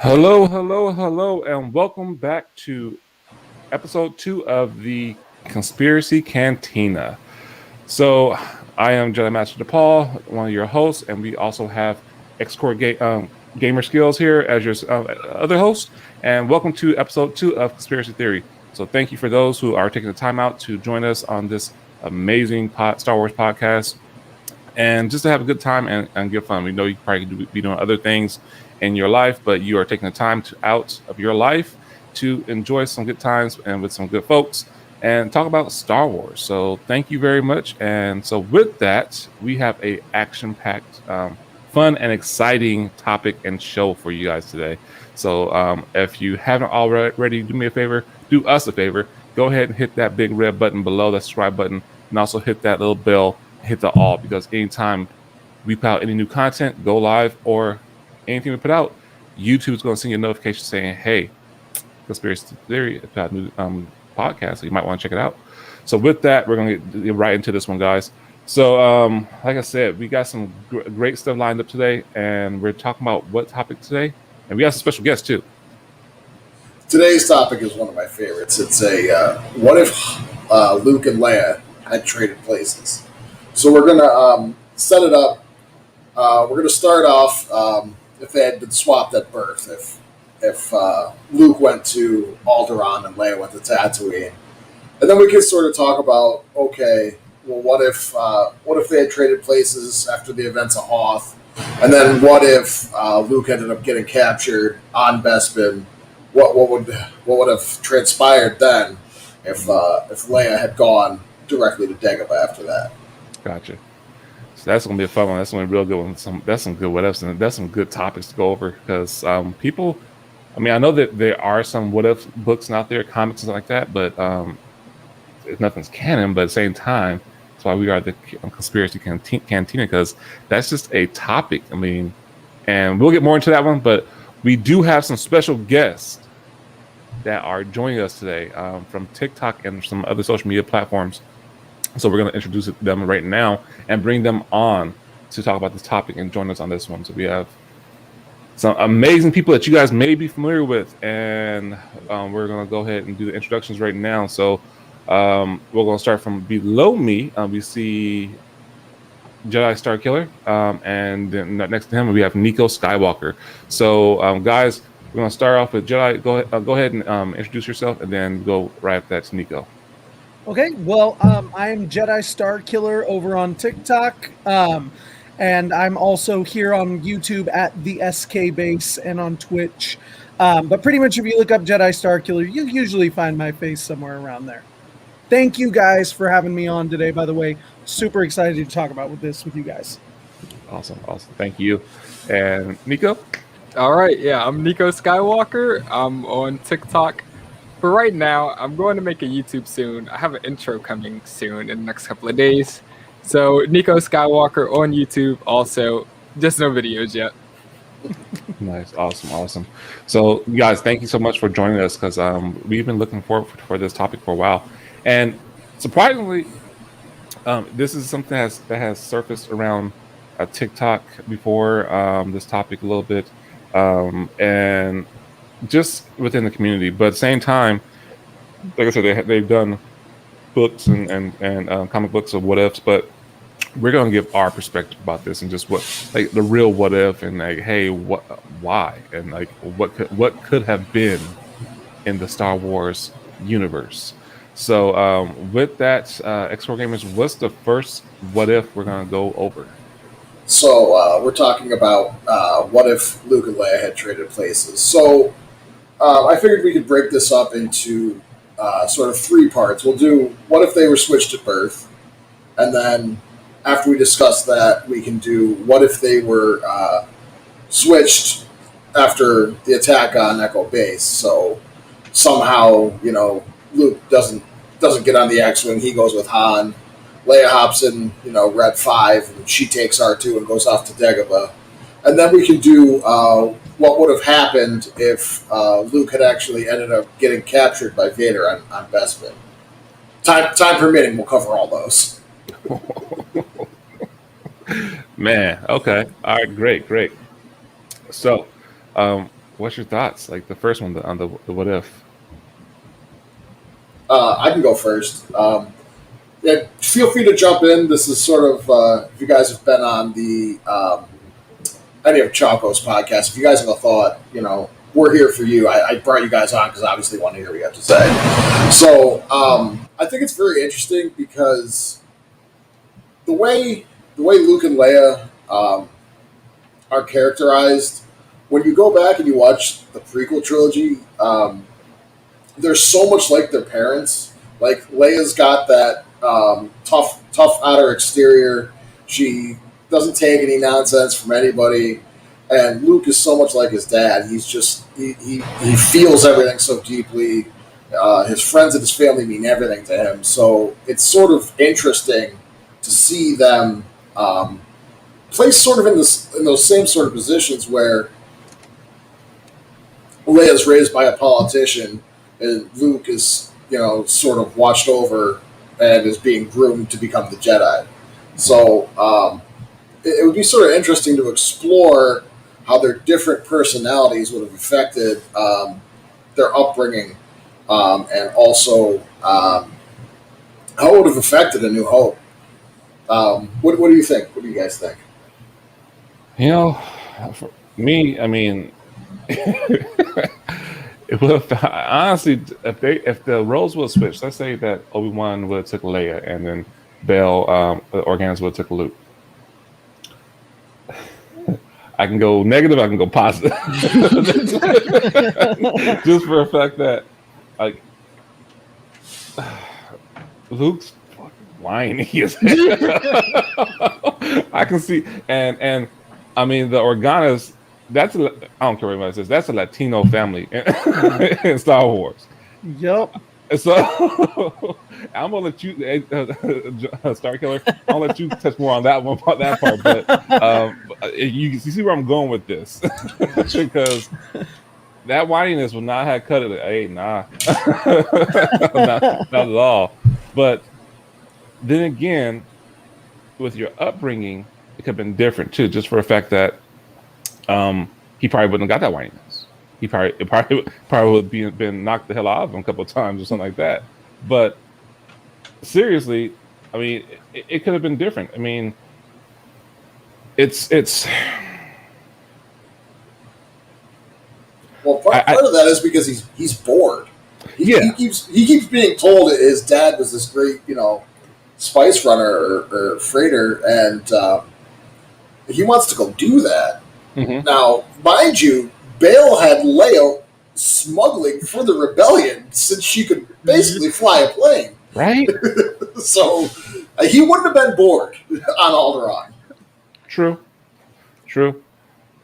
Hello, hello, hello, and welcome back to episode 2 of the Conspiracy Cantina. So, I am Jedi Master Depaul, one of your hosts, and we also have xcoregamerskillz here as your other host. And welcome to episode 2 of Conspiracy Theory. So, thank you for those who are taking the time out to join us on this amazing Star Wars podcast. And just to have a good time and get fun. We know you probably could be doing other things in your life, but you are taking the time out of your life to enjoy some good times and with some good folks and talk about Star Wars. So thank you very much. And so with that, we have a action-packed, fun and exciting topic and show for you guys today. So if you haven't already, do me a favor, do us a favor, go ahead and hit that big red button below, that subscribe button, and also hit that little bell, hit the all, because anytime we put out any new content, go live, or anything we put out, YouTube's going to send you a notification saying, hey, Conspiracy Theory about a new podcast, so you might want to check it out. So with that, we're going to get right into this one, guys. So like I said, we got some great stuff lined up today, and we're talking about what topic today, and we have some special guests too. Today's topic is one of my favorites. It's a what if Luke and Leia had traded places? So we're going to set it up. We're going to start off if they had been swapped at birth. If Luke went to Alderaan and Leia went to Tatooine, and then we can sort of talk about, okay, well, what if they had traded places after the events of Hoth, and then what if Luke ended up getting captured on Bespin? What would have transpired then if Leia had gone directly to Dagobah after that? Gotcha. So that's gonna be a fun one. That's gonna be a real good one. That's some good what ifs, and that's some good topics to go over because people. I mean, I know that there are some what if books out there, comics and stuff like that, but nothing's canon. But at the same time, that's why we are the Conspiracy Cantina, because that's just a topic. I mean, and we'll get more into that one, but we do have some special guests that are joining us today from TikTok and some other social media platforms. So we're going to introduce them right now and bring them on to talk about this topic and join us on this one. So we have some amazing people that you guys may be familiar with, and we're going to go ahead and do the introductions right now. So we're going to start from below me. We see Jedi Star Killer, and then next to him we have Nico Skywalker. So guys, we're going to start off with Jedi. Go ahead and introduce yourself, and then go right after that to Nico. Okay, well, I am Jedi Star Killer over on TikTok, and I'm also here on YouTube at the SK Base and on Twitch. But pretty much if you look up Jedi Star Killer, you usually find my face somewhere around there. Thank you guys for having me on today, by the way. Super excited to talk about this with you guys. Awesome. Thank you. And Nico? All right, yeah, I'm Nico Skywalker. I'm on TikTok. For right now, I'm going to make a YouTube soon. I have an intro coming soon in the next couple of days. So Nico Skywalker on YouTube also, just no videos yet. Nice, awesome. So guys, thank you so much for joining us, because we've been looking forward for this topic for a while. And surprisingly, this is something that has surfaced around TikTok before, this topic a little bit. And just within the community, but at the same time, like I said, they've done books and comic books of what ifs, but we're going to give our perspective about this and just what, like, the real what if, and like, hey, why, and like what could have been in the Star Wars universe. So with that, xcoregamers, what's the first what if we're going to go over? So we're talking about what if Luke and Leia had traded places. So I figured we could break this up into sort of 3 parts. We'll do what if they were switched at birth, and then after we discuss that, we can do what if they were switched after the attack on Echo Base. So somehow, Luke doesn't get on the X-Wing, he goes with Han. Leia hops in, Red 5, and she takes R2 and goes off to Dagobah. And then we can do what would have happened if Luke had actually ended up getting captured by Vader on Bespin. Time permitting, we'll cover all those. Man, okay. All right, great. So, what's your thoughts? Like the first one on the what if? I can go first. Yeah, feel free to jump in. This is sort of if you guys have been on the any of Chaco's podcasts. If you guys have a thought, we're here for you. I brought you guys on because I obviously want to hear what you have to say. So I think it's very interesting because the way Luke and Leia are characterized, when you go back and you watch the prequel trilogy, they're so much like their parents. Like Leia's got that tough outer exterior. She doesn't take any nonsense from anybody. And Luke is so much like his dad. He's just he feels everything so deeply. His friends and his family mean everything to him. So it's sort of interesting to see them placed sort of in those same sort of positions where Leia's raised by a politician and Luke is sort of watched over and is being groomed to become the Jedi. So it would be sort of interesting to explore how their different personalities would have affected their upbringing, and also how it would have affected A New Hope. What do you think? What do you guys think? For me, I mean, it would have, honestly, if the roles would switch, let's say that Obi-Wan would have took Leia and then Bail Organa would have took Luke. I can go negative, I can go positive. Just for the fact that, like, Luke's fucking whiny. I can see, and I mean, the Organas, I don't care what anybody says, that's a Latino family in Star Wars. Yep. So I'm gonna let you, Star Killer. I'll let you touch more on that part. But you see where I'm going with this, because that whininess will not have cut it. Hey, nah, not at all. But then again, with your upbringing, it could have been different too. Just for the fact that he probably wouldn't have got that whininess. He probably would have been knocked the hell out of him a couple of times or something like that. But seriously, I mean, it could have been different. I mean, it's. Well, part of that is because he's bored. He keeps being told his dad was this great, spice runner or freighter, and he wants to go do that. Mm-hmm. Now, mind you, Bail had Leia smuggling for the rebellion since she could basically fly a plane. Right. So he wouldn't have been bored on Alderaan. True.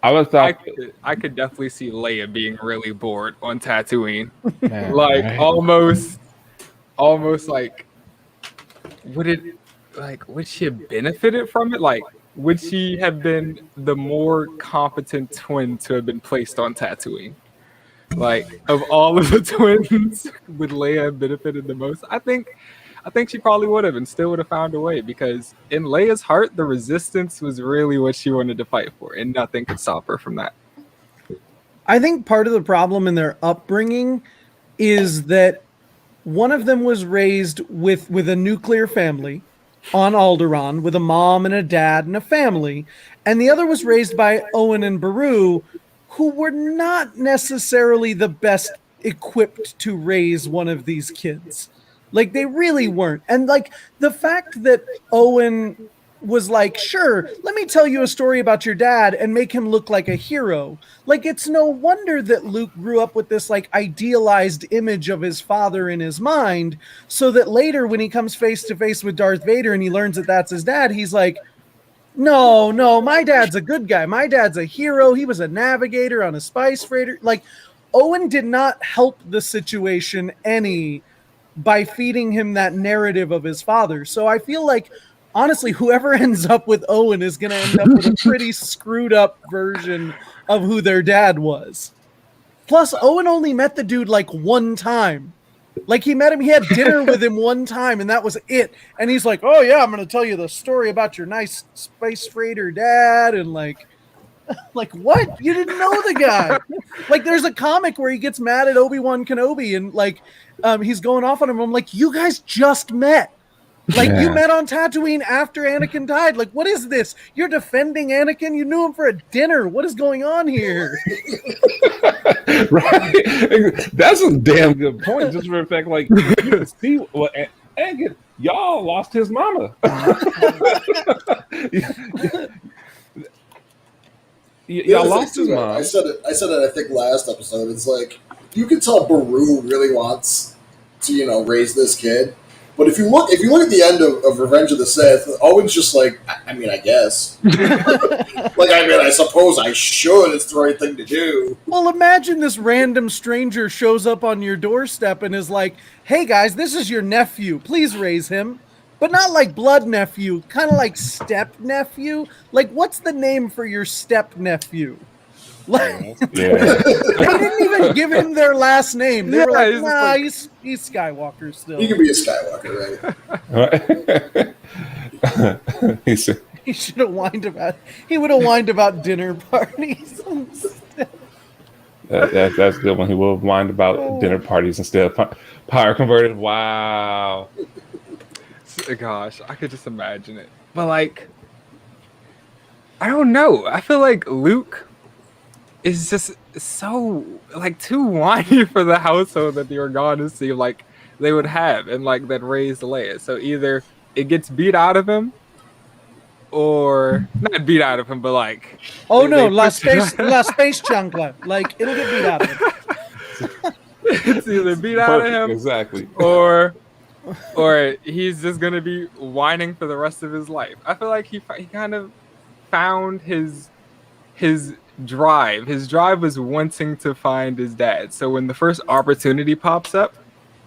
I would thought I could definitely see Leia being really bored on Tatooine. Man, like right? almost like would she have benefited from it? Like, would she have been the more competent twin to have been placed on Tatooine? Like, of all of the twins, would Leia have benefited the most? I think she probably would have, and still would have found a way, because in Leia's heart, the Resistance was really what she wanted to fight for, and nothing could stop her from that. I think part of the problem in their upbringing is that one of them was raised with a nuclear family on Alderaan, with a mom and a dad and a family, and the other was raised by Owen and Beru, who were not necessarily the best equipped to raise one of these kids. Like, they really weren't. And like, the fact that Owen was like, sure, let me tell you a story about your dad, and make him look like a hero. Like, it's no wonder that Luke grew up with this like idealized image of his father in his mind, so that later when he comes face to face with Darth Vader and he learns that that's his dad, he's like, no, my dad's a good guy. My dad's a hero. He was a navigator on a spice freighter. Like, Owen did not help the situation any by feeding him that narrative of his father. So I feel like, honestly, whoever ends up with Owen is going to end up with a pretty screwed up version of who their dad was. Plus, Owen only met the dude like one time. Like, he met him, he had dinner with him one time, and that was it. And he's like, oh yeah, I'm going to tell you the story about your nice space freighter dad. And like, Like, what? You didn't know the guy? Like, there's a comic where he gets mad at Obi-Wan Kenobi and like he's going off on him. I'm like, you guys just met. Like, you met on Tatooine after Anakin died. Like, what is this? You're defending Anakin? You knew him for a dinner. What is going on here? Right? That's a damn good point. Just for the fact, like, you can see what Anakin, y'all lost his mama. Y'all lost his mom. I said it. I think last episode. It's like you can tell Baru really wants to, raise this kid. But if you look at the end of Revenge of the Sith, Owen's just like, I guess. I suppose I should. It's the right thing to do. Well, imagine this random stranger shows up on your doorstep and is like, hey guys, this is your nephew. Please raise him. But not like blood nephew, kind of like step nephew. Like, what's the name for your step nephew? Like, they didn't even give him their last name. They were like, nah, he's Skywalker still. He can be a Skywalker, right? He should have whined about. He would have whined about dinner parties. That's a good one. He will have whined about dinner parties instead of power converted. Wow. Gosh, I could just imagine it. But like, I don't know. I feel like Luke is just so like too whiny for the household that the Organa seem like they would have and like that raised Leia. So either it gets beat out of him, or not beat out of him, but like La space chancla. Like, it'll get beat out of him. It's either beat out of him, exactly, or he's just gonna be whining for the rest of his life. I feel like he kind of found his drive. His drive was wanting to find his dad. So when the first opportunity pops up,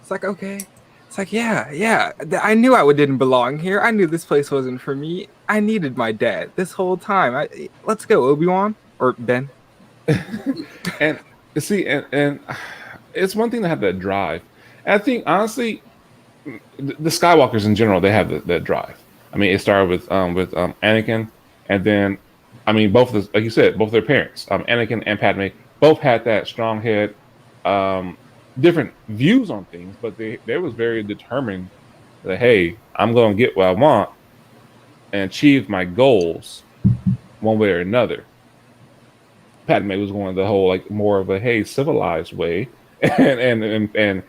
it's like, okay. It's like, yeah. I knew I didn't belong here. I knew this place wasn't for me. I needed my dad this whole time. Let's go, Obi-Wan or Ben. And see, and it's one thing to have that drive. And I think honestly, the Skywalkers in general, they have that drive. I mean, it started with Anakin, and then both of like you said, both of their parents, Anakin and Padme, both had that strong head, different views on things, but they was very determined that, hey, I'm going to get what I want and achieve my goals one way or another. Padme was going the whole like more of a civilized way, and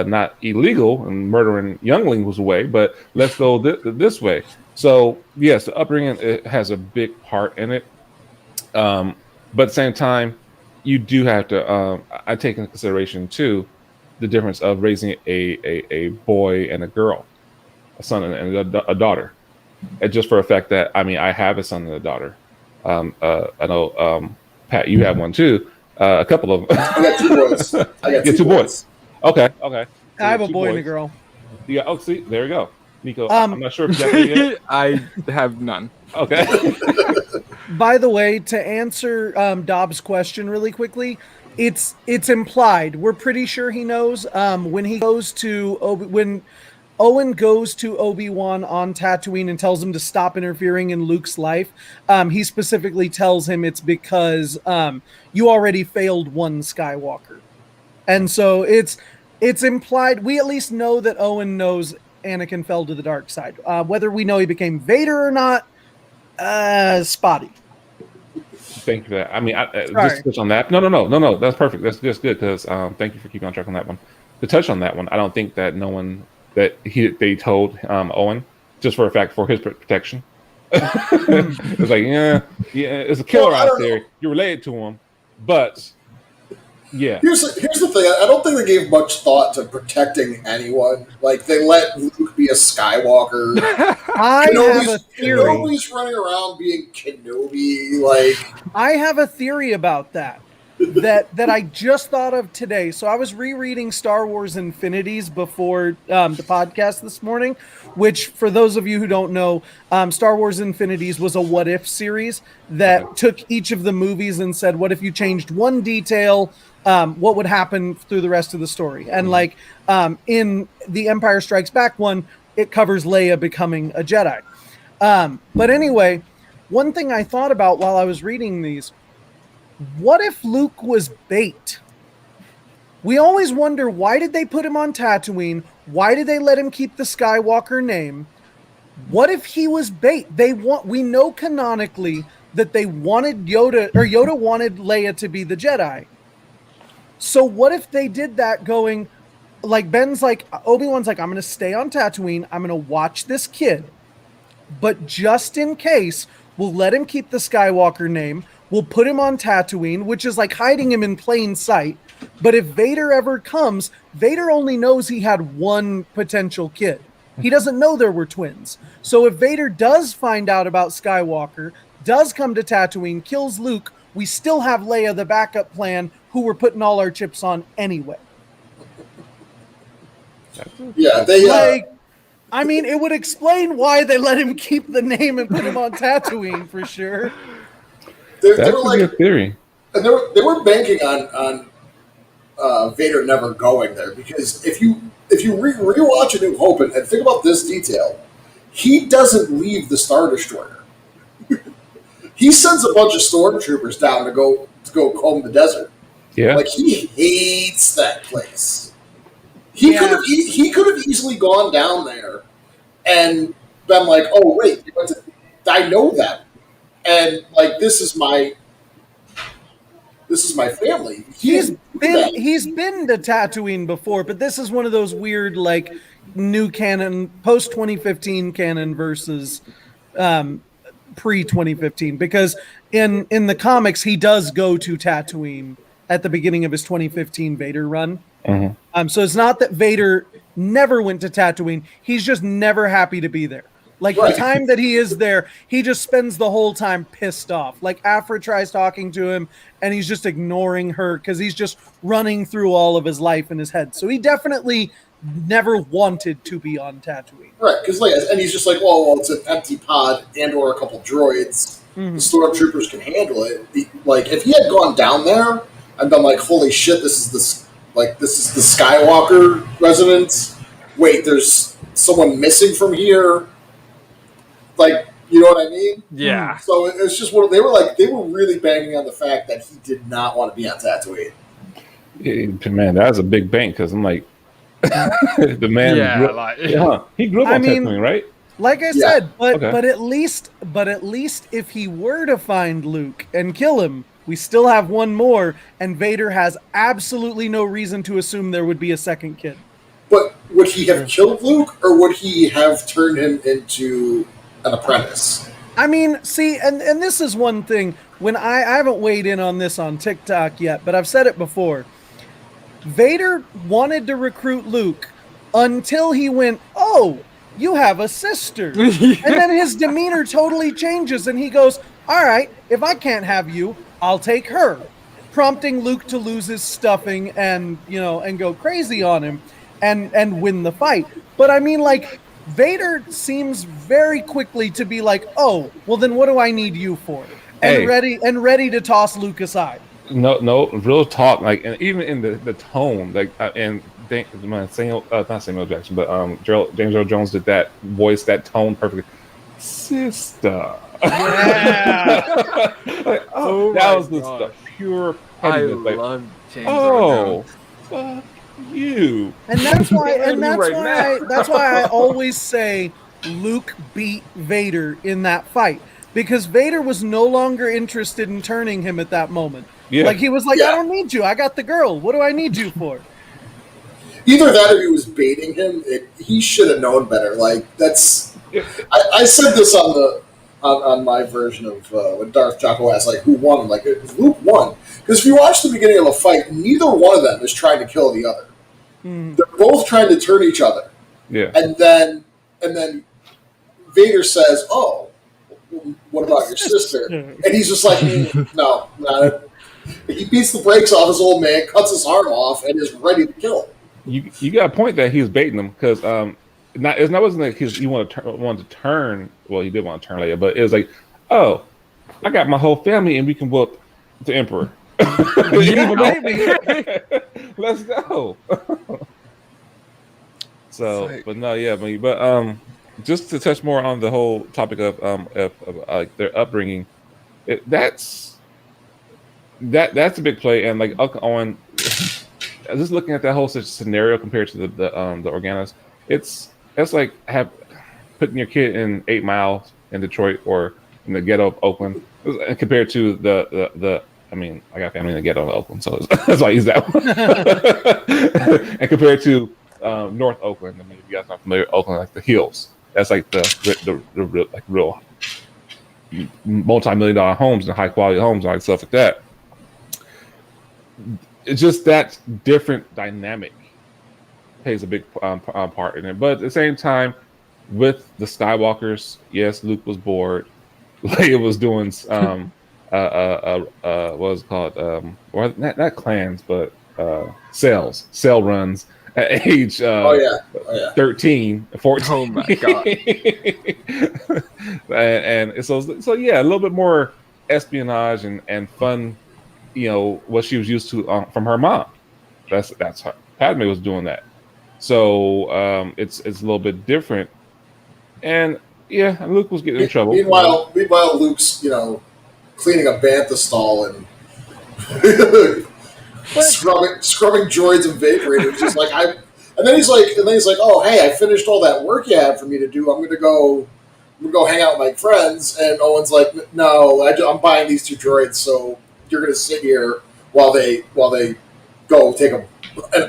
not illegal and murdering younglings way, but let's go this way. So yes, the upbringing, it has a big part in it, but at the same time, you do have to. I take into consideration too the difference of raising a boy and a girl, a son and a daughter. And just for a fact that I have a son and a daughter. I know Pat, you have one too. A couple of them. I got 2 boys. I got 2 boys. Okay. So I have a boy and a girl. Yeah. Oh, see, there you go, Nico. I'm not sure if that's yet. I have none. Okay. By the way, to answer Dobbs' question really quickly, it's implied. We're pretty sure he knows. When Owen goes to Obi-Wan on Tatooine and tells him to stop interfering in Luke's life, he specifically tells him it's because you already failed one Skywalker. And so it's implied. We at least know that Owen knows Anakin fell to the dark side. Whether we know he became Vader or not, spotty. Thank you for that. Just to touch on that. No. That's perfect. That's just good because thank you for keeping on track on that one. To touch on that one, I don't think that they told Owen just for a fact for his protection. It's like it's a killer out there. You're related to him, but yeah. Here's the thing. I don't think they gave much thought to protecting anyone. Like, they let Luke be a Skywalker. I have a theory. Kenobi's running around being Kenobi. Like, I have a theory about that. That I just thought of today. So I was rereading Star Wars Infinities before the podcast this morning, which, for those of you who don't know, Star Wars Infinities was a what if series that took each of the movies and said, what if you changed one detail, what would happen through the rest of the story? And like in the Empire Strikes Back one, it covers Leia becoming a Jedi. But anyway, one thing I thought about while I was reading these, what if Luke was bait? We always wonder, why did they put him on Tatooine? Why did they let him keep the Skywalker name? What if he was bait? We know canonically that they wanted Yoda wanted Leia to be the Jedi. So what if they did that going, like Obi-Wan's like, I'm going to stay on Tatooine. I'm going to watch this kid. But just in case, we'll let him keep the Skywalker name. We'll put him on Tatooine, which is like hiding him in plain sight. But if Vader ever comes, Vader only knows he had one potential kid. He doesn't know there were twins. So if Vader does find out about Skywalker, does come to Tatooine, kills Luke, we still have Leia, the backup plan, who we're putting all our chips on anyway. Yeah, it would explain why they let him keep the name and put him on Tatooine for sure. They That's were a like, good theory. and they were banking on Vader never going there, because if you rewatch A New Hope and think about this detail, he doesn't leave the Star Destroyer. He sends a bunch of stormtroopers down to go comb the desert. Yeah, Like, he hates that place. He could have easily gone down there and been like, "Oh wait, I know that," and like, this is my family. He's been to Tatooine before, but this is one of those weird, like, new canon, post 2015 canon versus pre 2015, because in the comics he does go to Tatooine at the beginning of his 2015 Vader run. Mm-hmm. So it's not that Vader never went to Tatooine; he's just never happy to be there. Like, right. The time that he is there, he just spends the whole time pissed off. Like, Afra tries talking to him, and he's just ignoring her because he's just running through all of his life in his head. So he definitely never wanted to be on Tatooine. Right, because and he's just like, well, it's an empty pod and or a couple droids. Mm-hmm. The stormtroopers can handle it. Like, if he had gone down there and been like, holy shit, this is the Skywalker residence. Wait, there's someone missing from here. Like, you know what I mean? Yeah. So it's just they were really banging on the fact that he did not want to be on Tatooine. Man, that was a big bang, because I'm like, the man. He grew up on Tatooine, right? Like I said, but at least if he were to find Luke and kill him, we still have one more, and Vader has absolutely no reason to assume there would be a second kid. But would he have killed Luke, or would he have turned him into an apprentice? I mean, see, and this is one thing, when I haven't weighed in on this on TikTok yet, but I've said it before. Vader wanted to recruit Luke until he went, "Oh, you have a sister." And then his demeanor totally changes, and he goes, "All right, if I can't have you, I'll take her," prompting Luke to lose his stuffing and go crazy on him and win the fight. But I mean, like, Vader seems very quickly to be like, "Oh, well then what do I need you for?" And ready to toss Luke aside. No, real talk. Like, and even in the tone, like, and not Samuel Jackson, but James Earl Jones did that voice, that tone perfectly. Sister. Yeah. Like, that was the pure pettiness. I love James Earl Jones. Fuck you. And that's why I always say Luke beat Vader in that fight, because Vader was no longer interested in turning him at that moment. Yeah. Like, he was like, "I don't need you. I got the girl. What do I need you for?" Either that, or he was baiting him. He should have known better. Like, that's. I said this on my version of when Darth Jocko asked, like, who won? Like, Luke won, because if you watch the beginning of a fight, neither one of them is trying to kill the other. They're both trying to turn each other. Yeah. And then Vader says, "Oh, what about your sister?" And he's just like, "No, not." He beats the brakes off his old man, cuts his arm off, and is ready to kill him. You got a point that he was baiting him, because it wasn't like he wanted to turn. Well, he did want to turn Leia, but it was like, "Oh, I got my whole family, and we can whoop the Emperor." Let's go. So, but no, yeah, but just to touch more on the whole topic of like their upbringing, that's a big play. And like Uncle Owen, just looking at that whole scenario compared to the Organas, it's like putting your kid in 8 Mile in Detroit or in the ghetto of Oakland, and compared to the I mean, I got family in the ghetto of Oakland, so that's why I use that one. And compared to North Oakland, I mean, if you guys are not familiar with Oakland, like the hills, that's like the like real multi-million-dollar homes and high quality homes and like stuff like that. It's just that different dynamic plays a big part in it. But at the same time, with the Skywalkers, yes, Luke was bored. Leia was doing what was it called? Or not clans, but sale runs at age 13, 14. Oh my god! and so yeah, a little bit more espionage and fun. You know what she was used to from her mom. That's her. Padme was doing that. So it's a little bit different. And yeah, Luke was getting in trouble. Meanwhile, Luke's cleaning a bantha stall and scrubbing droids and vaporators. Just like and then he's like, oh hey, I finished all that work you had for me to do. I'm gonna go hang out with my friends. And Owen's like, no, I'm buying these 2 droids, so you're gonna sit here while they go take a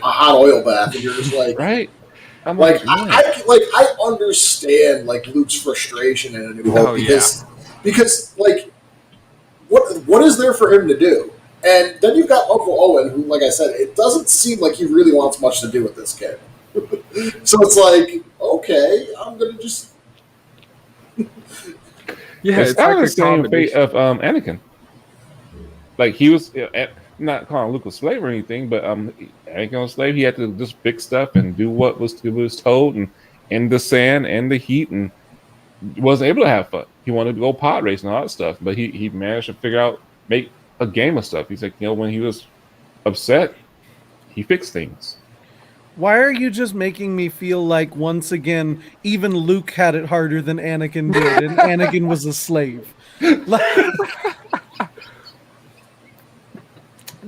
hot oil bath, and you're just like, right. I'm I understand like Luke's frustration in A New Hope because like what is there for him to do? And then you've got Uncle Owen, who, like I said, it doesn't seem like he really wants much to do with this kid. So it's like, okay, I'm gonna just it's kind of the same fate of Anakin. Like he was not calling Luke a slave or anything, but Anakin was a slave. He had to just fix stuff and do what was told, and in the sand and the heat, and wasn't able to have fun. He wanted to go pod racing and all that stuff, but he managed to make a game of stuff. He's like, when he was upset, he fixed things. Why are you just making me feel like, once again, even Luke had it harder than Anakin did, and Anakin was a slave?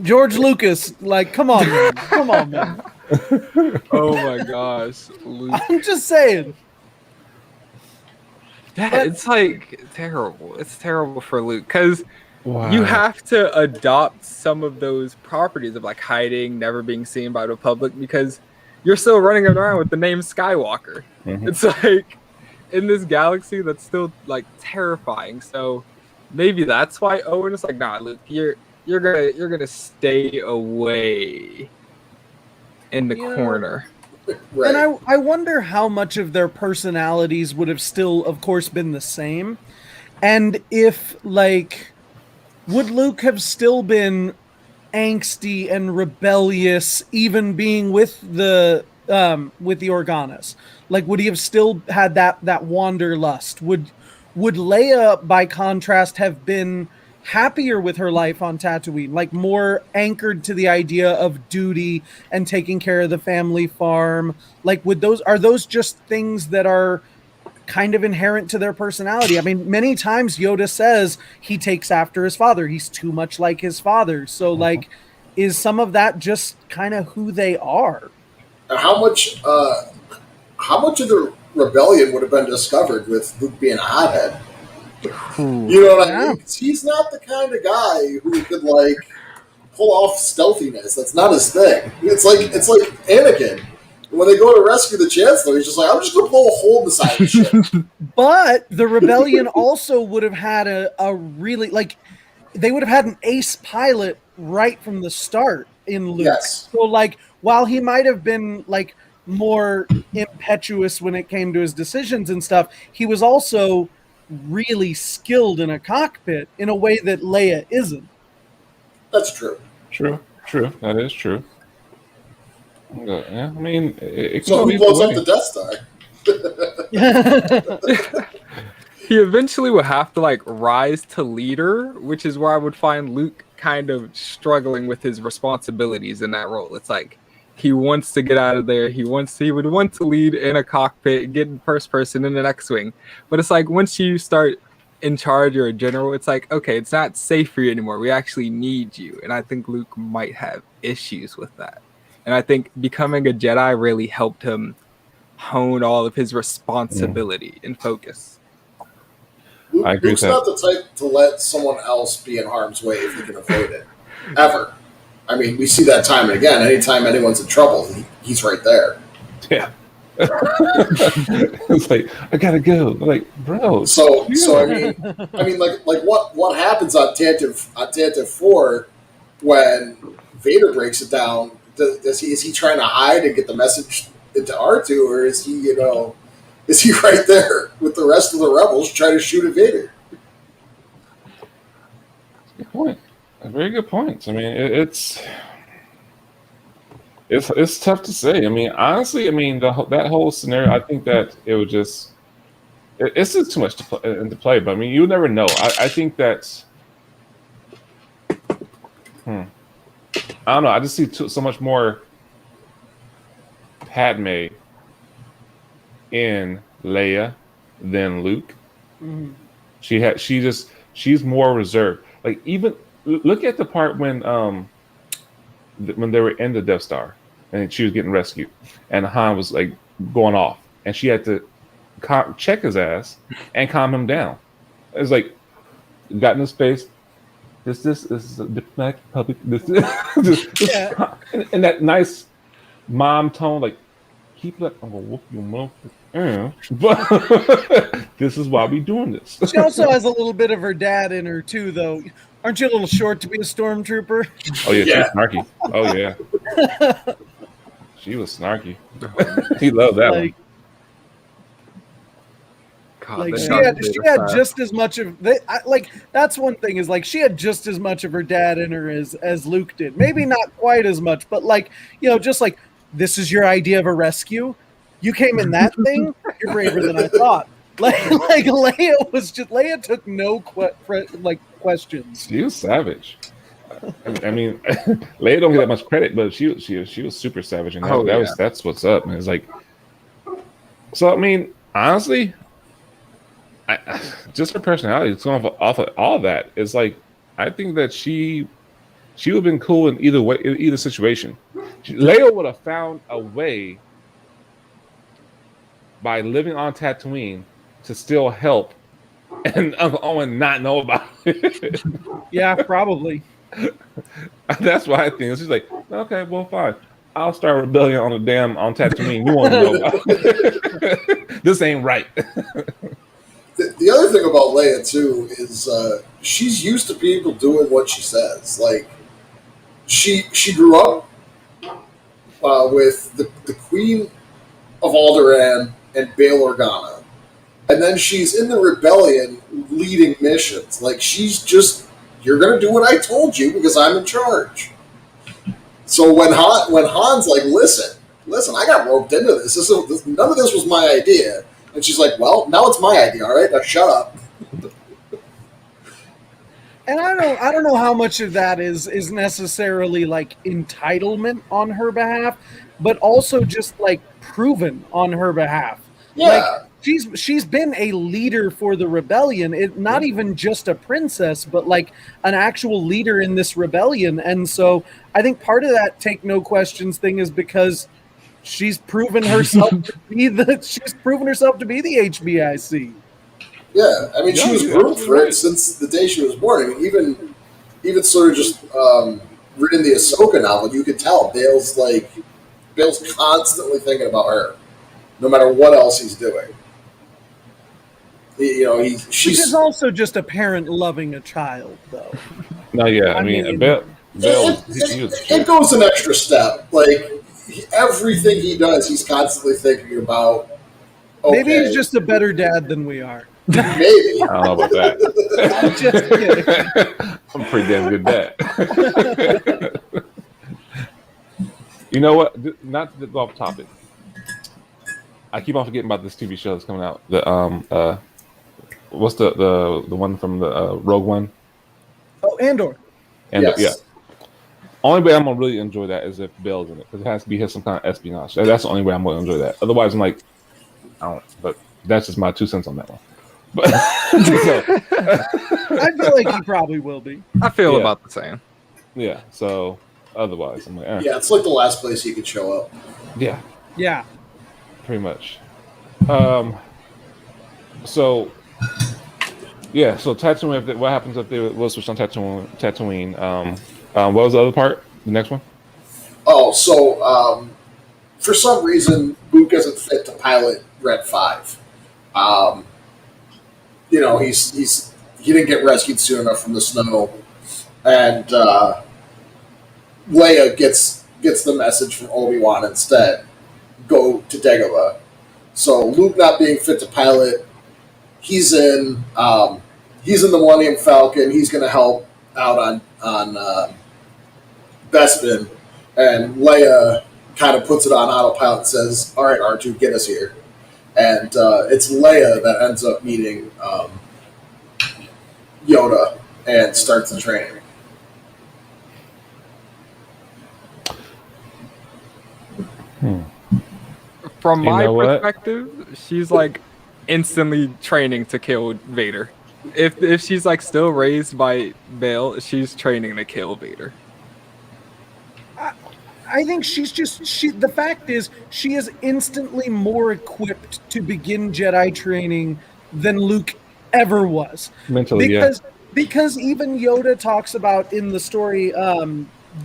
George Lucas, like, come on, man. Oh my gosh, Luke. I'm just saying. Yeah, it's like terrible. It's terrible for Luke because you have to adopt some of those properties of like hiding, never being seen by the public, because you're still running around with the name Skywalker. Mm-hmm. It's like in this galaxy that's still like terrifying. So maybe that's why Owen is like, nah, Luke, you're gonna stay away in the corner. Right. And I wonder how much of their personalities would have still, of course, been the same. And if, like, would Luke have still been angsty and rebellious, even being with the Organas? Like, would he have still had that wanderlust? Would Leia, by contrast, have been happier with her life on Tatooine, like more anchored to the idea of duty and taking care of the family farm? Like, are those just things that are kind of inherent to their personality? I mean, many times Yoda says he takes after his father. He's too much like his father. So like, is some of that just kind of who they are? How much of the rebellion would have been discovered with Luke being a hothead? You know what I mean? He's not the kind of guy who could like pull off stealthiness. That's not his thing. It's like Anakin. When they go to rescue the Chancellor, he's just like, I'm just going to blow a hole in the side of the ship. But the rebellion also would have had a really, like, they would have had an ace pilot right from the start in Luke. Yes. So, like, while he might have been, like, more impetuous when it came to his decisions and stuff, he was also really skilled in a cockpit in a way that Leia isn't. That's true. True. That is true. Yeah, I mean, so who blows up the Death Star? He eventually would have to like rise to leader, which is where I would find Luke kind of struggling with his responsibilities in that role. It's like he wants to get out of there. He would want to lead in a cockpit, get in first person in an X-wing. But it's like once you start in charge or a general, it's like, okay, it's not safe for you anymore. We actually need you. And I think Luke might have issues with that. And I think becoming a Jedi really helped him hone all of his responsibility and focus. Luke's not the type to let someone else be in harm's way if he can avoid it. Ever. I mean, we see that time and again. Anytime anyone's in trouble, he's right there. Yeah. It's like, I gotta go. I'm like, bro. So I mean, like what happens on Tantive 4 when Vader breaks it down? Is he trying to hide and get the message into R2, or is he right there with the rest of the rebels trying to shoot at Vader? Good point. A very good point. I mean, it's tough to say. I mean, honestly, that whole scenario, I think that it would just it's just too much to play. But I mean, you never know. I think that I don't know. I just see so much more Padme in Leia than Luke. Mm-hmm. She's more reserved. Like, even look at the part when they were in the Death Star and she was getting rescued, and Han was like going off, and she had to check his ass and calm him down. It's like, got in his face. This is a diplomatic public. This Yeah. and that nice mom tone, like, keep that. I'm gonna whoop your mouth. But this is why we doing this. She also has a little bit of her dad in her too, though. Aren't you a little short to be a stormtrooper? Oh yeah, she's snarky. Oh yeah, she was snarky. He loved that one. God, Like she had just as much of that's one thing, is like she had just as much of her dad in her as Luke did. Maybe not quite as much, but like, just like, this is your idea of a rescue. You came in that thing. You're braver than I thought. Like Leia took no questions. She was savage. I mean, Leia don't get that much credit, but she was super savage, and that's what's up, man. It's like, so I mean, honestly, just her personality, it's going off of all that. It's like, I think that she would have been cool in either situation. Leia would have found a way by living on Tatooine to still help, and Uncle Owen not know about it. Yeah, probably. That's why I think she's like, okay, well, fine. I'll start a rebellion on Tatooine. You want to know about it. This ain't right. The other thing about Leia too is she's used to people doing what she says. Like, she grew up with the Queen of Alderaan and Bail Organa, and then she's in the rebellion leading missions. Like, she's just, you're gonna do what I told you because I'm in charge. So when Han's like, listen, I got roped into this. None of this was my idea. And she's like, well, now it's my idea, all right? Now shut up. And I don't know how much of that is necessarily like entitlement on her behalf, but also just like proven on her behalf. Yeah. Like, she's been a leader for the rebellion. Not even just a princess, but like an actual leader in this rebellion. And so I think part of that take no questions thing is because she's proven herself to be the HBIC. Yeah, I mean, she was groomed for it since the day she was born. I mean, even sort of just reading the Ahsoka novel, you could tell Bale's constantly thinking about her, no matter what else he's doing. Which is also just a parent loving a child, though. No, yeah, I mean Bale, it goes an extra step. Like, everything he does, he's constantly thinking about. Okay, maybe he's just a better dad than we are. Maybe. I don't know about that. I'm just kidding. I'm a pretty damn good dad. You know what? Not to go off topic. I keep on forgetting about this TV show that's coming out. The what's the one from the Rogue One? Oh, Andor. Yes. Yeah. Only way I'm gonna really enjoy that is if Bill's in it, because it has to be some kind of espionage. That's the only way I'm gonna enjoy that. Otherwise, I'm like, I don't. But that's just my 2 cents on that one. But I feel like he probably will be. I feel about the same. Yeah. So otherwise, I'm like, yeah, it's like the last place he could show up. Yeah. Yeah. Pretty much. So yeah. So Tatooine. What happens if they will switch on Tatooine? What was the other part? The next one. Oh, so for some reason, Luke isn't fit to pilot Red 5. You know, he didn't get rescued soon enough from the snow, and Leia gets the message from Obi-Wan instead. Go to Dagobah. So Luke not being fit to pilot, he's in the Millennium Falcon. He's going to help out on Bespin, and Leia kind of puts it on autopilot and says, "All right, R2, get us here." And it's Leia that ends up meeting Yoda and starts the training. From my perspective, she's like instantly training to kill Vader. If she's like still raised by Bail, she's training to kill Vader. I think the fact is she is instantly more equipped to begin Jedi training than Luke ever was. Mentally, because even Yoda talks about in the story,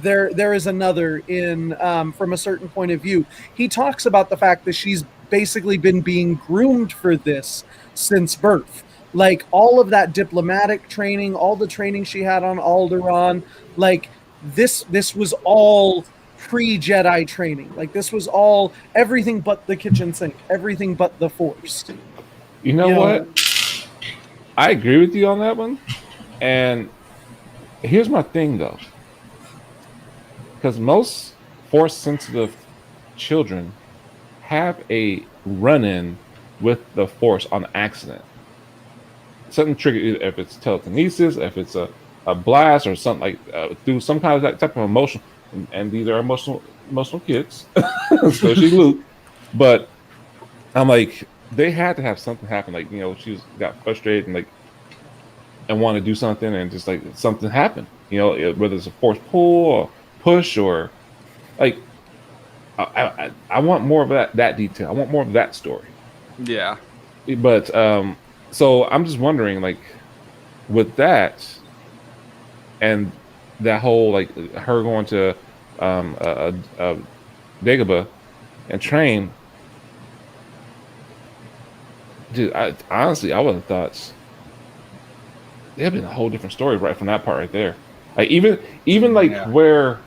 there is another in from a certain point of view. He talks about the fact that she's basically been being groomed for this since birth. Like all of that diplomatic training, all the training she had on Alderaan, like this was all pre-Jedi training. Like this was all everything but the kitchen sink, everything but the Force. You know what? I agree with you on that one. And here's my thing though. Because most Force-sensitive children have a run-in with the Force on accident. Something triggered, if it's telekinesis, if it's a blast or something like through some kind of that type of emotion. And these are emotional kids, especially Luke. But I'm like, they had to have something happen. Like, you know, she got frustrated and wanted to do something, and just like something happened. You know, whether it's a force pull or push or like, I want more of that detail. I want more of that story. Yeah. But so I'm just wondering, like, with that and that whole like her going to Dagobah and train, dude. Honestly, I would have thought there'd been a whole different story right from that part right there. Like even like where,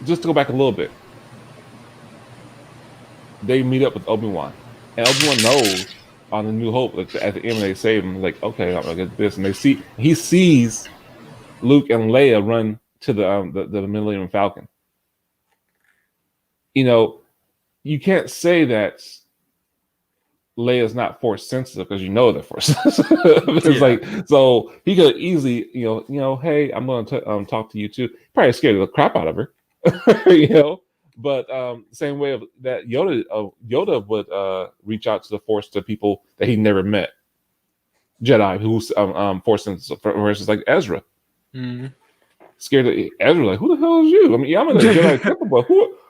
just to go back a little bit, they meet up with Obi-Wan, and Obi-Wan knows on the New Hope, like at the end when they save him, like, okay, I'm gonna get this, and he sees Luke and Leia run to the Millennium Falcon. You know, you can't say that Leia's not Force sensitive because you know they're Force sensitive. It's like, so he could easily, you know, hey, I'm going to talk to you too. Probably scared the crap out of her, you know. But same way of that, Yoda would reach out to the Force to people that he never met, Jedi who's Force sensitive, versus like Ezra. Mm-hmm. Scared of Ezra, like, who the hell is you? I mean, I'm in a Jedi temple, but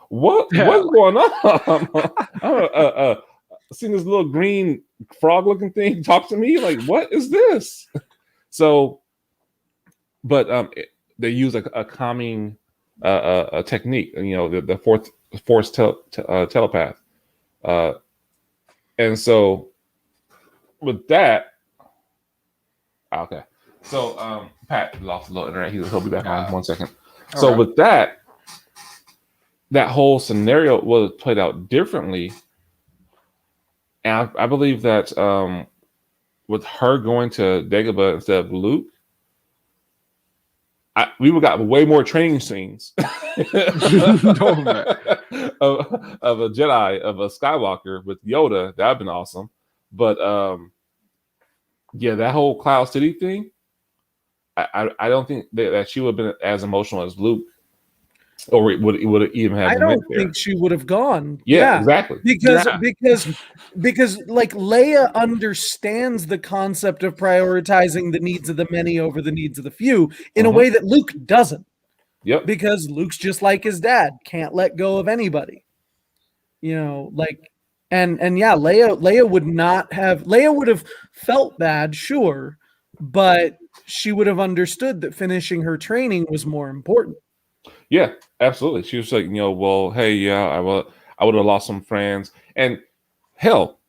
what's going on? I'm seen this little green frog-looking thing talk to me, like, what is this? So, but they use a calming a technique, you know, the Force telepath, and so with that, okay. So Pat lost a little internet. He'll be back on 1 second. So right. With that whole scenario was played out differently, and I believe that with her going to Dagobah instead of Luke, we would got way more training scenes of a Jedi, of a Skywalker with Yoda. That'd been awesome. But yeah, that whole Cloud City thing, I don't think that she would have been as emotional as Luke, or would even have. I don't went there. think she would have gone. Yeah, exactly. Because like Leia understands the concept of prioritizing the needs of the many over the needs of the few in a way that Luke doesn't. Yep. Because Luke's just like his dad, can't let go of anybody. You know, like, and yeah, Leia would have felt bad, sure, but she would have understood that finishing her training was more important. Yeah, absolutely. She was like, well, hey, yeah, I would have lost some friends, and hell,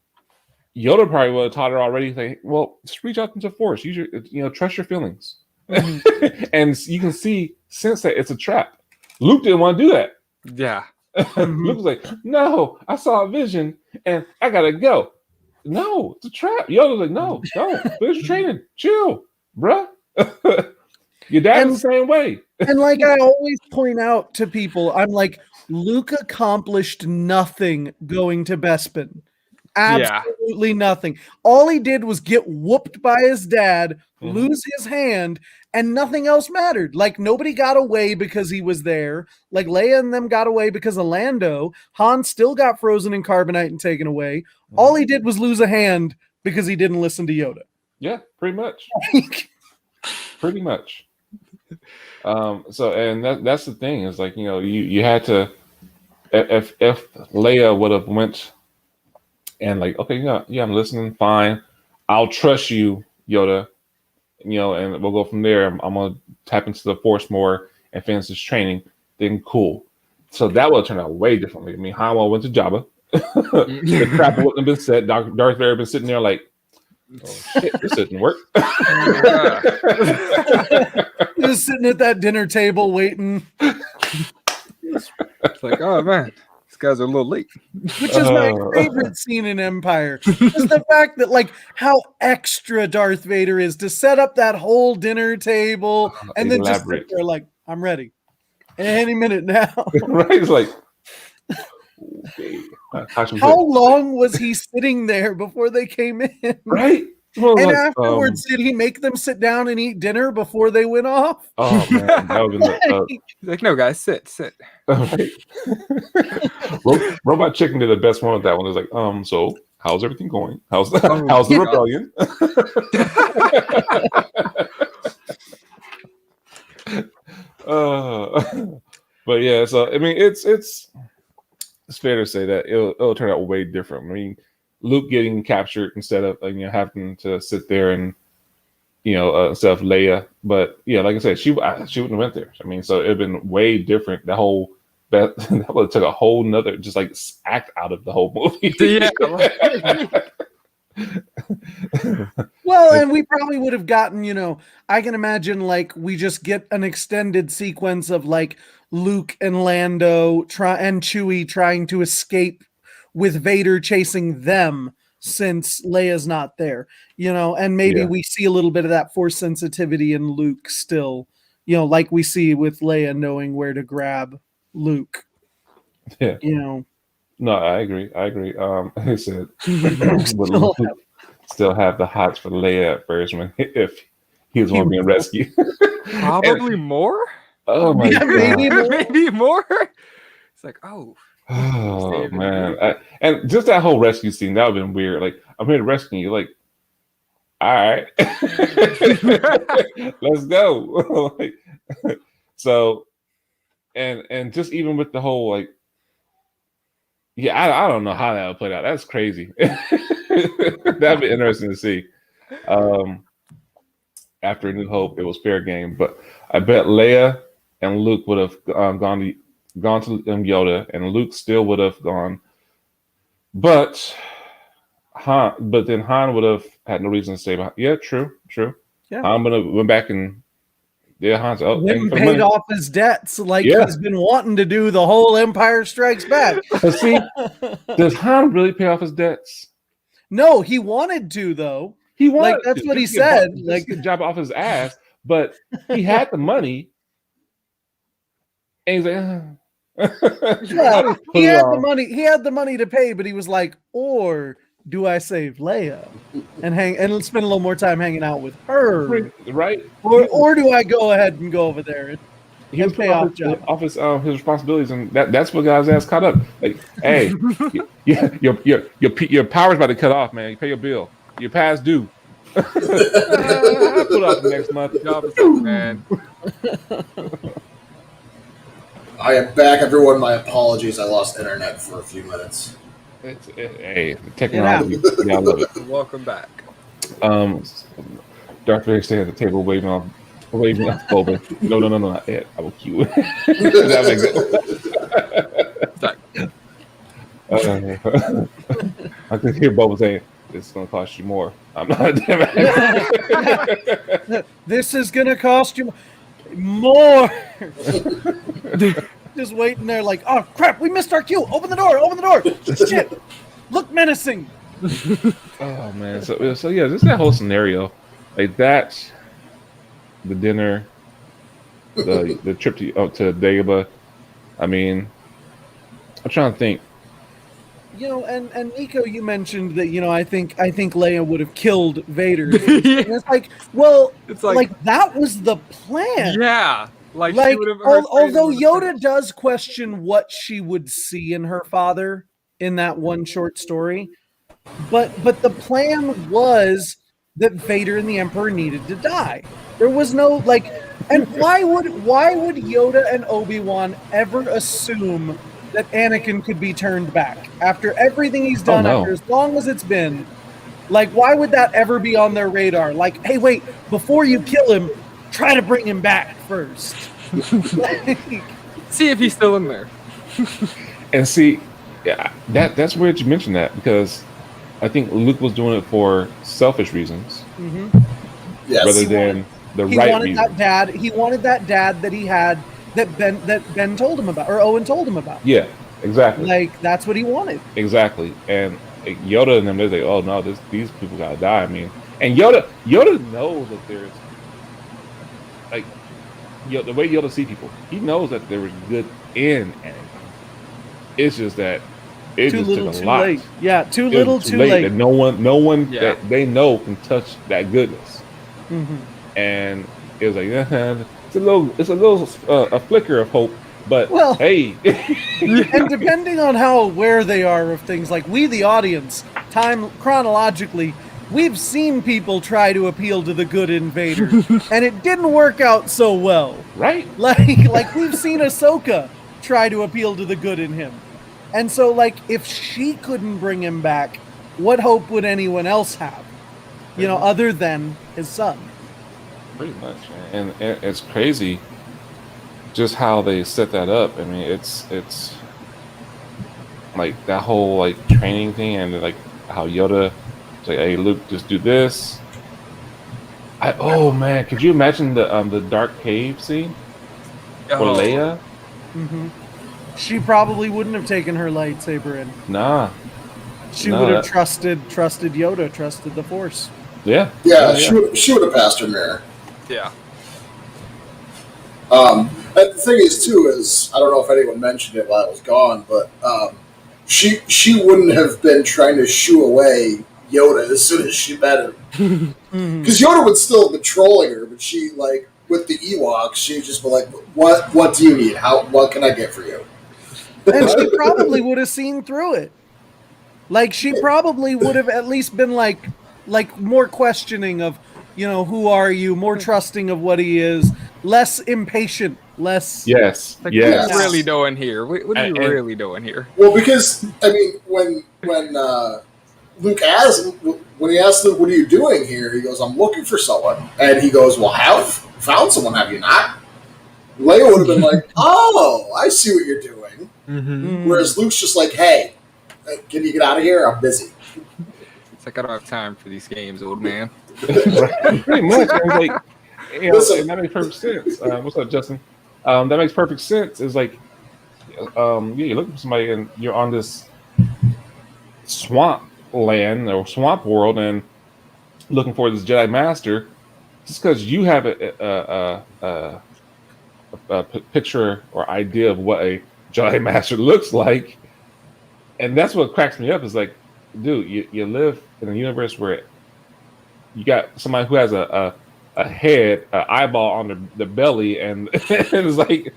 Yoda probably would have taught her already. Like, well, just reach out into the Force. Use your, trust your feelings, and you can sense that it's a trap. Luke didn't want to do that. Yeah. Luke was like, no, I saw a vision and I gotta go. No, it's a trap. Yoda was like, no, don't finish your training. Chill, bruh. Your dad's the same way. And like I always point out to people, I'm like, Luke accomplished nothing going to Bespin. Absolutely nothing. All he did was get whooped by his dad, lose his hand, and nothing else mattered. Like, nobody got away because he was there. Like, Leia and them got away because of Lando. Han still got frozen in carbonite and taken away. All he did was lose a hand because he didn't listen to Yoda. Yeah, pretty much. Pretty much. So, and that's the thing is like, you had to, if Leia would have went and like, okay, yeah, I'm listening, fine. I'll trust you, Yoda, and we'll go from there. I'm going to tap into the Force more and finish this training. Then cool. So that would have turned out way differently. I mean, Han went to Jabba. The crap wouldn't have been said. Darth Vader been sitting there like, oh shit, this didn't work. Just sitting at that dinner table waiting. It's like, oh man, these guys are a little late. Which is my favorite scene in Empire. Is the fact that like how extra Darth Vader is to set up that whole dinner table and then just sit there like, I'm ready. Any minute now. Right? It's like, okay. How long was he sitting there before they came in? Right? Well, and afterwards, did he make them sit down and eat dinner before they went off? Oh man, that would have been He's like, no, guys, sit. Right. Robot Chicken did the best one with that one. It's like, so how's everything going? How's the rebellion? But yeah, so I mean, it's fair to say that it'll turn out way different. I mean, Luke getting captured instead of having to sit there and instead of Leia. But yeah, like I said, she wouldn't have went there. I mean, so it'd been way different. That would have took a whole nother just like act out of the whole movie. Yeah. Well, and we probably would have gotten, I can imagine like we just get an extended sequence of like Luke and Lando and Chewie trying to escape with Vader chasing them since Leia's not there, and maybe we see a little bit of that Force sensitivity in Luke still, like we see with Leia knowing where to grab Luke. Yeah. No, I agree. He said, still have the hots for Leia at first if he was one being rescued. Probably more. Oh my god, maybe more. It's like, oh man, and just that whole rescue scene that would have been weird. Like, I'm here to rescue you. Like, all right, let's go. So, and just even with the whole like. Yeah, I don't know how that would play out. That's crazy. That'd be interesting to see. After A New Hope, it was fair game, but I bet Leia and Luke would have gone to Yoda, and Luke still would have gone. But then Han would have had no reason to stay behind. Yeah, true. Yeah. Han would have went back and. Yeah, Han's paid off his debts like he's been wanting to do the whole Empire Strikes Back. See, does Han really pay off his debts? No, he wanted to though. He wanted that's what he said. Like get job off his ass, but he had the money, and he's like, he had the money. He had the money to pay, but he was like, or do I save Leia and spend a little more time hanging out with her, right? or do I go ahead and go over there He was and pay put off off Jabba? off his responsibilities, and that's what got his ass caught up. Like, hey, your power's about to cut off, man. You pay your bill. Your past due. Put off next month. Job is up, man. I am back, everyone. My apologies. I lost internet for a few minutes. Hey, the technology. Yeah, I love it. Welcome back. Darth Vader staying at the table waving off Owen. No, not yet. I will cue. That makes it. I could hear Boba saying, "This is going to cost you more." I'm not. This is gonna cost you more. Just waiting there, like, oh crap, we missed our cue. Open the door. Shit, look menacing. Oh man, so yeah, just that whole scenario, like that, the dinner, the trip to Dagobah. I mean, I'm trying to think. And Nico, you mentioned that I think Leia would have killed Vader. And it's like, well, It's like that was the plan. Yeah. Like Like, she would have heard although Vader Yoda does question what she would see in her father in that one short story, but the plan was that Vader and the Emperor needed to die. There was no and why would Yoda and Obi-Wan ever assume that Anakin could be turned back after everything he's done, no. after as long as it's been? Like, why would that ever be on their radar? Like, hey, wait, before you kill him, try to bring him back first. See if he's still in there. And see, yeah, that's weird you mentioned that, because I think Luke was doing it for selfish reasons Yes. rather than the He right wanted reason. that dad. He wanted that dad that he had, that Ben told him about, or Owen told him about. Yeah, exactly. Like, that's what he wanted. Exactly. And Yoda and them, they're like, oh no, these people gotta die. I mean, and Yoda knows that there's like, the way Yoda see people, he knows that there was good in Anakin. It's just that it Too just little, took a too lot. late. Yeah, too It little, was too late. that no one Yeah. that they know can touch that goodness. Mhm. And it was like, it's a little a flicker of hope, but Well- hey, And depending on how aware they are of things, like we, the audience, time chronologically, we've seen people try to appeal to the good in Vader, and it didn't work out so well. right? Like we've seen Ahsoka try to appeal to the good in him. And so, like, if she couldn't bring him back, what hope would anyone else have? Other than his son. Pretty much, man. And it's crazy just how they set that up. I mean, it's like that whole like training thing, and like how Yoda say, "Hey, Luke, just do this." Oh man, could you imagine the dark cave scene for Oh, Leia? Hmm. She probably wouldn't have taken her lightsaber in. Nah, She No, would have that- trusted Yoda, trusted the Force. yeah, Yeah, she would have passed her mirror. Yeah. And the thing is, too, is I don't know if anyone mentioned it while I was gone, but she wouldn't have been trying to shoo away Yoda as soon as she met him, Mhm. because Yoda would still have been trolling her, but she with the Ewoks, she'd just be like, "What do you need? What can I get for you?" And she probably would have seen through it. Like, she probably would have at least been like more questioning of, who are you? More trusting of what he is, less impatient, less. yes, Like, yes. what are you really doing here? What are you And- really doing here? Well, because I mean, when Luke asked when he asked Luke, "What are you doing here?" He goes, "I'm looking for someone," and he goes, "Well, have found someone? Have you not?" Leia would have been like, "Oh, I see what you're doing." Mm. Whereas Luke's just like, "Hey, can you get out of here? I'm busy." It's like, I don't have time for these games, old man. Right, pretty much. And it's like, Listen. and that makes perfect sense. What's up, Justin? That makes perfect sense. It's like, you're looking for somebody, and you're on this swamp land or swamp world, and looking for this Jedi Master. Just because you have a picture or idea of what a Jedi Master looks like, and that's what cracks me up. Is like, dude, you live in a universe where you got somebody who has a head, an eyeball on the belly, and, and it's like,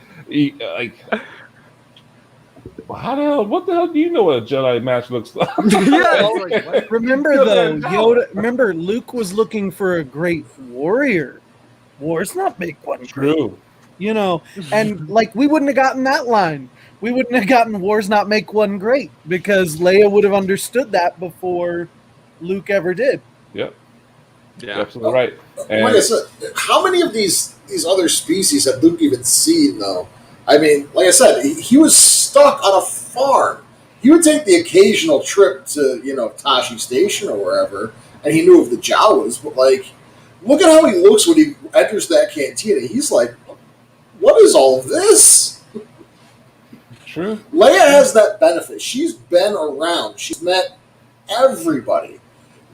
how the hell? What the hell do you know what a Jedi match looks like? It's like, what? Remember though, Yoda. Remember, Luke was looking for a great warrior. Wars not make one great. True. You know, and like we wouldn't have gotten that line. We wouldn't have gotten wars not make one great because Leia would have understood that before Luke ever did. Yep. Yeah. Absolutely right. And Like I said, how many of these other species had Luke even seen, though? I mean, like I said, he was stuck on a farm. He would take the occasional trip to, Tashi Station or wherever, and he knew of the Jawas, but, like, look at how he looks when he enters that cantina. He's like, what is all this? true. Leia has that benefit. She's been around. She's met everybody.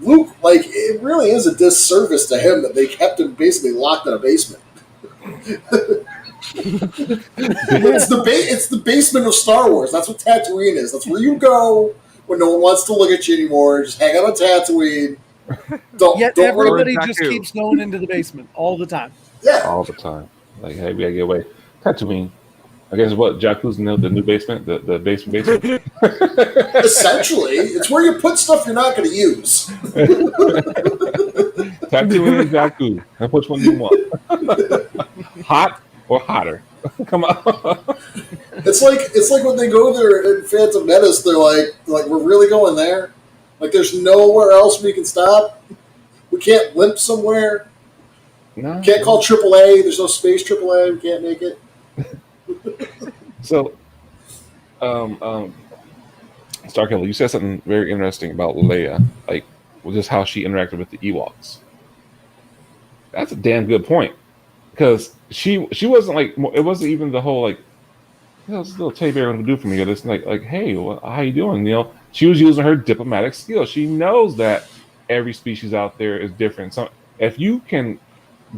Luke, like, it really is a disservice to him that they kept him basically locked in a basement. It's the basement of Star Wars. That's what Tatooine is. That's where you go when no one wants to look at you anymore. Just hang out on Tatooine. Yet don't everybody worry. just keeps going into the basement all the time. Yeah. All the time. Like, hey, we gotta get away. Tatooine. I guess what? Jakku's in the new basement? The basement? Essentially, it's where you put stuff you're not going to use. Tatooine and Jakku. Which one do you want? Hot or hotter? Come on. It's like when they go there in Phantom Menace, they're like we're really going there? Like there's nowhere else we can stop? We can't limp somewhere? No. Can't call AAA? There's no space AAA? We can't make it? So, Starkiller, you said something very interesting about Leia, like just how she interacted with the Ewoks. That's a damn good point, because she wasn't like, it wasn't even the whole like, this little teddy bear gonna do for me. It's like, hey, how you doing? She was using her diplomatic skills. She knows that every species out there is different. So if you can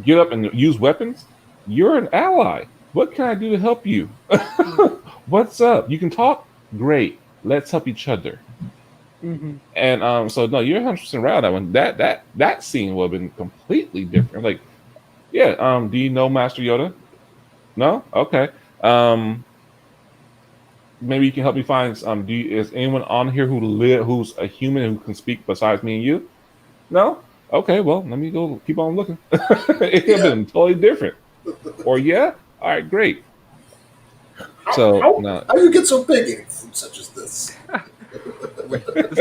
get up and use weapons, you're an ally. What can I do to help you? What's up? You can talk? Great. Let's help each other. Mm-hmm. And so no, you're 100% right on that one. That scene would have been completely different. Like, yeah, do you know Master Yoda? No? Okay. Maybe you can help me find is anyone on here who's a human who can speak besides me and you? No? Okay, well, let me go keep on looking. It could have been totally different. Or yeah? All right, great. So how do you get so big eating food such as this?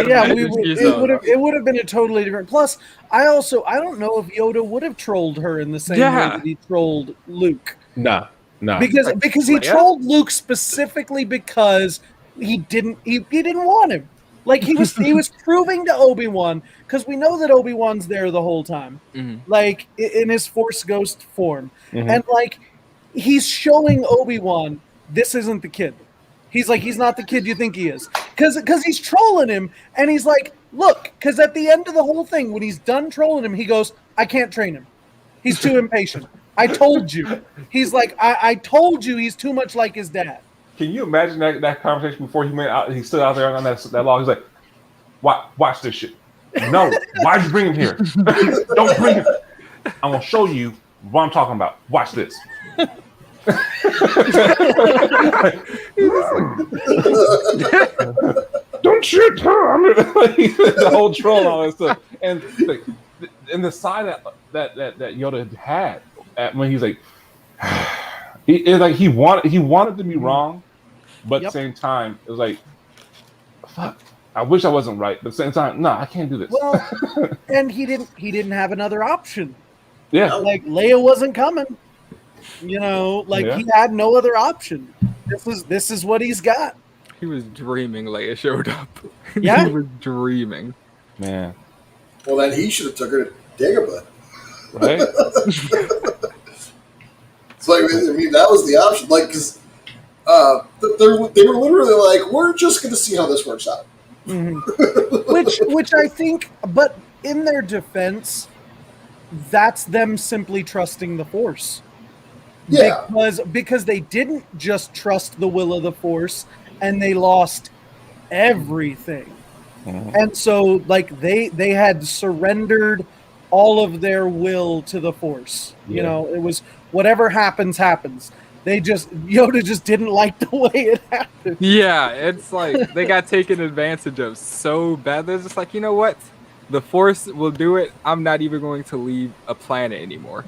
Yeah, it would have been a totally different. Plus, I don't know if Yoda would have trolled her in the same way that he trolled Luke. Nah. Because he trolled Luke specifically because he didn't want him. Like he was proving to Obi-Wan, because we know that Obi-Wan's there the whole time, like in his Force Ghost form, and like he's showing Obi-Wan this isn't the kid. He's like, he's not the kid you think he is, because he's trolling him, and he's like, look, because at the end of the whole thing, when he's done trolling him, he goes, I can't train him. He's too impatient. I told you. He's like, I told you he's too much like his dad. Can you imagine that conversation before he went out? He stood out there on that log. He's like, watch this shit. No, why'd you bring him here? Don't bring him. I'm going to show you what I'm talking about. Watch this. Don't shoot her. The whole troll and all that stuff. And the side that Yoda had when he's like, he wanted to be wrong, but at the same time it was like, fuck, I wish I wasn't right, but at the same time, no, I can't do this. Well, and he didn't have another option. Yeah, like Leia wasn't coming. He had no other option. This is what he's got. He was dreaming Leia showed up. Yeah, he was dreaming. Man. Well, then he should have took her to Dagobah. Right. It's like, I mean, that was the option. Like, because they were literally like, we're just going to see how this works out. Which I think, but in their defense, that's them simply trusting the Force. Yeah. Because they didn't just trust the will of the Force, and they lost everything. And so like they had surrendered all of their will to the Force. You know, it was whatever happens. Yoda just didn't like the way it happened. Yeah, it's like they got taken advantage of so bad. They're just like, you know what? The Force will do it. I'm not even going to leave a planet anymore.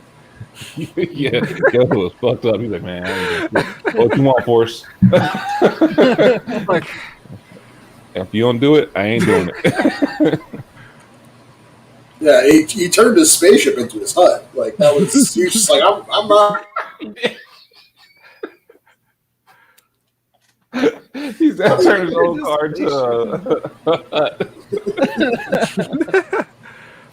Yeah, Yoda was fucked up. He's like, man, what you want, Force? Like, if you don't do it, I ain't doing it. Yeah, he turned his spaceship into his hut. Like that was he was just like I'm not. He's turned his own car to.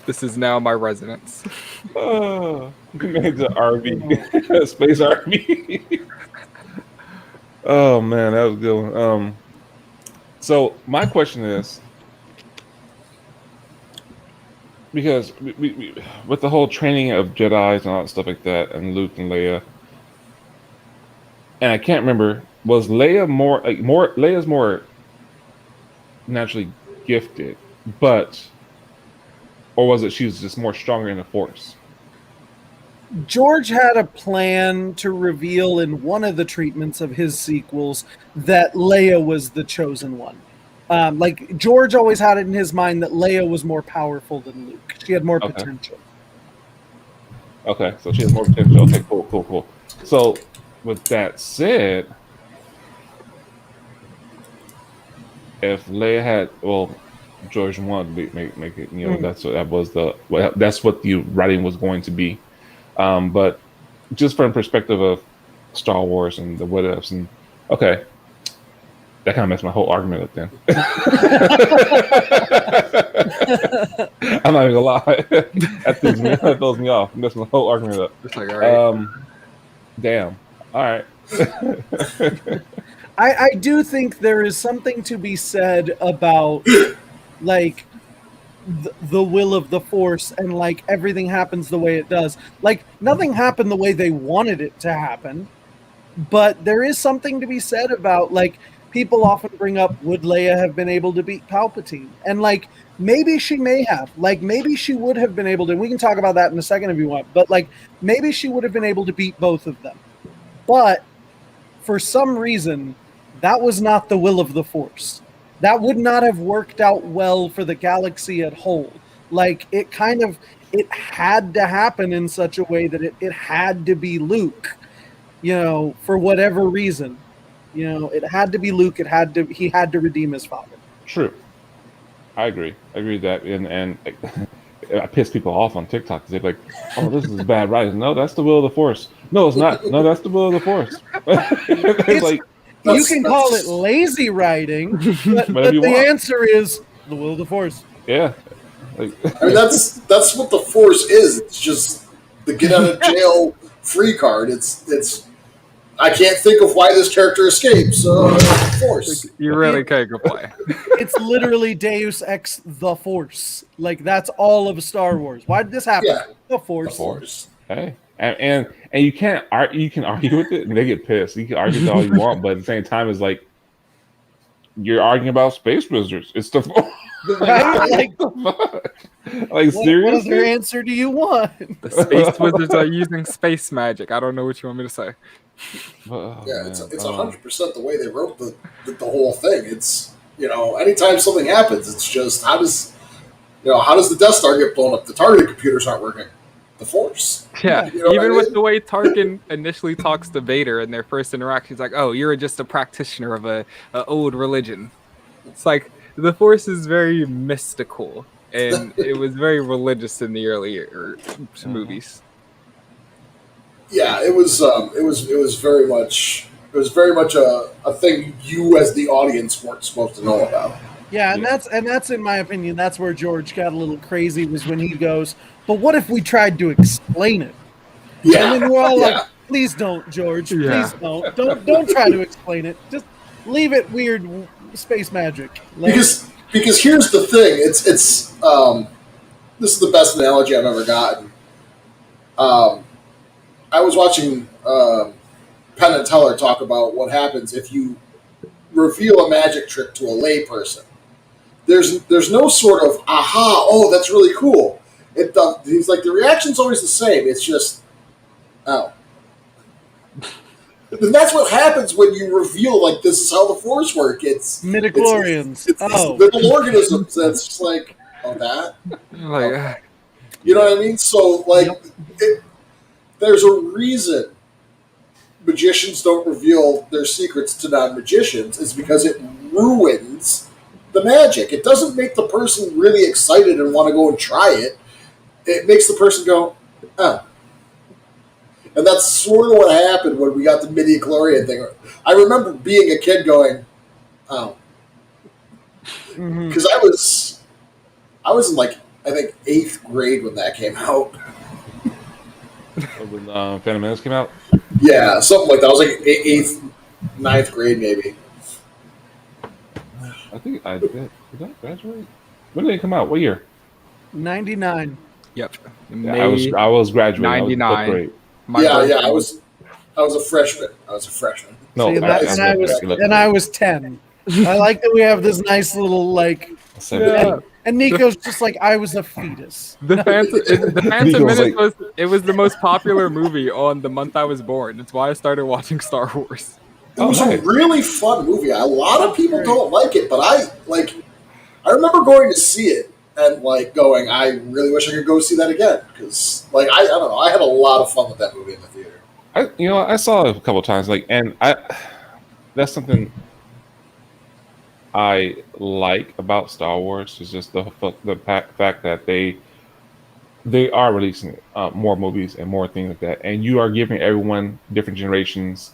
This is now my residence. He made the RV, space RV. Oh man, that was a good one. So my question is, because we with the whole training of Jedis and all that stuff like that, and Luke and Leia, and I can't remember, was Leia Leia's more naturally gifted, or was it she was just more stronger in the Force? George had a plan to reveal in one of the treatments of his sequels that Leia was the chosen one. Like George always had it in his mind that Leia was more powerful than Luke. She had more potential. Okay, so she has more potential. Okay, cool. So with that said, if Leia had, George wanted to make it, that's what the writing was going to be. But just from the perspective of Star Wars and the what ifs, and okay, that kind of messed my whole argument up then. I'm not even gonna lie. That throws me off. Messed my whole argument up. It's like, all right. Damn. All right. I do think there is something to be said about like the will of the Force and like everything happens the way it does. Like nothing happened the way they wanted it to happen, but there is something to be said about like people often bring up, would Leia have been able to beat Palpatine? And like maybe she may have, like maybe she would have been able to. We can talk about that in a second if you want, but like maybe she would have been able to beat both of them. But for some reason, that was not the will of the Force. That would not have worked out well for the galaxy at whole. Like it had to happen in such a way that it had to be Luke, for whatever reason. It had to be Luke. He had to redeem his father. True. I agree with that. And I piss people off on TikTok because they're like, "Oh, this is bad writing." No, that's the will of the Force. No, it's not. No, that's the will of the Force. It's like you can call it lazy writing, but the answer is the will of the Force. Yeah. I mean, that's what the Force is. It's just the get out of jail free card. It's. I can't think of why this character escapes. Force. You really can't complain. It's literally Deus Ex the Force. Like that's all of Star Wars. Why did this happen? Yeah. The Force. The Force. Hey, and you can't you can argue with it, and they get pissed. You can argue with all you want, but at the same time, it's like you're arguing about space wizards. It's the Force. Right? Like seriously, what other answer do you want? The space wizards are using space magic. I don't know what you want me to say. Yeah, it's 100% the way they wrote the whole thing. It's anytime something happens, it's just how does the Death Star get blown up? The targeting computers aren't working. The Force. Yeah, even with the way Tarkin initially talks to Vader in their first interaction, he's like, "Oh, you're just a practitioner of a old religion." It's like the Force is very mystical, and it was very religious in the earlier movies. Yeah, it was very much a thing you as the audience weren't supposed to know about. Yeah, and that's in my opinion, that's where George got a little crazy, was when he goes, "But what if we tried to explain it?" Yeah, and then we're all like, "Please don't, George. Please don't try to explain it. Just leave it weird space magic." Like, because here's the thing, it's this is the best analogy I've ever gotten. I was watching Penn and Teller talk about what happens if you reveal a magic trick to a lay person. there's no sort of aha. Oh, that's really cool. He's like the reaction's always the same. It's just oh. And that's what happens when you reveal like this is how the Force works. It's midichlorians. It's these little organisms that's just like that. Like, you know what I mean? So like, there's a reason magicians don't reveal their secrets to non-magicians. It's because it ruins the magic. It doesn't make the person really excited and want to go and try it. It makes the person go, oh. And that's sort of what happened when we got the midi-chlorian thing. I remember being a kid going, oh. Because I was in like, I think 8th grade when that came out. When Phantom Menace came out? Yeah, something like that. I was like 8th, 9th grade maybe. I think I did. Did I graduate? When did it come out? What year? 99. yep. Yeah, I was graduating. 99. I was a freshman. No, See, I was 10. I like that we have this nice little like. Yeah. And Nico's just like, I was a fetus. The Phantom Menace was the most popular movie on the month I was born. That's why I started watching Star Wars. It was a really fun movie. A lot of people don't like it, but I remember going to see it and like going, I really wish I could go see that again because like I don't know, I had a lot of fun with that movie in the theater. I saw it a couple of times, that's something I like about Star Wars is just the fact that they are releasing more movies and more things like that, and you are giving everyone, different generations,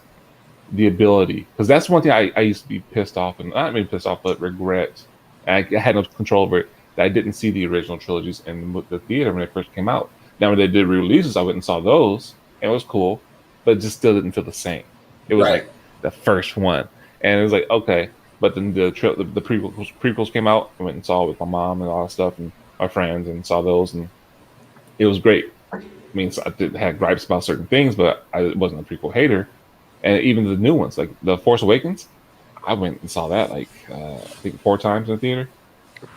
the ability. Because that's one thing I used to be pissed off, and not maybe pissed off, but regret. And I had no control over it, that I didn't see the original trilogies in the theater when they first came out. Now when they did re-releases, I went and saw those, and it was cool, but it just still didn't feel the same. It was like the first one, and it was like, okay. But then the prequels came out. I went and saw it with my mom and all that stuff, and my friends, and saw those, and it was great. I mean, so I had gripes about certain things, but I wasn't a prequel hater. And even the new ones, like The Force Awakens, I went and saw that like I think 4 times in the theater.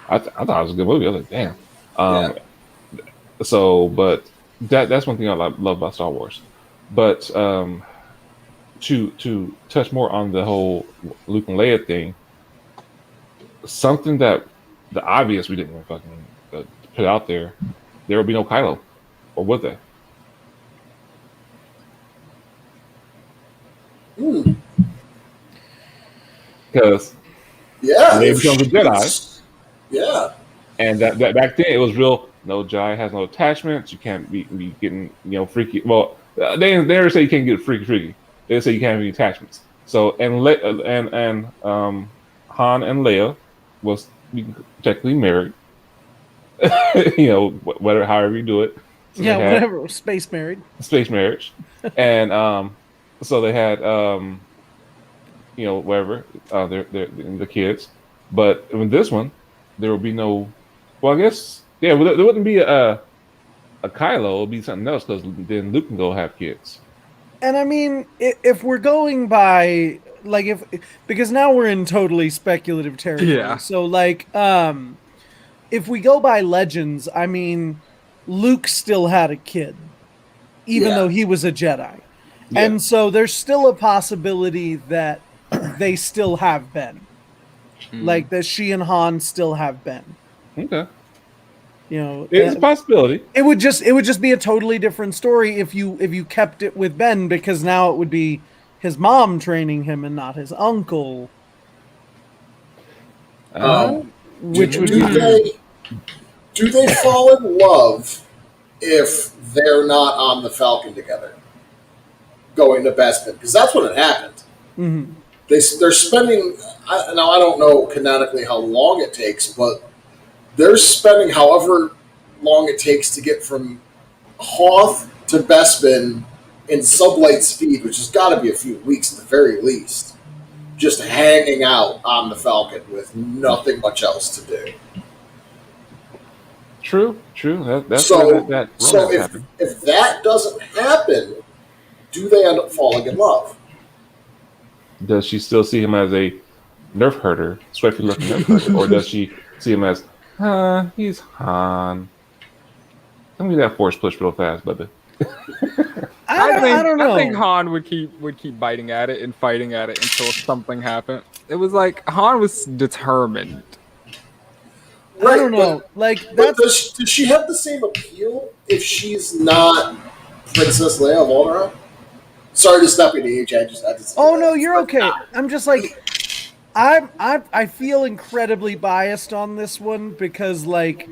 I thought it was a good movie. I was like, damn. So, but that's one thing I love about Star Wars. But to touch more on the whole Luke and Leia thing, something that the obvious we didn't even fucking put out there will be no Kylo, or would they? Because Leia becomes a Jedi. Yeah. And that back then it was real. No, Jedi has no attachments. You can't be getting freaky. Well, they never say you can't get freaky. They say you can't have any attachments. So and Han and Leia was technically married. Whatever, however you do it. So whatever. Space marriage. And so they had whatever the kids. But in this one, there will be no. Well, I guess there wouldn't be a Kylo. It'll be something else because then Luke can go have kids. And I mean, if we're going by because now we're in totally speculative territory. Yeah. So if we go by legends, I mean, Luke still had a kid, even though he was a Jedi, and so there's still a possibility that they still have Ben, like that she and Han still have Ben. Okay. It's a possibility. It would just be a totally different story if you kept it with Ben, because now it would be his mom training him and not his uncle. Which would do they fall in love if they're not on the Falcon together, going to Bespin? Because that's when it happened. Mm-hmm. They're spending. Now I don't know canonically how long it takes, but they're spending however long it takes to get from Hoth to Bespin in sublight speed, which has got to be a few weeks at the very least, just hanging out on the Falcon with nothing much else to do. True. That's so. That so if that doesn't happen, do they end up falling in love? Does she still see him as a nerf herder, swiftly looking nerf herder, or does she see him as, he's Han. Let me that force push real fast, brother. I don't know. I think Han would keep biting at it and fighting at it until something happened. It was like Han was determined. Right, I don't know. But does she have the same appeal if she's not Princess Leia of Alderaan? Sorry to stop you, DH. I just. Oh no, you're okay. I'm just like, I feel incredibly biased on this one because like,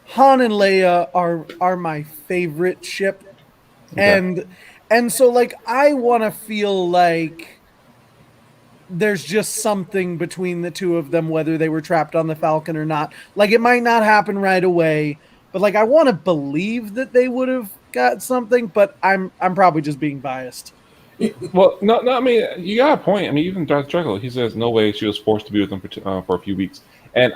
Han and Leia are my favorite ship, and so like I want to feel like there's just something between the two of them, whether they were trapped on the Falcon or not. Like it might not happen right away, but like I want to believe that they would have got something. But I'm probably just being biased. Well, no. I mean, you got a point. I mean, even Darth Draco, he says no way she was forced to be with him for a few weeks, and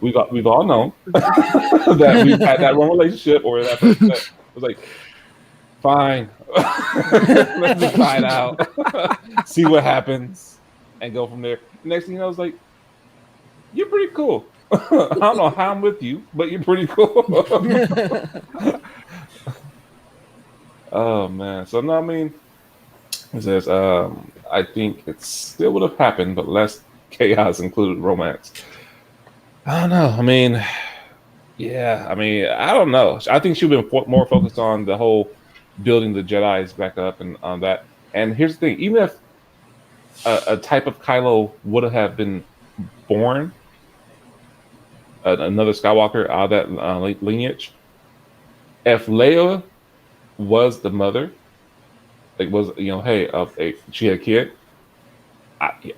we've all known that we've had that one relationship, or that person that was like, fine, let's just try it out, see what happens, and go from there. Next thing you know, I was like, you're pretty cool. I don't know how I'm with you, but you're pretty cool. Oh man, so no, I mean. It says, I think it still would have happened, but less chaos included romance. I don't know. I mean, yeah. I mean, I don't know. I think she'd been more focused on the whole building the Jedi's back up and on that. And here's the thing: even if a type of Kylo would have been born, another Skywalker out of that lineage, if Leia was the mother. Like was hey, she had a kid.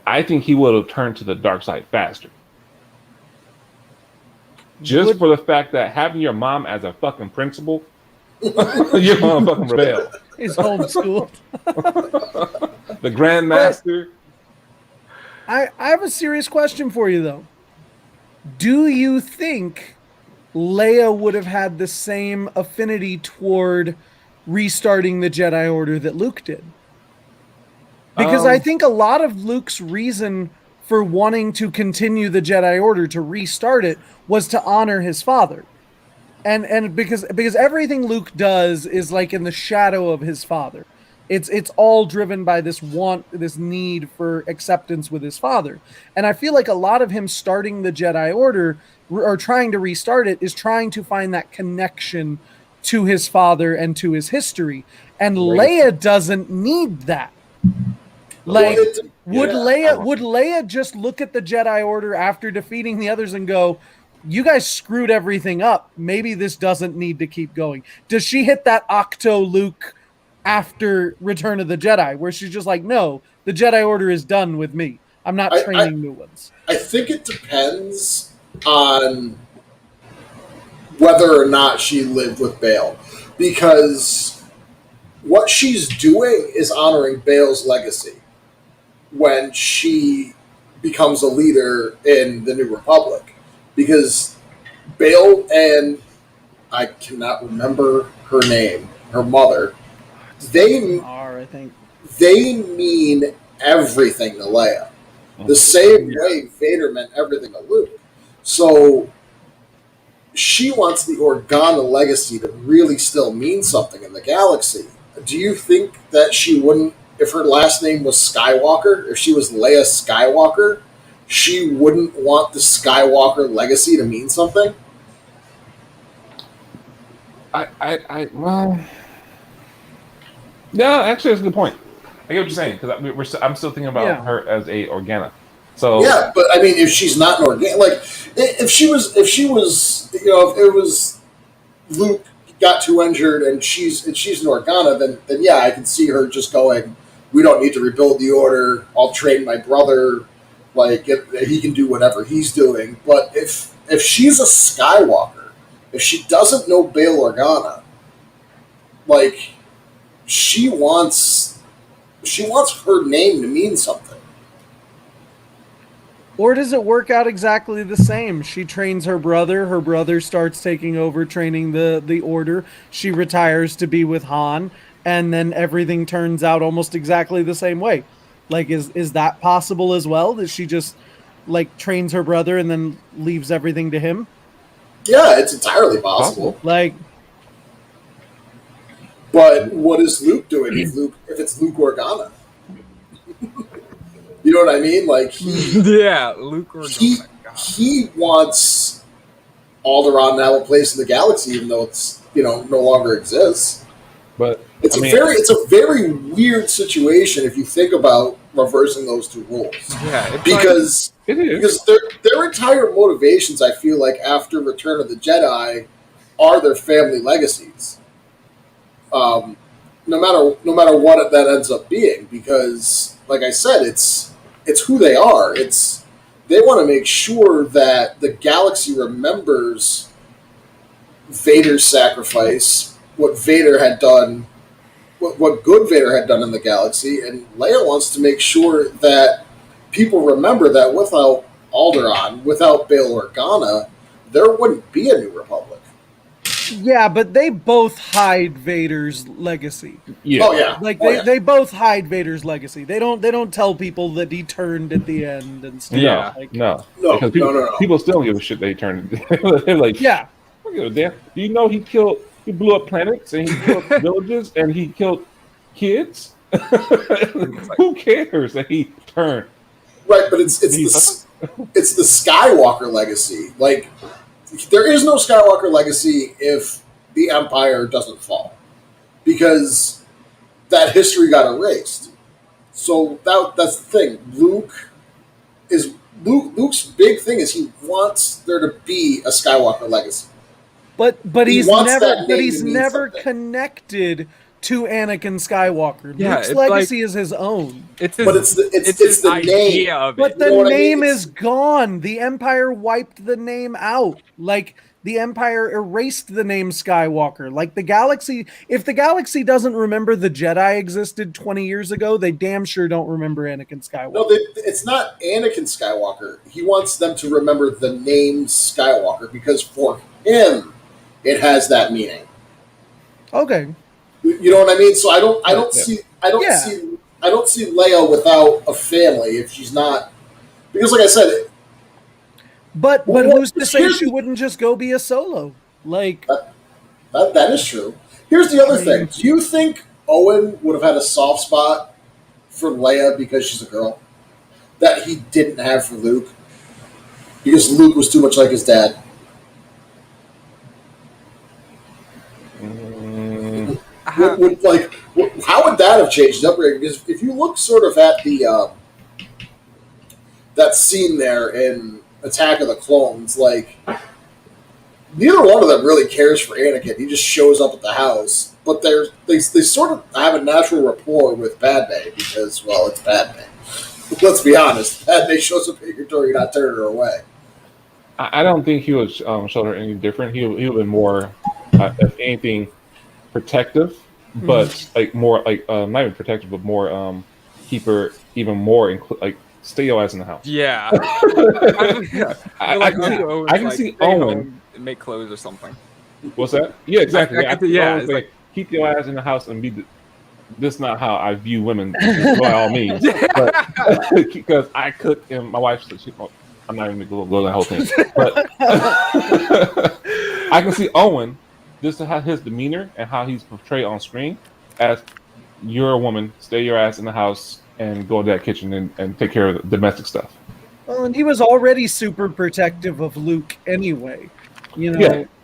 I think he would have turned to the dark side faster. Just for the fact that having your mom as a fucking principal, you're gonna fucking rebel. He's homeschooled. The Grandmaster. I have a serious question for you though. Do you think Leia would have had the same affinity toward restarting the Jedi Order that Luke did? Because I think a lot of Luke's reason for wanting to continue the Jedi Order, to restart it, was to honor his father. And because everything Luke does is like in the shadow of his father. It's all driven by this need for acceptance with his father. And I feel like a lot of him starting the Jedi Order or trying to restart it is trying to find that connection to his father and to his history. And Leia doesn't need that. Like, would Leia just look at the Jedi Order after defeating the others and go, you guys screwed everything up. Maybe this doesn't need to keep going. Does she hit that Octo Luke after Return of the Jedi, where she's just like, no, the Jedi Order is done with me. I'm not training new ones. I think it depends on whether or not she lived with Bail, because what she's doing is honoring Bail's legacy when she becomes a leader in the New Republic, because Bail and I cannot remember her name, her mother, they mean everything to Leia, the same way Vader meant everything to Luke. So she wants the Organa legacy to really still mean something in the galaxy. Do you think that she wouldn't, if her last name was Skywalker, if she was Leia Skywalker, she wouldn't want the Skywalker legacy to mean something? Well, no, actually, that's a good point. I get what you're saying, because I'm still thinking about her as a Organa. So yeah, but I mean, if she's not an Organa, like if she was, if it was Luke got too injured and she's an Organa, then yeah, I can see her just going, we don't need to rebuild the Order. I'll train my brother. Like he can do whatever he's doing. But if she's a Skywalker, if she doesn't know Bail Organa, like she wants her name to mean something. Or does it work out exactly the same? She trains her brother starts taking over training the Order, she retires to be with Han, and then everything turns out almost exactly the same way. Like, is that possible as well? That she just like trains her brother and then leaves everything to him? Yeah, it's entirely possible. Like, but what is Luke doing if it's Luke Organa? You know what I mean? Like yeah, Luke Organa. He wants Alderaan to have a place in the galaxy, even though it's no longer exists. But it's a very weird situation if you think about reversing those two roles. Yeah, because their entire motivations, I feel like, after Return of the Jedi, are their family legacies. No matter what that ends up being, because, like I said, it's who they are. They want to make sure that the galaxy remembers Vader's sacrifice, what Vader had done, what good Vader had done in the galaxy, and Leia wants to make sure that people remember that without Alderaan, without Bail Organa, there wouldn't be a New Republic. Yeah, but they both hide Vader's legacy. Yeah. Oh yeah. Like they both hide Vader's legacy. They don't tell people that he turned at the end and stuff. Yeah. No. Because people still don't give a shit that he turned. They're like, yeah. I don't give a damn. Do you know he blew up planets and he killed villages and he killed kids? Who cares that he turned? Right, but it's the Skywalker legacy. Like, there is no Skywalker legacy if the Empire doesn't fall, because that history got erased. So that's the thing. Luke's big thing is he wants there to be a Skywalker legacy. But he's never connected to Anakin Skywalker. Yeah, Luke's legacy is his own. It's the name of it. But the name is gone. The Empire wiped the name out. Like, the Empire erased the name Skywalker. Like, the galaxy, if the galaxy doesn't remember the Jedi existed 20 years ago, they damn sure don't remember Anakin Skywalker. No, it's not Anakin Skywalker. He wants them to remember the name Skywalker because for him, it has that meaning. Okay. You know what I mean? So I don't see Leia without a family if she's not, because like I said. But who's to say she wouldn't just go be a solo? Like that is true. Here's the other thing. Do you think Owen would have had a soft spot for Leia because she's a girl that he didn't have for Luke? Because Luke was too much like his dad. How would that have changed the upgrade? Because if you look sort of at the that scene there in Attack of the Clones, like, neither one of them really cares for Anakin. He just shows up at the house, but they sort of have a natural rapport with Padme because, well, it's Padme. Let's be honest. Padme shows up at your door, you're not turning her away. I don't think he would show her any different. He would have been more, if anything, protective, but like more like not even protective, but more keep her even more stay your ass in the house. Yeah. I can see Owen make clothes or something. What's that? Yeah, exactly. It's like keep your ass in the house and be. This is not how I view women by all means, but because I cook and my wife said I'm not even going to go that whole thing, but I can see Owen just to have his demeanor and how he's portrayed on screen as you're a woman, stay your ass in the house and go to that kitchen and take care of the domestic stuff. Well, and he was already super protective of Luke anyway,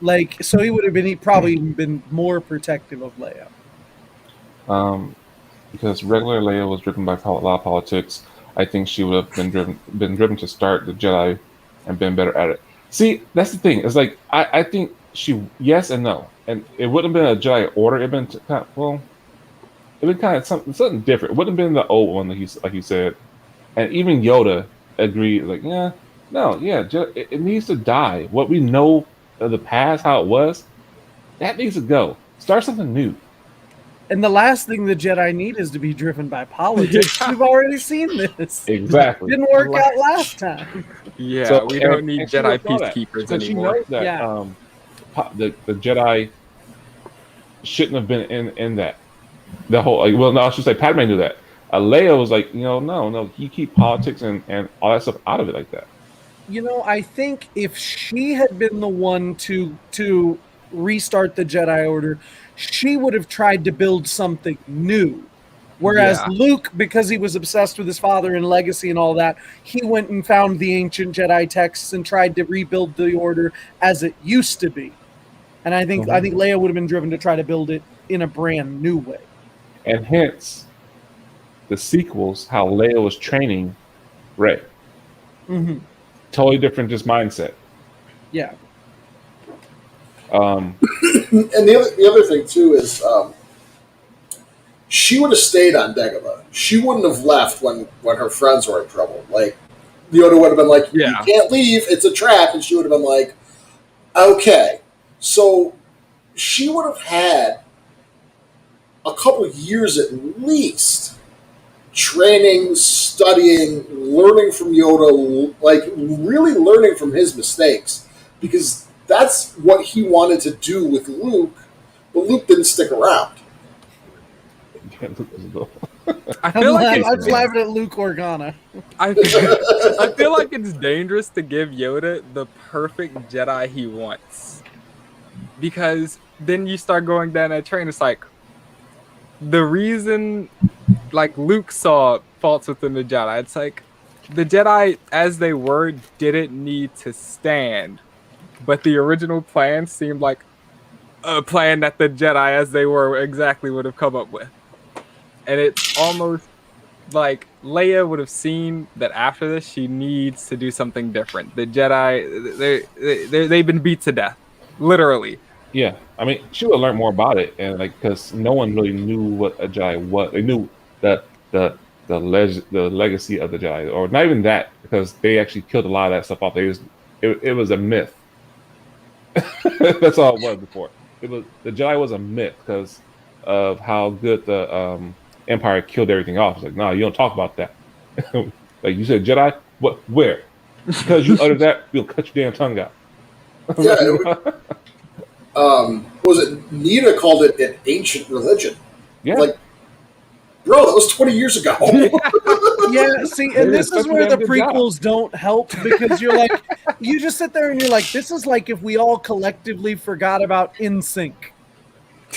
like, so he would have been, probably been more protective of Leia. Because regular Leia was driven by a lot of politics. I think she would have been driven to start the Jedi and been better at it. See, that's the thing. It's like I think she yes and no, and it wouldn't have been a Jedi Order. It'd been kind of something different. It wouldn't have been the old one, like you said, and even Yoda agreed. Like, it needs to die. What we know of the past, how it was, that needs to go. Start something new. And the last thing the Jedi need is to be driven by politics. We've already seen this. Exactly. Didn't work out last time. Yeah, so, we don't need Jedi peacekeepers anymore. She knows that the Jedi shouldn't have been in that. The whole I should say Padme knew that. Leia was like, no, you keep politics and all that stuff out of it like that. I think if she had been the one to restart the Jedi Order, she would have tried to build something new. Whereas Yeah. Luke, because he was obsessed with his father and legacy and all that, he went and found the ancient Jedi texts and tried to rebuild the Order as it used to be. And I think Leia would have been driven to try to build it in a brand new way. And hence the sequels, how Leia was training Rey. Mm-hmm. Totally different just mindset. Yeah. And the other thing too is she would have stayed on Dagobah. She wouldn't have left when her friends were in trouble. Like Yoda would have been like, "You can't leave. It's a trap," and she would have been like, "Okay." So she would have had a couple of years at least training, studying, learning from Yoda, like really learning from his mistakes, because that's what he wanted to do with Luke, but Luke didn't stick around. I feel like I'm laughing at Luke Organa. I feel like it's dangerous to give Yoda the perfect Jedi he wants, because then you start going down that train. It's like the reason, like Luke saw faults within the Jedi. It's like the Jedi, as they were, didn't need to stand, but the original plan seemed like a plan that the Jedi, as they were, exactly would have come up with. And it's almost like Leia would have seen that after this, she needs to do something different. The Jedi, they've been beat to death, literally. Yeah, I mean, she would have learned more about it, and like, because no one really knew what a Jedi was. They knew that the legacy of the Jedi, or not even that, because they actually killed a lot of that stuff off. It was a myth. That's all it was before. The Jedi was a myth because of how good the Empire killed everything off. It's like, no, you don't talk about that. Like you said, Jedi, what? Where? Because you uttered that, we'll cut your damn tongue out. Yeah. Was it Nita called it an ancient religion? Yeah. Like, bro, that was 20 years ago. Yeah, see, and this is where the prequels don't help, because you're like, you just sit there and you're like, this is like if we all collectively forgot about NSYNC.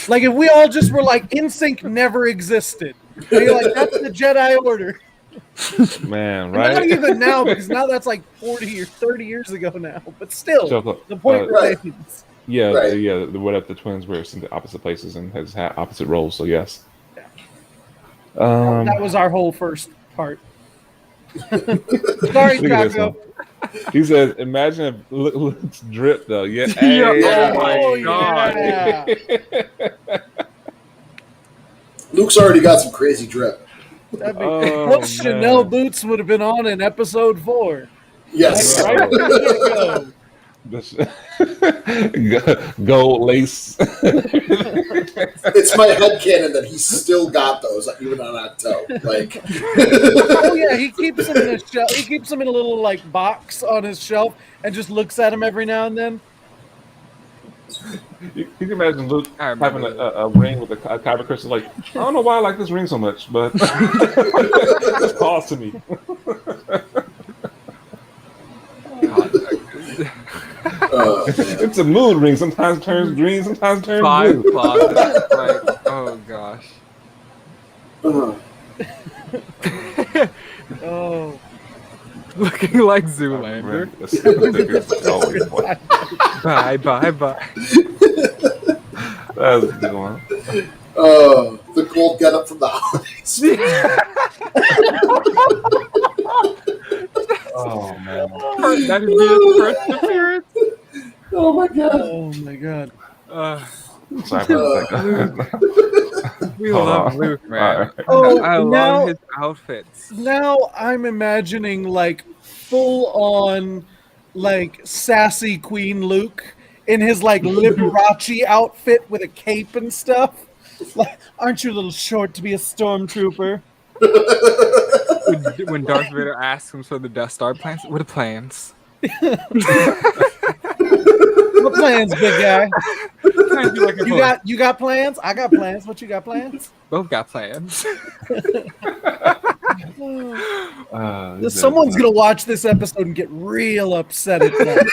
Like if we all just were like, NSYNC never existed. And you're like, that's the Jedi Order. Man, right? Not even now, because now that's like 40 or 30 years ago now. But still, the point remains. Yeah, right. Yeah. What if the twins were in the opposite places and has had opposite roles? So yes. That was our whole first part. Sorry, Taco. He says, "Imagine if Luke's drip though." Yeah. Oh my god. Yeah. Luke's already got some crazy drip. Those Chanel boots would have been on in episode 4. Yes. Like, right where you go. Gold lace. It's my headcanon that he's still got those, even on Octo. Like, oh yeah, he keeps them in his shelf. He keeps them in a little like box on his shelf and just looks at them every now and then. You can imagine Luke having a ring with a kyber crystal. Like, I don't know why I like this ring so much, but it's calls to me. It's a mood ring. Sometimes turns green, sometimes turns blue. Like, oh gosh. Oh, looking like Zoolander. Bye. That was a good one. The gold get up from the holidays. Oh man. That would be his first appearance. Oh my god. oh my god. We love Luke, man. Right. Oh, I love his outfits. Now I'm imagining like full on like sassy Queen Luke in his like Liberace outfit with a cape and stuff. Like, aren't you a little short to be a stormtrooper? When Darth Vader asks him for the Death Star plans, what are plans? What plans, big guy? Like You got plans? I got plans. What you got plans? Both got plans. Someone's gonna watch this episode and get real upset at that.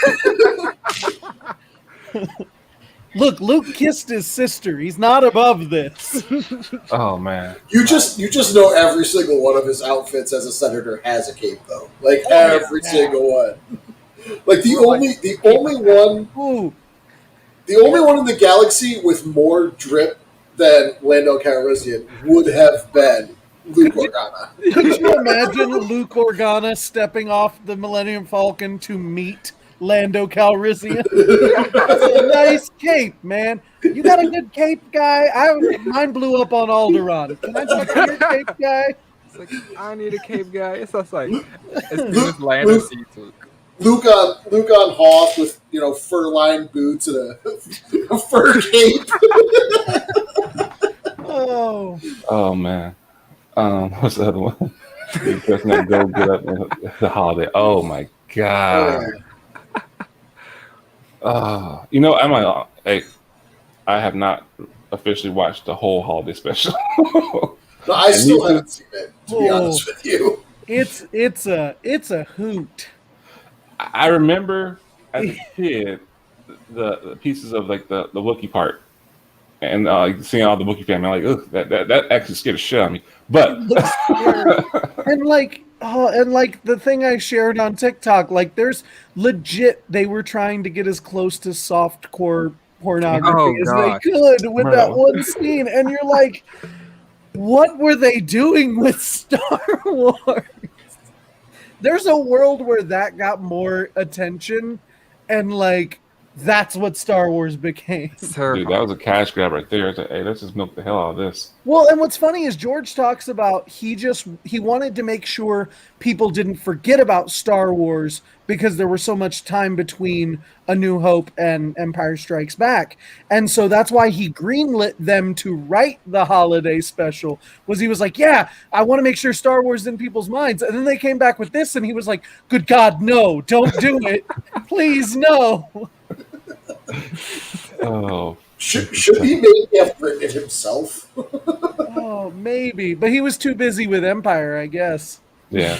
Look, Luke kissed his sister. He's not above this. Oh man. You just know every single one of his outfits as a senator has a cape though. Like every single one. Like the only one in the galaxy with more drip than Lando Calrissian would have been Luke Organa. Could you imagine Luke Organa stepping off the Millennium Falcon to meet Lando Calrissian? That's a nice cape, man. You got a good cape, guy? Mine blew up on Alderaan. Can I talk to your cape guy? It's like, I need a cape guy. It's just like, it's Lando seats Luke. Luke on Hoth with fur-lined boots and a fur cape. Oh man. What's the other one? The person that go get up the holiday. Oh my god. I have not officially watched the whole holiday special. No, I still haven't seen it, to be honest with you. It's a hoot. I remember as a kid the pieces of like the Wookiee part, and seeing all the Wookiee family. I'm like, ugh, that actually scared the shit out of me. But and the thing I shared on TikTok, like there's legit they were trying to get as close to softcore pornography as they could with that one scene, and you're like, what were they doing with Star Wars? There's a world where that got more attention, and like that's what Star Wars became. Dude, that was a cash grab right there. I was like, hey, let's just milk the hell out of this. Well, and what's funny is George talks about he wanted to make sure people didn't forget about Star Wars because there was so much time between A New Hope and Empire Strikes Back. And so that's why he greenlit them to write the holiday special. He was like, yeah, I want to make sure Star Wars is in people's minds. And then they came back with this and he was like, good God, no, don't do it. Please, no. Oh, should he maybe have written it himself? Oh, maybe, but he was too busy with Empire, I guess. Yeah.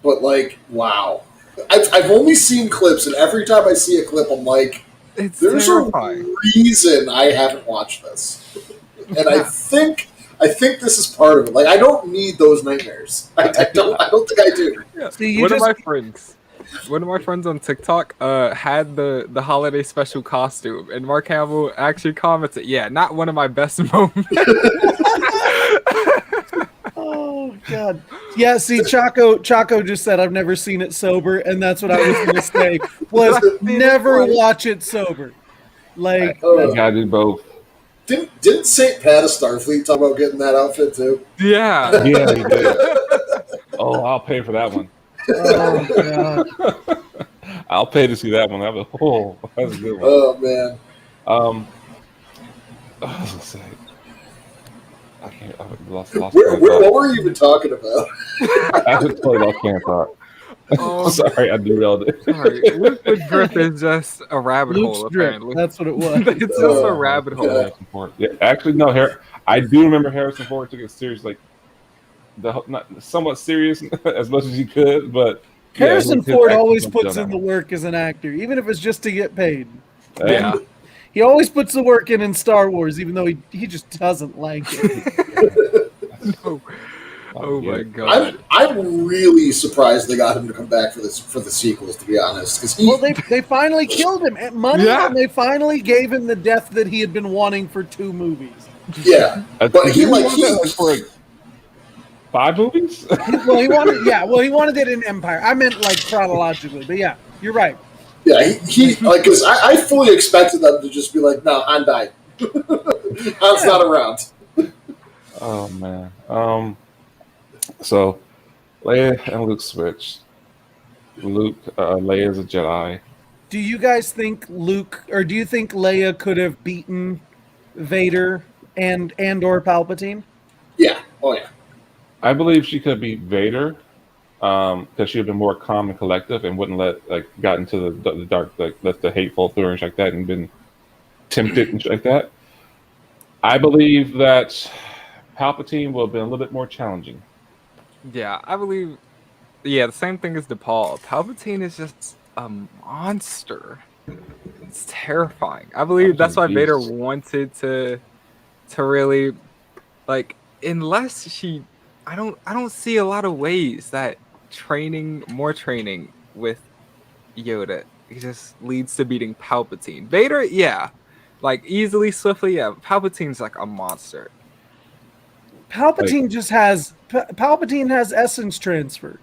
But like, wow, I've only seen clips, and every time I see a clip, I'm like, there's terrifying. A reason I haven't watched this, and I think this is part of it. Like, I don't need those nightmares. I don't think I do. Yeah. See, one of my friends on TikTok had the holiday special costume, and Mark Hamill actually commented, yeah, not one of my best moments. Oh God. Yeah, see, Chaco just said I've never seen it sober, and that's what I was gonna say. Was never watch it sober. Like you gotta do both. Didn't St. Pat of Starfleet talk about getting that outfit too? Yeah. Yeah, he did. Oh, I'll pay for that one. Oh God. I'll pay to see that one. That's a good one. Oh man. I was gonna say, I lost what were you even talking about? I totally lost train of thought. Sorry, I derailed it. Sorry. Luke's drip is just a rabbit hole, apparently. That's what it was. It's just a rabbit hole. Yeah, actually, no. I do remember Harrison Ford took it serious, like not somewhat serious as much as he could, but Harrison Ford always puts in the work as an actor, even if it's just to get paid. Yeah. He always puts the work in Star Wars, even though he just doesn't like it. No. Oh my God! I'm really surprised they got him to come back for the sequels. To be honest, because they finally killed him at money, and they finally gave him the death that he had been wanting for 2 movies. Yeah, but he for 5 movies. He wanted it in Empire. I meant like chronologically, but yeah, you're right. Yeah, he like because I fully expected them to just be like, no, Han died. Han's not around. Oh man. So, Leia and Luke switched. Leia is a Jedi. Do you guys think do you think Leia could have beaten Vader and or Palpatine? Yeah. Oh yeah. I believe she could beat Vader because she would have been more calm and collective and wouldn't got into the dark, let the hateful through and like that and been tempted and like that. I believe that Palpatine will have been a little bit more challenging. Yeah, I believe. Yeah, the same thing as Depaul. Palpatine is just a monster. It's terrifying. I believe that's Palpatine's a why Vader beast. wanted to really like unless she I don't see a lot of ways that more training with Yoda it just leads to beating Palpatine. Vader, yeah. Like easily, swiftly, yeah. Palpatine's like a monster. Like Palpatine has essence transfer,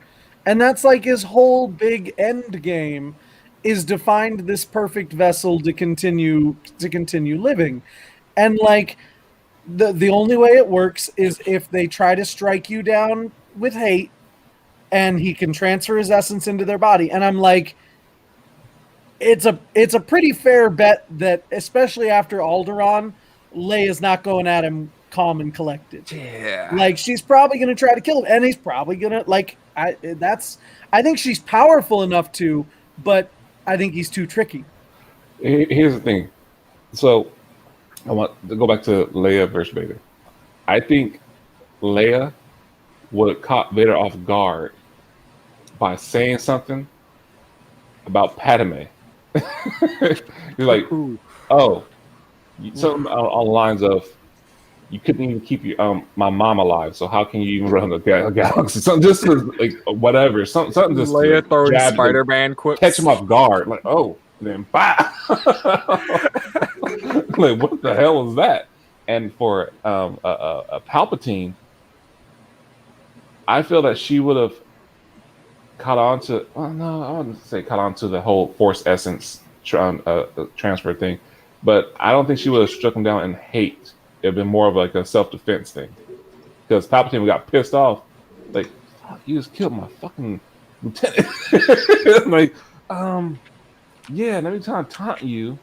and that's like his whole big end game is to find this perfect vessel to continue living, and like the only way it works is if they try to strike you down with hate, and he can transfer his essence into their body, and I'm like. It's a pretty fair bet that, especially after Alderaan, Leia's not going at him calm and collected. Yeah. Like she's probably going to try to kill him, and he's probably going to I think she's powerful enough to, but I think he's too tricky. here's the thing. So I want to go back to Leia versus Vader. I think Leia would have caught Vader off guard by saying something about Padme. He's like, Ooh. "Oh, something on the lines of you couldn't even keep my mom alive. So how can you even run a galaxy? Something just like whatever. Something just Leia throwing jab him, Spider-Man quips. catch him off guard. Like, oh, and then bah. Like, what the hell was that? And for a Palpatine, I feel that she would have caught on to. Well, no, I wouldn't say caught on to the whole Force essence transfer thing, but I don't think she would have struck him down in hate. It'd been more of like a self-defense thing, because Palpatine got pissed off, like, "Fuck, you just killed my fucking lieutenant." Like, yeah, let me try to taunt you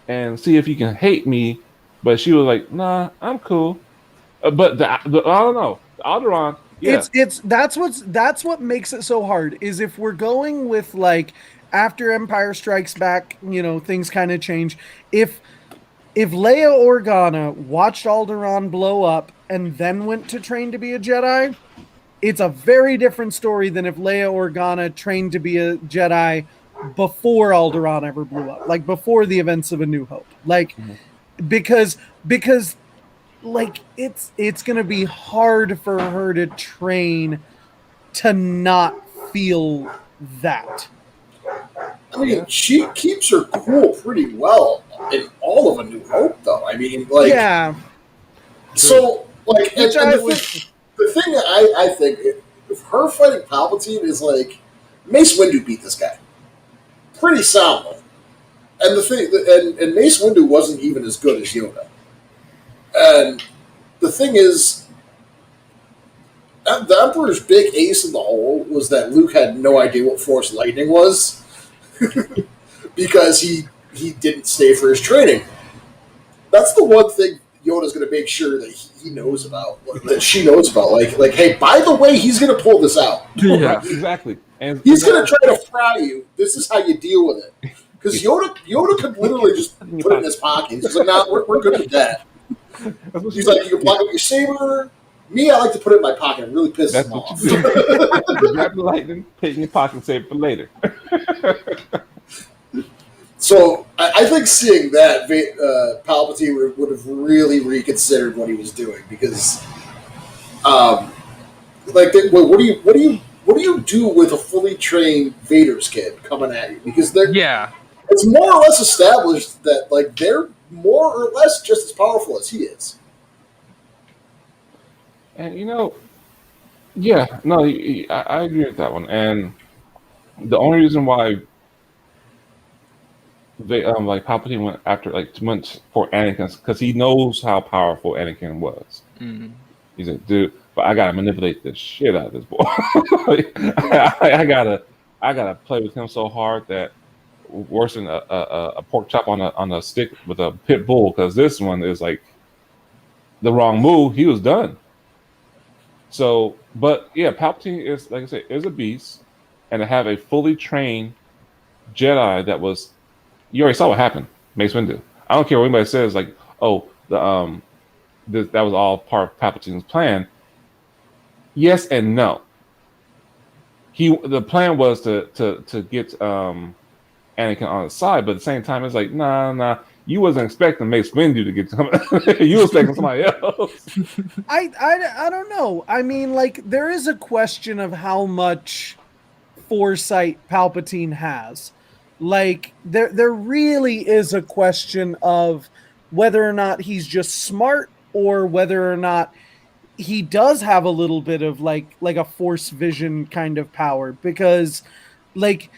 and see if you can hate me. But she was like, "Nah, I'm cool." But I don't know, the Alderaan, yeah, It's that's what makes it so hard is if we're going with like after Empire Strikes Back, things kind of change. If Leia Organa watched Alderaan blow up and then went to train to be a Jedi, it's a very different story than if Leia Organa trained to be a Jedi before Alderaan ever blew up, like before the events of A New Hope. Like because like it's going to be hard for her to train to not feel that. I mean, she keeps her cool pretty well in all of A New Hope, though. I mean, like, Yeah. so, like, and Which I the thing that I think, if her fighting Palpatine is like, Mace Windu beat this guy pretty soundly. And the thing, and Mace Windu wasn't even as good as Yoda. And the thing is, the Emperor's big ace in the hole was that Luke had no idea what Force lightning was because he didn't stay for his training. That's the one thing Yoda's going to make sure that he knows about, that she knows about. Like, hey, by the way, he's going to pull this out. Yeah. exactly. And He's going to try to fry you. This is how you deal with it. Because Yoda could literally just put it in his pocket. He's just like, nah, we're good with that. He's like, you can block up your saber. Me, I like to put it in my pocket. It really pisses That's him what off. you do. You grab the lightning, put it in your pocket, and save it for later. So I think seeing that, Palpatine would have really reconsidered what he was doing, because, what do you do with a fully trained Vader's kid coming at you? Because it's more or less established that like they're more or less just as powerful as he is. And yeah, no, I agree with that one. And the only reason why they like Palpatine went for Anakin because he knows how powerful Anakin was. He's like, dude, but I gotta manipulate the shit out of this boy. I gotta play with him so hard that worse than a pork chop on a stick with a pit bull, because this one is like the wrong move. He was done. So, but yeah, Palpatine is, like I said, is a beast, and to have a fully trained Jedi that was, you already saw what happened. Mace Windu. I don't care what anybody says. Like, oh, that was all part of Palpatine's plan. Yes and no. the plan was to get Anakin on his side, but at the same time, it's like, nah. You wasn't expecting Mace Windu to get to you were expecting somebody else. I don't know. I mean, like, there is a question of how much foresight Palpatine has. Like, there really is a question of whether or not he's just smart or whether or not he does have a little bit of like a force vision kind of power, because like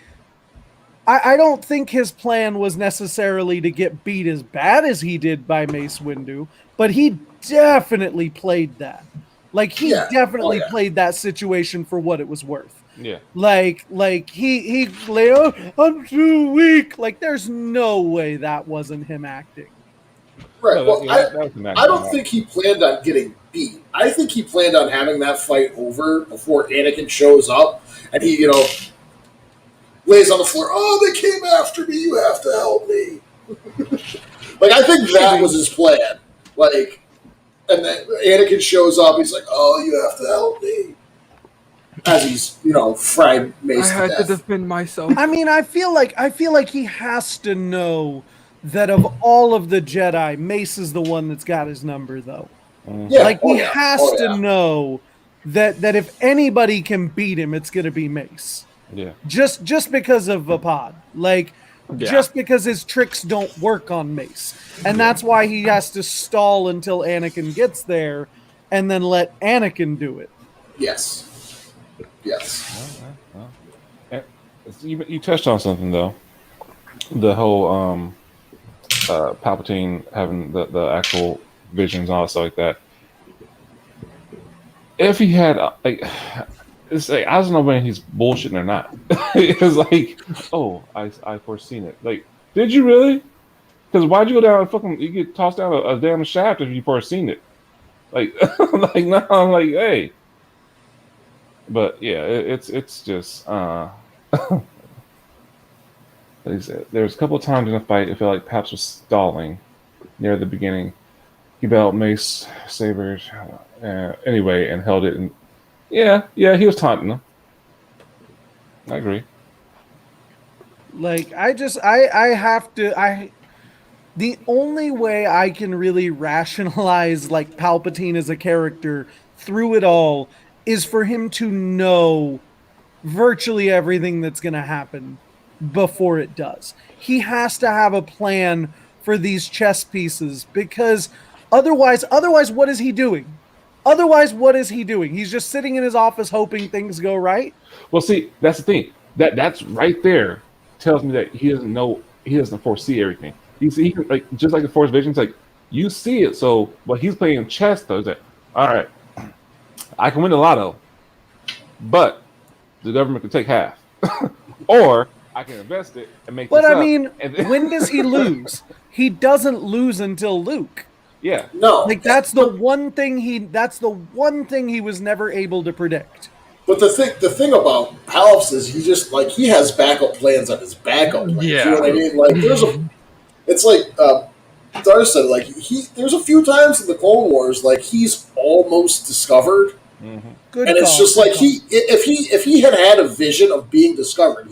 I don't think his plan was necessarily to get beat as bad as he did by Mace Windu, but he definitely played that. Like, he definitely played that situation for what it was worth. Yeah. Like he Leia, I'm too weak. Like, there's no way that wasn't him acting. Right. No, Well, I don't think he planned on getting beat. I think he planned on having that fight over before Anakin shows up, and he, lays on the floor. Oh, they came after me. You have to help me. Like, I think that was his plan. Like, and then Anakin shows up. He's like, "Oh, you have to help me." As he's, fried Mace to death. I had to defend myself. I mean, I feel like he has to know that of all of the Jedi, Mace is the one that's got his number, though. Yeah. Like, he has to know that if anybody can beat him, it's going to be Mace. Yeah. Just because of Vapad. Like, just because his tricks don't work on Mace. And that's why he has to stall until Anakin gets there and then let Anakin do it. Yes. Well. You touched on something, though. The whole Palpatine having the actual visions and all that stuff like that. If he had, it's like, I don't know when he's bullshitting or not. It's like, oh, I foreseen it. Like, did you really? Because why'd you go down and fucking, you get tossed down a damn shaft if you foreseen it? Like, no, I'm like, hey. But yeah, it's just, there's a couple of times in the fight, it felt like Paps was stalling near the beginning. He belt Mace sabers anyway and held it, and yeah, he was taunting him. I agree. Like, the only way I can really rationalize like Palpatine as a character through it all is for him to know virtually everything that's going to happen before it does. He has to have a plan for these chess pieces, because otherwise what is he doing? He's just sitting in his office hoping things go right. Well, see, that's the thing. That's right there tells me that he doesn't know. He doesn't foresee everything. He can, like, just like the Force Visions, like, you see it. So what he's playing chess, though, is that, all right, I can win the lotto, but the government can take half, or I can invest it and make. But I mean, when does he lose? He doesn't lose until Luke. Yeah. No. Like, that's the one thing he was never able to predict. But the thing about Palps is he has backup plans on his backup plans. Yeah. You know what I mean? Like, it's like Darth said, like, there's a few times in the Clone Wars, like, he's almost discovered. Mm-hmm. Good and call, it's just like if he had a vision of being discovered,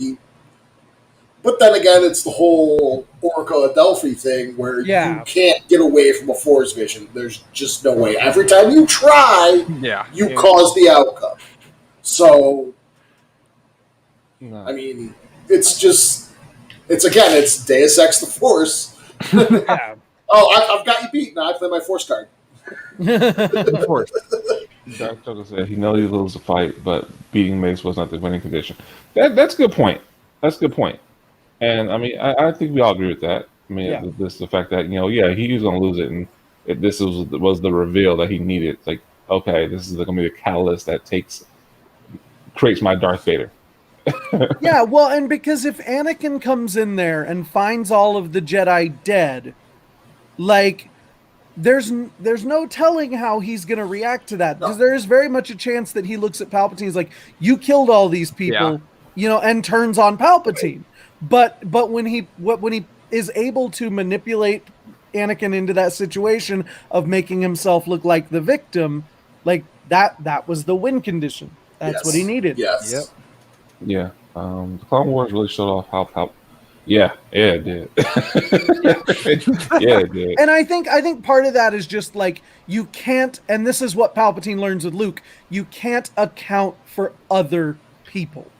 but then again, it's the whole Oracle of Delphi thing where you can't get away from a Force vision. There's just no way. Every time you try, you cause the outcome. So, I mean, it's Deus Ex the Force. Yeah. Oh, I've got you beat. Now I play my Force card. Of course. Darth Vader said he knows he lose the fight, but beating Mace was not the winning condition. That's a good point. And I mean, I think we all agree with that. I mean, this the fact that he was going to lose it, and this was the reveal that he needed. Like, okay, this is going to be the catalyst that creates my Darth Vader. Yeah, well, and because if Anakin comes in there and finds all of the Jedi dead, like, there's no telling how he's going to react to that, because there is very much a chance that he looks at Palpatine, he's like, you killed all these people, and turns on Palpatine. But when he is able to manipulate Anakin into that situation of making himself look like the victim, like, that was the win condition. That's what he needed. Yes. Yep. Yeah. The Clone Wars really showed off how yeah, it did. Yeah, it did. And I think part of that is just like you can't, and this is what Palpatine learns with Luke, you can't account for other people.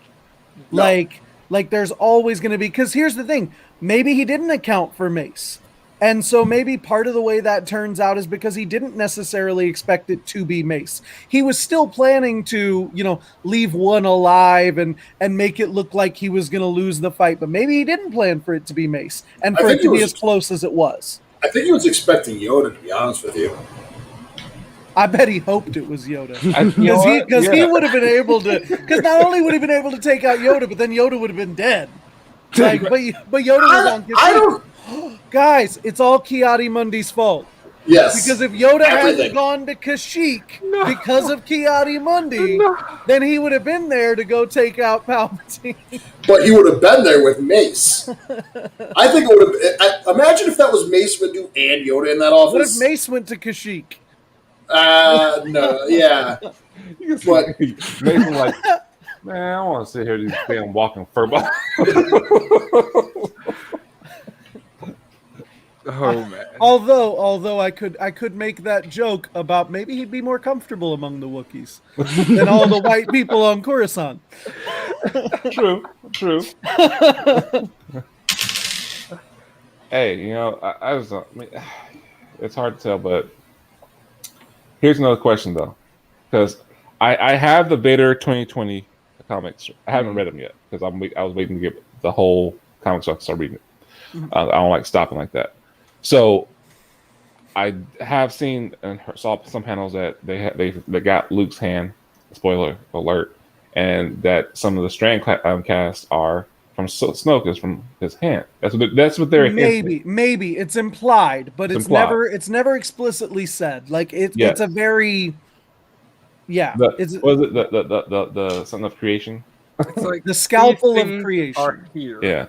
No. Like there's always going to be, because here's the thing, maybe he didn't account for Mace. And so maybe part of the way that turns out is because he didn't necessarily expect it to be Mace. He was still planning to, leave one alive and make it look like he was going to lose the fight. But maybe he didn't plan for it to be Mace and for it to be as close as it was. I think he was expecting Yoda, to be honest with you. I bet he hoped it was Yoda. Because he would have been able to, because not only would he have been able to take out Yoda, but then Yoda would have been dead. Like, but Yoda was on his Guys, it's all Ki-Adi-Mundi's fault. Yes. Because if Yoda hadn't gone to Kashyyyk because of Ki-Adi-Mundi, then he would have been there to go take out Palpatine. But he would have been there with Mace. I think it would have. Imagine if that was Mace Windu and Yoda in that office. What if Mace went to Kashyyyk? No, yeah. But Mace was like, man, I want to sit here these damn walking furball. Oh man. Although I could make that joke about maybe he'd be more comfortable among the Wookiees than all the white people on Coruscant. True. Hey, I just it's hard to tell, but here's another question though, because I have the Vader 2020 comics. I haven't read them yet because I was waiting to get the whole comic so I can start reading it. I don't like stopping like that. So I have seen and saw some panels that they got Luke's hand. Spoiler alert! And that some of the Strand cast are from Snoke is from his hand. That's what they're maybe it's implied, but it's never explicitly said. Like it's a very was it the son of creation? It's like the scalpel of creation are here. Yeah.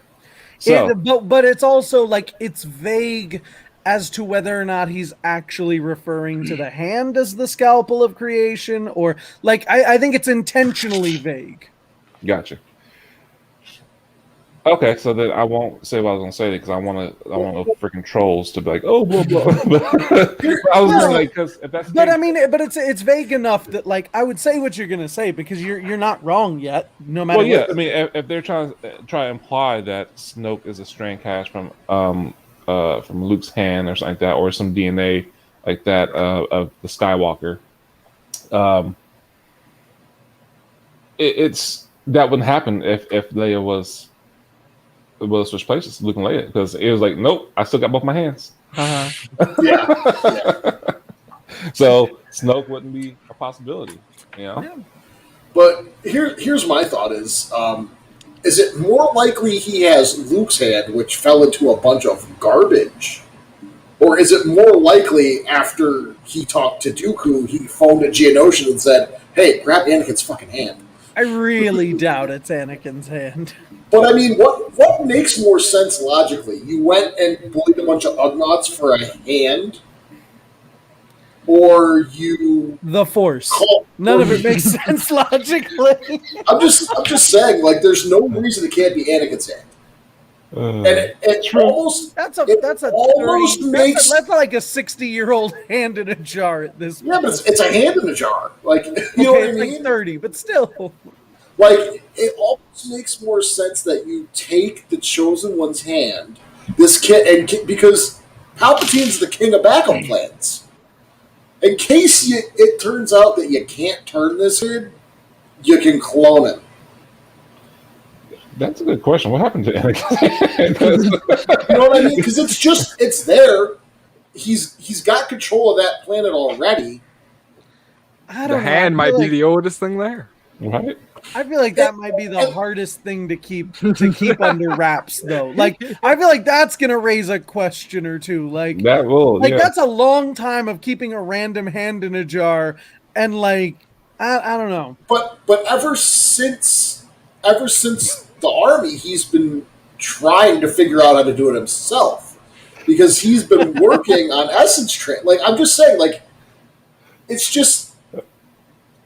So, but it's also like it's vague as to whether or not he's actually referring to the hand as the scalpel of creation, or like I think it's intentionally vague. Gotcha. Okay, so then I won't say what I was gonna say because I want freaking trolls to be like, oh, blah blah. I was like, because if that's but it's vague enough that like I would say what you're gonna say because you're not wrong yet. No matter. Well, yeah, I mean, if they're trying to imply that Snoke is a Strand cast from Luke's hand or something like that, or some DNA like that of the Skywalker, it's that wouldn't happen if Leia was switch places, Luke and Leia, because it was like, nope, I still got both my hands. yeah. So Snoke wouldn't be a possibility, Yeah. But here's my thought: is it more likely he has Luke's hand, which fell into a bunch of garbage, or is it more likely after he talked to Dooku, he phoned a Geonosian and said, "Hey, grab Anakin's fucking hand"? I really doubt it's Anakin's hand. But I mean, what makes more sense logically? You went and bullied a bunch of Ugnaughts for a hand, or you the Force? None of it makes sense logically. I'm just saying, like, there's no reason it can't be Anakin's hand. And it almost that's like a 60-year-old hand in a jar at this point. Yeah, but it's a hand in a jar. Like, you know what I mean? Like 30, but still. Like, it almost makes more sense that you take the chosen one's hand, because Palpatine's the king of backup plans. In case it turns out that you can't turn this kid, you can clone him. That's a good question. What happened to Anakin? You know what I mean? Because it's there. He's got control of that planet already. The hand might be the oldest thing there. Right? I feel like that might be the hardest thing to keep under wraps, though. Like, I feel like that's gonna raise a question or two. Like that will. Like that's a long time of keeping a random hand in a jar, and like I don't know. But ever since the army, he's been trying to figure out how to do it himself because he's been working on essence train. Like, I'm just saying, like, it's just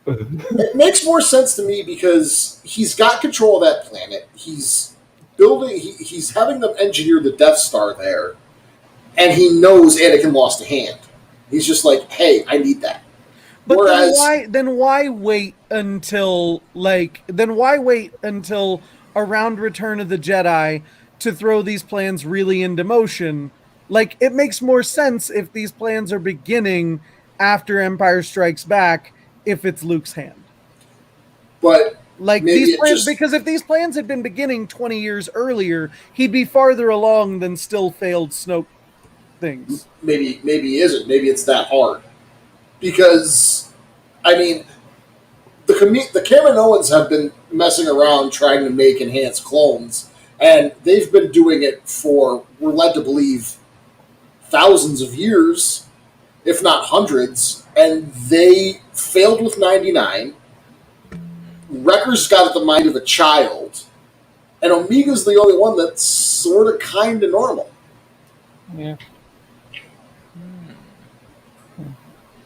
It makes more sense to me because he's got control of that planet. He's building. He's having them engineer the Death Star there, and he knows Anakin lost a hand. He's just like, "Hey, I need that." But Whereas, then why wait until around Return of the Jedi to throw these plans really into motion? Like, it makes more sense if these plans are beginning after Empire Strikes Back, if it's Luke's hand. but Like, these plans, because if these plans had been beginning 20 years earlier, he'd be farther along than still failed Snoke things. Maybe he isn't. Maybe it's that hard. Because, I mean, the Kaminoans have been messing around trying to make enhanced clones, and they've been doing it for, we're led to believe, thousands of years, if not hundreds, and they failed with 99. Wrecker's got the mind of a child, and Omega's the only one that's sort of kind of normal. Yeah.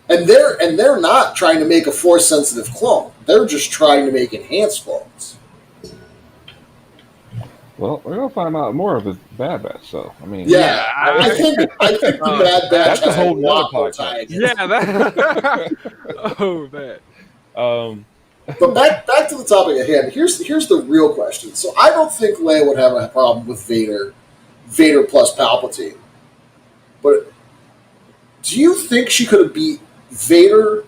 And they're not trying to make a Force-sensitive clone. They're just trying to make enhanced clones. Well, we're gonna find out more of the Bad Batch. So, I mean, Yeah, I think the Bad Batch that's a whole nother lot more podcast. time. Yeah, that. Oh man. But back to the topic at hand. Here's the real question. So I don't think Leia would have a problem with Vader plus Palpatine. But do you think she could have beat Vader,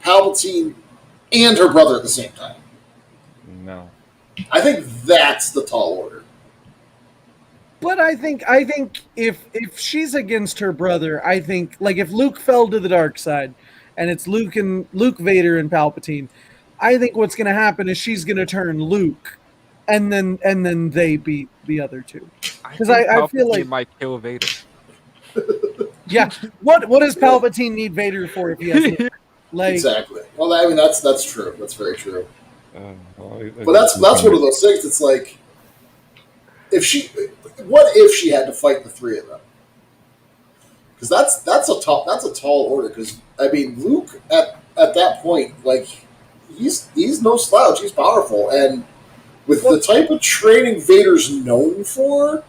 Palpatine, and her brother at the same time? No. I think that's the tall order. But I think if she's against her brother, I think, like, if Luke fell to the dark side and it's Luke, Vader, and Palpatine, I think what's going to happen is she's going to turn Luke, and then they beat the other two. Because I feel like might kill Vader. Yeah, what does Palpatine need Vader for if he has no, like Exactly. Well, I mean that's true. That's very true. Well, But that's one of those things. It's like, what if she had to fight the three of them? Because that's a tall order. Because I mean, Luke at that point, like, he's no slouch. He's powerful, and with the type of training Vader's known for,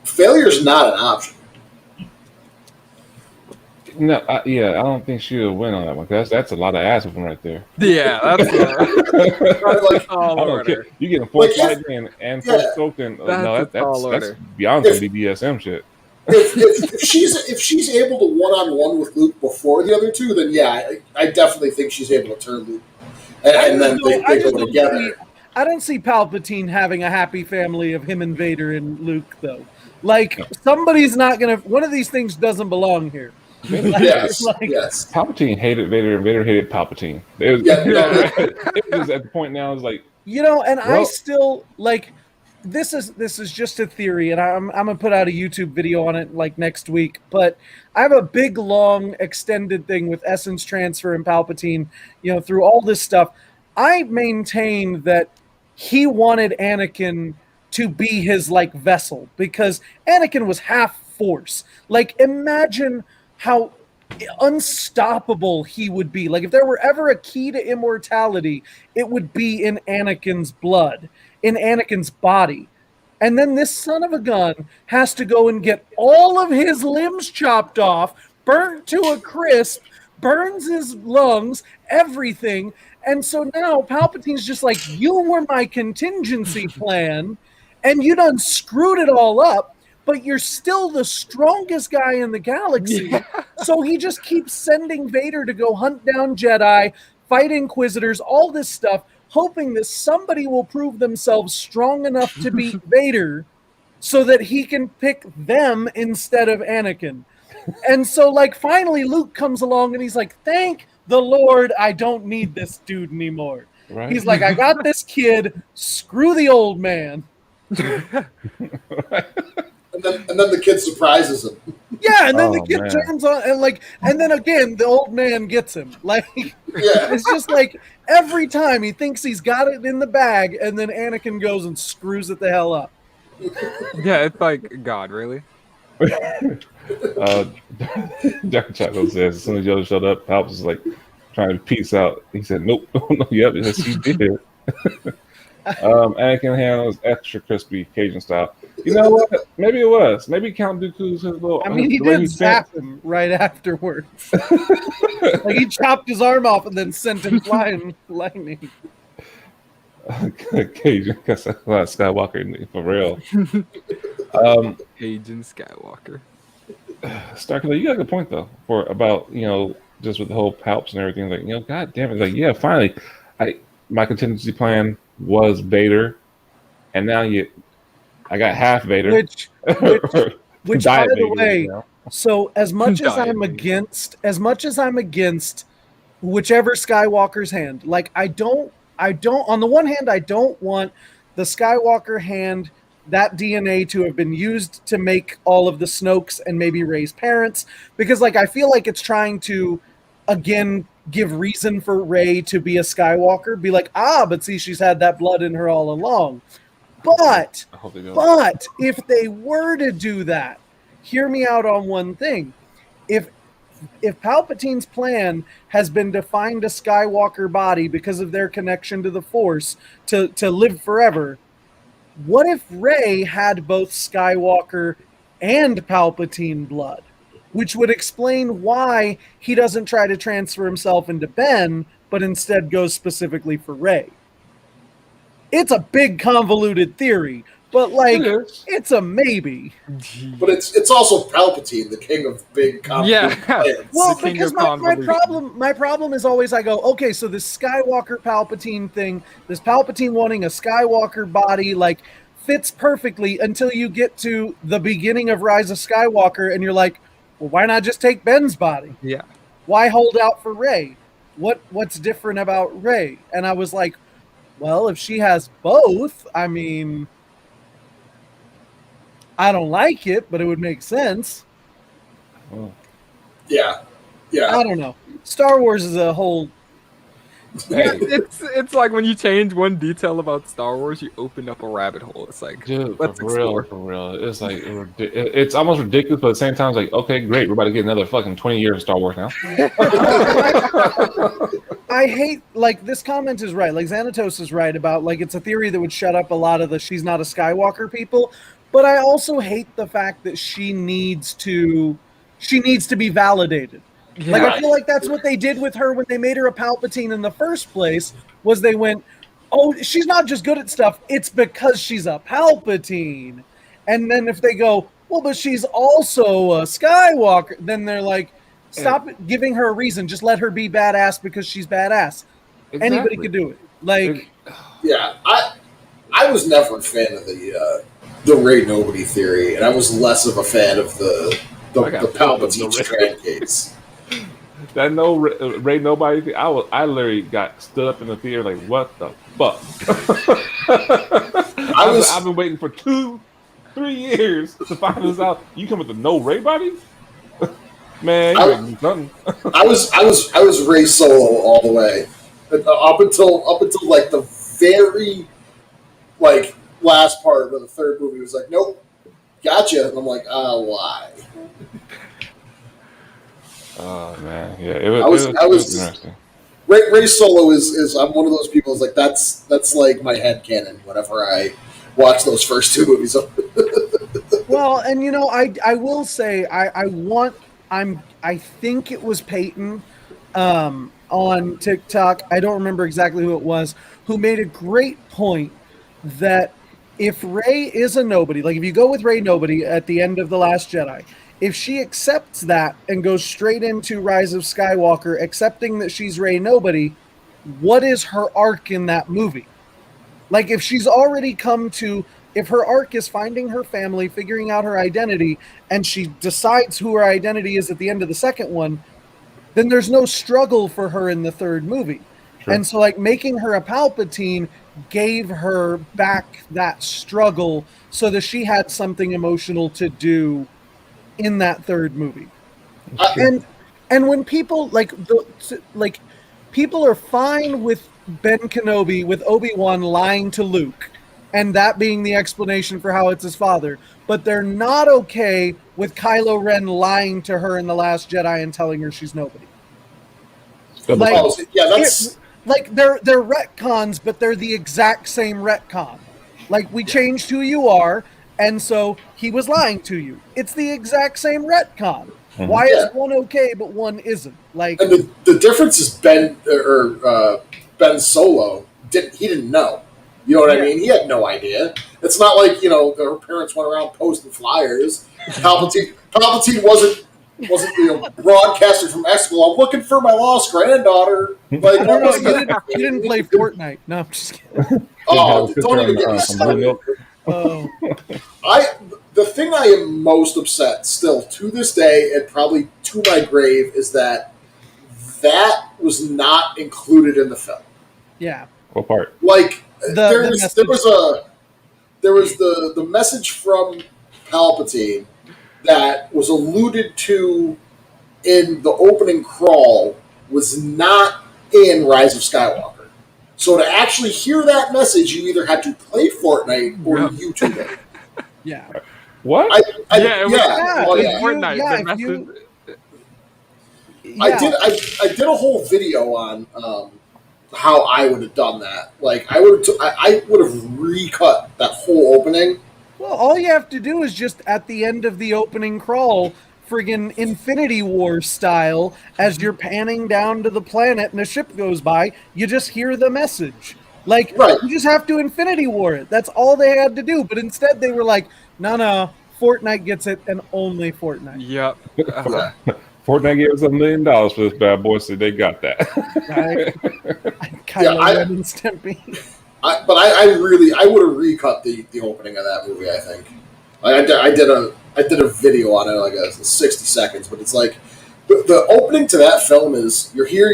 failure's not an option. No, I don't think she'll win on that one. Cause that's a lot of ass whooping right there. Yeah, that's Like, tall I don't order. care. You getting force Like, fighting and yeah. force soaked, and That's a tall that's order. beyond some BDSM shit. if she's able to one-on-one with Luke before the other two, then yeah, I definitely think she's able to turn Luke, and then they go together. I don't see Palpatine having a happy family of him and Vader and Luke, though. Like, somebody's not gonna. One of these things doesn't belong here. Yes. Palpatine hated Vader, and Vader hated Palpatine. It was at the point now. It's like, and I still like. This is just a theory, and I'm gonna put out a YouTube video on it like next week. But I have a big, long, extended thing with essence transfer and Palpatine. Through all this stuff, I maintain that he wanted Anakin to be his vessel, because Anakin was half Force. Like, imagine how unstoppable he would be. Like, if there were ever a key to immortality, it would be in Anakin's blood, in Anakin's body. And then this son of a gun has to go and get all of his limbs chopped off, burnt to a crisp, burns his lungs, everything. And so now Palpatine's just like, you were my contingency plan, and you done screwed it all up, but you're still the strongest guy in the galaxy. Yeah. So he just keeps sending Vader to go hunt down Jedi, fight Inquisitors, all this stuff, hoping that somebody will prove themselves strong enough to beat Vader so that he can pick them instead of Anakin. And so, finally Luke comes along and he's like, thank the Lord, I don't need this dude anymore. Right. He's like, I got this kid, screw the old man. And then the kid surprises him. Yeah, and then the kid turns on and then again the old man gets him. It's just every time he thinks he's got it in the bag, and then Anakin goes and screws it the hell up. Yeah, it's like, God, really? Jack Chaco says as soon as Yoda showed up, Palps was like, trying to peace out. He said, "Nope, yep, yes, he did." Anakin handles extra crispy Cajun style. You know what? Maybe it was. Maybe Count Dooku's his little. I mean, he did zap him right afterwards. Like he chopped his arm off and then sent him flying lightning. Cajun Skywalker for real. Cajun Skywalker. Starkiller, you got a good point though. About just with the whole palps and everything. Like god damn it. Like yeah, finally, my contingency plan was Vader, and now I got half Vader. Which by the way, you know? So as much as I'm against whichever Skywalker's hand, like I don't on the one hand, I don't want the Skywalker hand, that DNA to have been used to make all of the Snokes and maybe Rey's parents, because like I feel like it's trying to again give reason for Rey to be a Skywalker, be like, but see, she's had that blood in her all along. But if they were to do that, hear me out on one thing. If Palpatine's plan has been to find a Skywalker body because of their connection to the Force to live forever, what if Rey had both Skywalker and Palpatine blood? Which would explain why he doesn't try to transfer himself into Ben, but instead goes specifically for Rey. It's a big convoluted theory, but like it's a maybe. But it's also Palpatine, the king of big convoluted plans. Well, because my problem is always I go, okay, so this Skywalker Palpatine thing, this Palpatine wanting a Skywalker body, like fits perfectly until you get to the beginning of Rise of Skywalker, and you're like, well, why not just take Ben's body? Yeah. Why hold out for Rey? What's different about Rey? And I was like, well, if she has both, I mean, I don't like it, but it would make sense. Oh. Yeah. I don't know. Star Wars is a whole. It's like when you change one detail about Star Wars, you open up a rabbit hole. It's like, dude, let's explore. For real. It's like it's almost ridiculous, but at the same time, it's like, okay, great, we're about to get another fucking 20 years of Star Wars now. I hate, like, this comment is right. Like, Xanatos is right about, like, it's a theory that would shut up a lot of the she's not a Skywalker people. But I also hate the fact that she needs to be validated. Yeah. Like, I feel like that's what they did with her when they made her a Palpatine in the first place, was they went, oh, she's not just good at stuff, it's because she's a Palpatine. And then if they go, well, but she's also a Skywalker, then they're like, stop giving her a reason. Just let her be badass because she's badass. Exactly. Anybody could do it. Like, yeah, I was never a fan of the Rey Nobody theory, and I was less of a fan of the Palpatine strand case. That Rey Nobody thing, I literally got stood up in the theater like, what the fuck? I've been waiting for 2-3 years to find this out. You come with the no Rey body? Man, nothing. I was Rey Solo all the way, up until like the very like last part of the third movie. Was like, nope, gotcha. And I'm like, why? Oh man, yeah, it was interesting. Rey Solo is I'm one of those people. Is like that's like my headcanon whenever I watch those first two movies. Well, and I will say I think it was Peyton on TikTok. I don't remember exactly who it was, who made a great point that if Rey is a nobody, like if you go with Rey Nobody at the end of The Last Jedi, if she accepts that and goes straight into Rise of Skywalker, accepting that she's Rey Nobody, what is her arc in that movie? Like if she's already if her arc is finding her family, figuring out her identity, and she decides who her identity is at the end of the second one, then there's no struggle for her in the third movie. Sure. And so like making her a Palpatine gave her back that struggle so that she had something emotional to do in that third movie. And when people people are fine with Ben Kenobi, with Obi-Wan lying to Luke, and that being the explanation for how it's his father, but they're not okay with Kylo Ren lying to her in The Last Jedi and telling her she's nobody. Like, yeah, that's like they're retcons, but they're the exact same retcon. Like, we changed who you are, and so he was lying to you. It's the exact same retcon. Why is one okay but one isn't? Like, and the difference is Ben Solo didn't know. You know what I mean? He had no idea. It's not like, you know, her parents went around posting flyers. Palpatine wasn't broadcasting from Expo. I'm looking for my lost granddaughter. Like, I don't know. You didn't play Fortnite. No, I'm just kidding. Oh, don't even get me started. Oh. The thing I am most upset still to this day, and probably to my grave, is that was not included in the film. Yeah. What part? Like, there was the message from Palpatine that was alluded to in the opening crawl was not in Rise of Skywalker. So to actually hear that message, you either had to play Fortnite or YouTube it. Yeah. What? It was Fortnite. I did a whole video on how I would have done that. Like, I would have recut that whole opening. Well, all you have to do is just at the end of the opening crawl, friggin' Infinity War style, as you're panning down to the planet and a ship goes by, you just hear the message. Like, you just have to Infinity War it. That's all they had to do. But instead they were like, no, Fortnite gets it and only Fortnite. Yep. Fortnite gave us $1 million for this bad boy, so they got that. Right? Kylo Ren and Stimpy. I would have recut the opening of that movie. I think I did a video on it, like a 60 seconds, but it's like the opening to that film is you're here.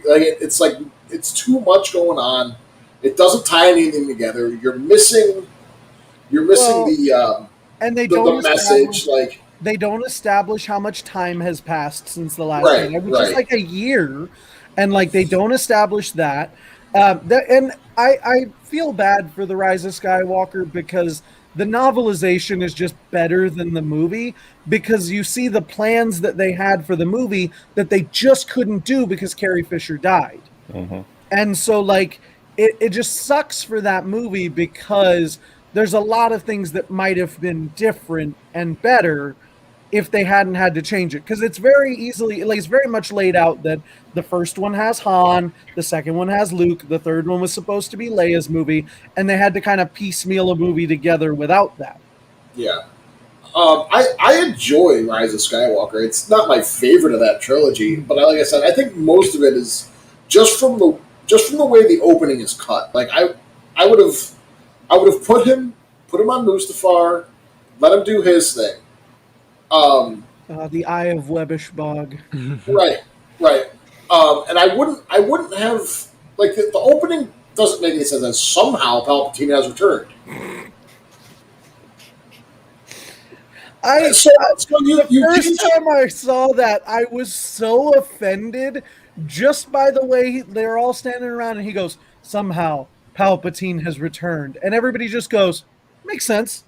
Like it's like it's too much going on. It doesn't tie anything together. You're missing the message. Like, they don't establish how much time has passed since the last Jedi, which is like a year, and like they don't establish that. And I feel bad for The Rise of Skywalker because the novelization is just better than the movie, because you see the plans that they had for the movie that they just couldn't do because Carrie Fisher died. Mm-hmm. And so like it just sucks for that movie because there's a lot of things that might have been different and better if they hadn't had to change it, because it's very much laid out that the first one has Han, the second one has Luke, the third one was supposed to be Leia's movie, and they had to kind of piecemeal a movie together without that. Yeah. I enjoy Rise of Skywalker. It's not my favorite of that trilogy, but like I said, I think most of it is just from the way the opening is cut. Like I would have put him on Mustafar, let him do his thing. The Eye of Webbish Bog. Right. And I wouldn't have, like, the opening doesn't make any sense, and somehow Palpatine has returned. The first time I saw that, I was so offended just by the way they're all standing around and he goes, somehow Palpatine has returned. And everybody just goes, makes sense.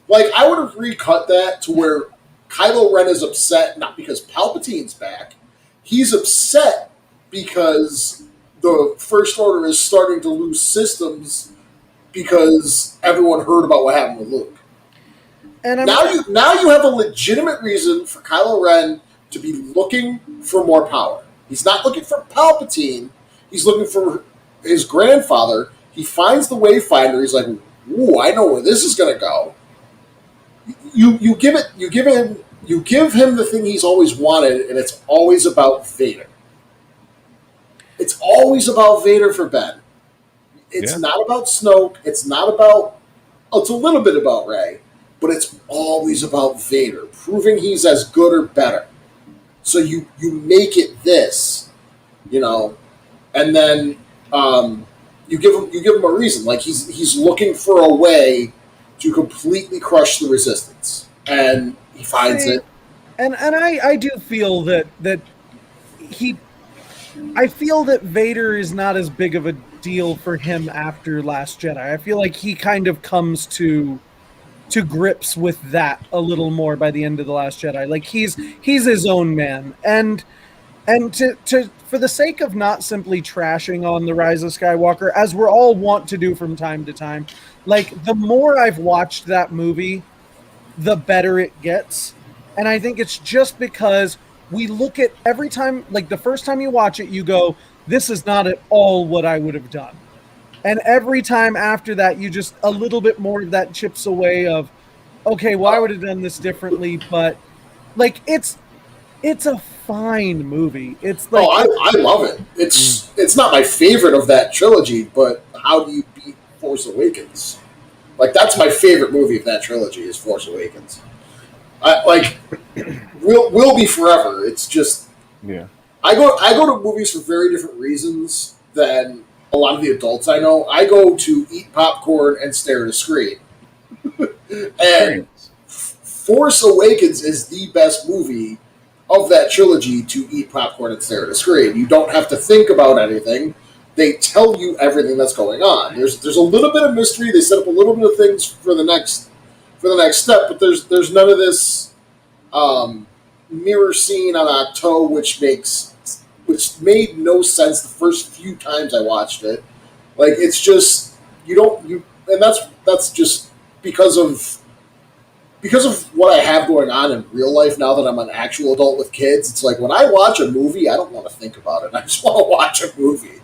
Like, I would have recut that to where Kylo Ren is upset, not because Palpatine's back. He's upset because the First Order is starting to lose systems because everyone heard about what happened with Luke. And now you have a legitimate reason for Kylo Ren to be looking for more power. He's not looking for Palpatine. He's looking for his grandfather. He finds the Wayfinder. He's like, ooh, I know where this is going to go. You give him the thing he's always wanted, and it's always about Vader. It's always about Vader for Ben. It's not about Snoke. It's a little bit about Rey, but it's always about Vader, proving he's as good or better. So you make it this, and then you give him a reason. Like he's looking for a way to completely crush the Resistance, and he finds it. And I do feel that I feel that Vader is not as big of a deal for him after Last Jedi. I feel like he kind of comes to to grips with that a little more by the end of The Last Jedi. Like he's his own man, and to for the sake of not simply trashing on The Rise of Skywalker, as we're all want to do from time to time, like the more I've watched that movie, the better it gets. And I think it's just because we look at every time, like the first time you watch it, you go, this is not at all what I would have done. And every time after that, you just a little bit more of that chips away of, okay, well, I would have done this differently, but like it's a fine movie. It's like I love it. It's not my favorite of that trilogy, but how do you beat Force Awakens? Like that's my favorite movie of that trilogy is Force Awakens. Will be forever. It's just I go to movies for very different reasons than a lot of the adults I know. I go to eat popcorn and stare at a screen. And Force Awakens is the best movie of that trilogy to eat popcorn and stare at a screen. You don't have to think about anything. They tell you everything that's going on. There's a little bit of mystery. They set up a little bit of things for the next step, but there's none of this mirror scene on Octo, which made no sense the first few times I watched it. Like it's just and that's just because of what I have going on in real life now that I'm an actual adult with kids. It's like when I watch a movie, I don't want to think about it. I just want to watch a movie.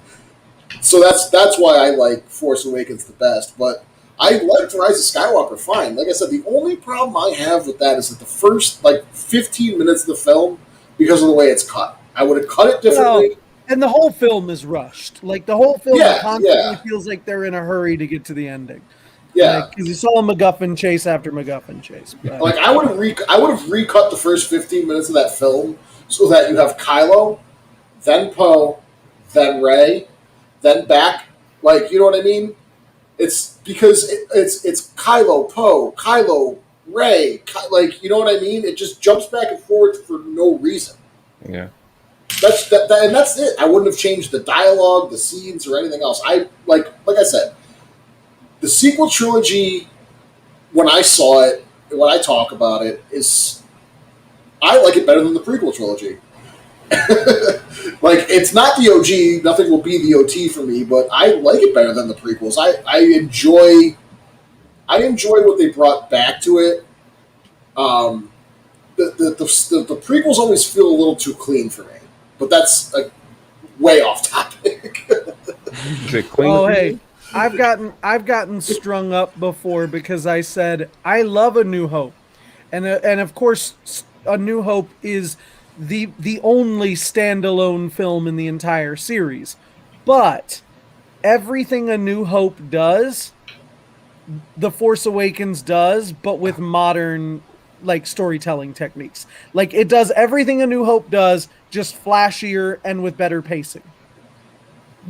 So that's why I like Force Awakens the best. But I liked Rise of Skywalker fine. Like I said, the only problem I have with that is that the first 15 minutes of the film, because of the way it's cut, I would have cut it differently. Well, and the whole film is rushed. Like the whole film constantly feels like they're in a hurry to get to the ending. Yeah, because you saw a MacGuffin chase after MacGuffin chase. But. Like I would have recut the first 15 minutes of that film so that you have Kylo, then Poe, then Rey, then back. Like you know what I mean? It's because it's Kylo, Poe, Kylo, Rey. Like you know what I mean? It just jumps back and forth for no reason. Yeah. That's and that's it. I wouldn't have changed the dialogue, the scenes, or anything else. I like I said. The sequel trilogy, when I saw it, when I talk about it, I like it better than the prequel trilogy. Like, it's not the OG, nothing will be the OT for me, but I like it better than the prequels. I enjoy what they brought back to it. The prequels always feel a little too clean for me, but that's way off topic. Is it clean? Oh, hey. I've gotten strung up before because I said I love A New Hope, and of course A New Hope is the only standalone film in the entire series, but everything A New Hope does, The Force Awakens does, but with modern storytelling techniques. Like it does everything A New Hope does, just flashier and with better pacing.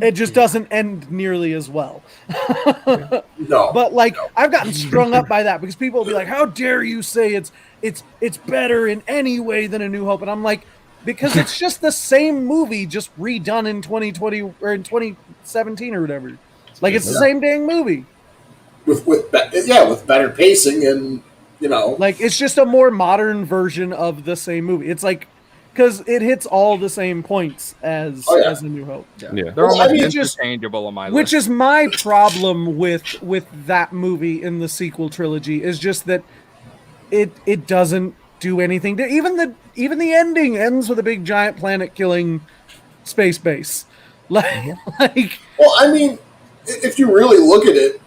It just doesn't end nearly as well. No. But I've gotten strung up by that because people will be like, how dare you say it's better in any way than A New Hope? And I'm like, because it's just the same movie just redone in 2020 or in 2017 or whatever. Like it's the same dang movie. With better pacing and it's just a more modern version of the same movie. It's like because it hits all the same points as A New Hope. Yeah. They're almost interchangeable on my list. Which is my problem with that movie in the sequel trilogy is just that it doesn't do anything. Even the ending ends with a big giant planet killing space base. Well, I mean, if you really look at it,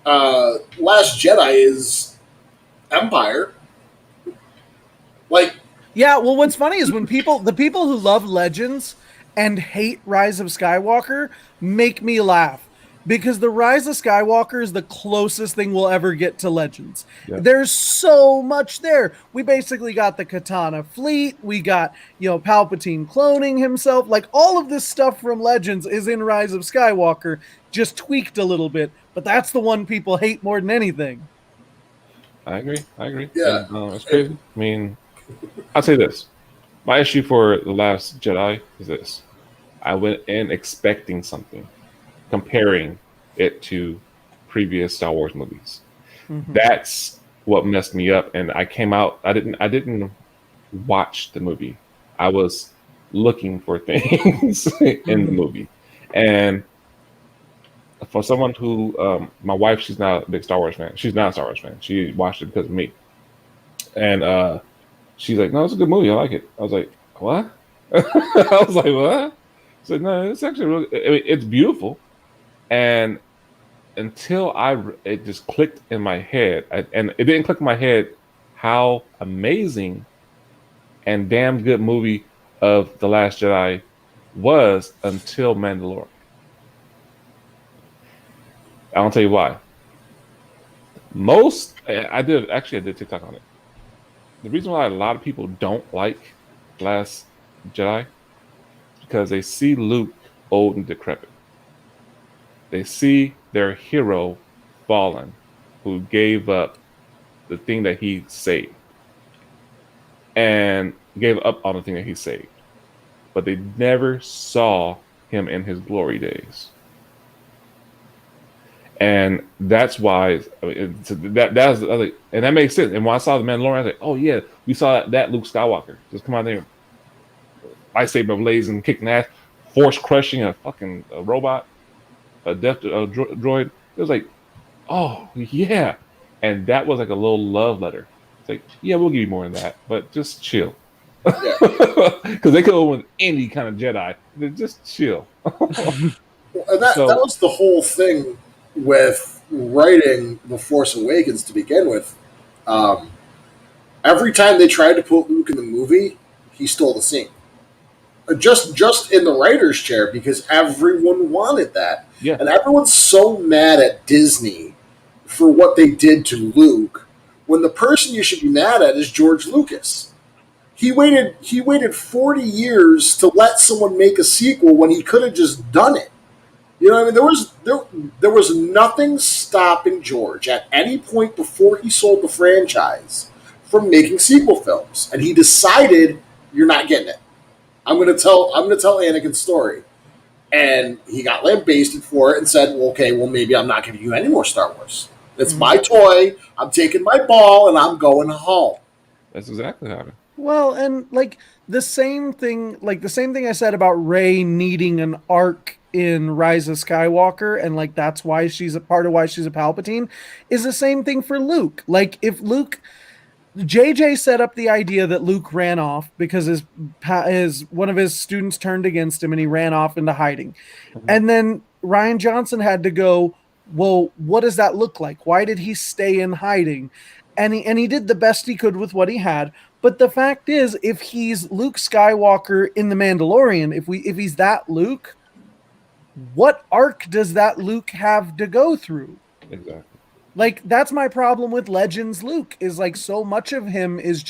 Last Jedi is Empire. Yeah, well, what's funny is when the people who love Legends and hate Rise of Skywalker make me laugh because the Rise of Skywalker is the closest thing we'll ever get to Legends. Yeah. There's so much there. We basically got the Katana fleet. We got, Palpatine cloning himself. Like all of this stuff from Legends is in Rise of Skywalker, just tweaked a little bit. But that's the one people hate more than anything. I agree. Yeah. And, it's crazy. I mean, I'll say this. My issue for The Last Jedi is this. I went in expecting something, comparing it to previous Star Wars movies. That's what messed me up. And I came out. I didn't watch the movie. I was looking for things in the movie, and for someone who, my wife, she's not a big Star Wars fan. She's not a Star Wars fan. She watched it because of me, and she's like, "No, it's a good movie. I like it." I was like, "What?" I was like, "What?" So no, it's actually really. I mean, it's beautiful, and until it just clicked in my head, and it didn't click in my head how amazing and damn good movie of The Last Jedi was until Mandalorian. I'll tell you why. I did TikTok on it. The reason why a lot of people don't like Last Jedi is because they see Luke old and decrepit. They see their hero fallen, who gave up the thing that he saved, and gave up on the thing that he saved. But they never saw him in his glory days. And that's why and that makes sense. And when I saw the Mandalorian, I was like, "Oh yeah, we saw that Luke Skywalker just come out there, lightsaber blazing, kicking ass, force crushing a fucking robot, a droid." It was like, "Oh yeah," and that was like a little love letter. It's like, "Yeah, we'll give you more than that, but just chill," because they could have went with any kind of Jedi. They're just chill. And that was the whole thing with writing The Force Awakens to begin with. Every time they tried to put Luke in the movie, he stole the scene. Just in the writer's chair, because everyone wanted that. Yeah. And everyone's so mad at Disney for what they did to Luke, when the person you should be mad at is George Lucas. He waited 40 years to let someone make a sequel when he could have just done it. You know what I mean? There was nothing stopping George at any point before he sold the franchise from making sequel films, and he decided, "You're not getting it. I'm gonna tell Anakin's story," and he got lambasted for it and said, "Well, okay, well maybe I'm not giving you any more Star Wars. It's my toy. I'm taking my ball and I'm going home." That's exactly how it happened. Well, and like the same thing I said about Rey needing an arc in Rise of Skywalker, and like that's why she's a part of why she's a Palpatine, is the same thing for Luke. Like if JJ set up the idea that Luke ran off because one of his students turned against him and he ran off into hiding. And then Rian Johnson had to go, "Well, what does that look like? Why did he stay in hiding?" And he did the best he could with what he had. But the fact is, if he's Luke Skywalker in The Mandalorian, if he's that Luke, what arc does that Luke have to go through? Exactly. Like, that's my problem with Legends Luke, is like so much of him is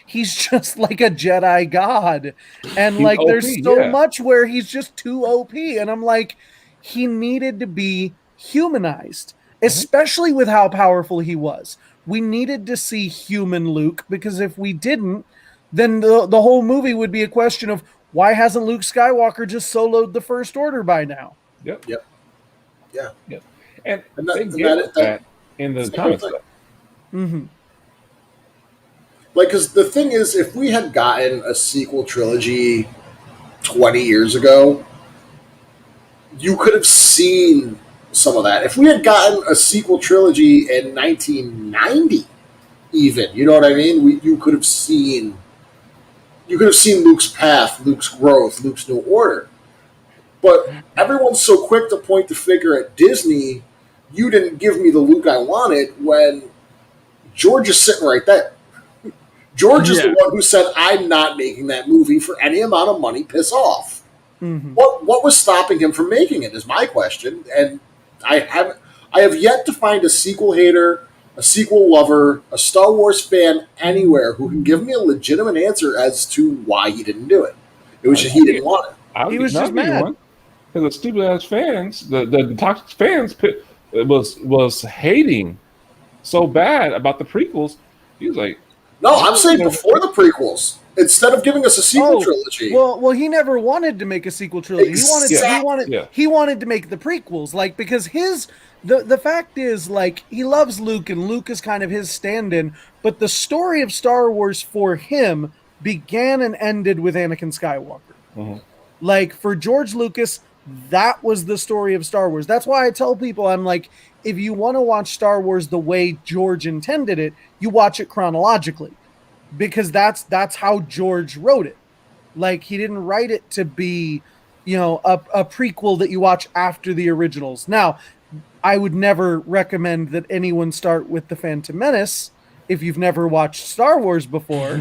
he's just like a Jedi god. And He's like OP, there's so yeah. much where he's just too OP. And I'm like, he needed to be humanized, especially with how powerful he was. We needed to see human Luke, because if we didn't, then the whole movie would be a question of, why hasn't Luke Skywalker just soloed the First Order by now? Yep. Yeah. And And they get that in the comics. Mm-hmm. Like, because the thing is, if we had gotten a sequel trilogy 20 years ago, you could have seen some of that. If we had gotten a sequel trilogy in 1990, even, you know what I mean? You could have seen Luke's path, Luke's growth, Luke's new order. But everyone's so quick to point the finger at Disney. You didn't give me the Luke I wanted, when George is sitting right there. George is the one who said, "I'm not making that movie for any amount of money. Piss off." Mm-hmm. What was stopping him from making it is my question, and I have yet to find a sequel hater, a sequel lover, a Star Wars fan anywhere who can give me a legitimate answer as to why he didn't do it. It was just he didn't want it. He was just mad. Because the stupid ass fans, the toxic fans, was hating so bad about the prequels. He was like, No, I'm saying before the prequels. Instead of giving us a sequel trilogy. Well, he never wanted to make a sequel trilogy. He wanted to make the prequels, like, because the fact is, like, he loves Luke and Luke is kind of his stand-in, but the story of Star Wars for him began and ended with Anakin Skywalker. Mm-hmm. Like, for George Lucas, that was the story of Star Wars. That's why I tell people, I'm like, if you want to watch Star Wars the way George intended it, you watch it chronologically, because that's how George wrote it. Like, he didn't write it to be, you know, a prequel that you watch after the originals. Now, I would never recommend that anyone start with The Phantom Menace if you've never watched Star Wars before,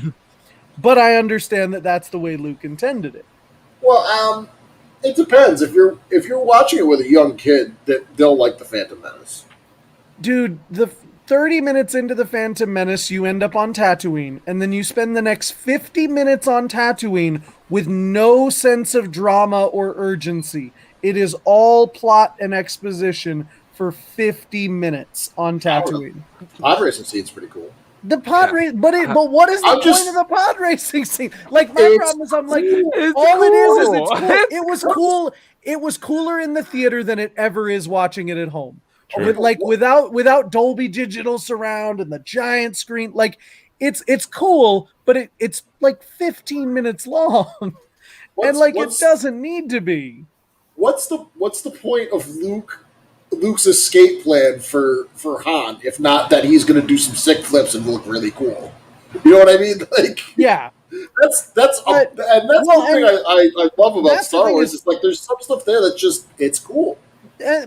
but I understand that that's the way Luke intended it. Well, it depends. If you're watching it with a young kid, that they'll like The Phantom Menace. Dude, the 30 minutes into The Phantom Menace, you end up on Tatooine, and then you spend the next 50 minutes on Tatooine with no sense of drama or urgency. It is all plot and exposition for 50 minutes on Tatooine. Pod racing scene's pretty cool. The pod race, but what is the point of the pod racing scene? Like, my problem is, I'm like, it's cool. It was cool. It was cooler in the theater than it ever is watching it at home. True. Without Dolby Digital Surround and the giant screen, like, it's cool, but it's like 15 minutes long, and like, it doesn't need to be. What's the point of Luke's escape plan for Han, if not that he's going to do some sick flips and look really cool? You know what I mean? Like, yeah, that's the thing I love about Star Wars. It's like, there's some stuff there that just, it's cool.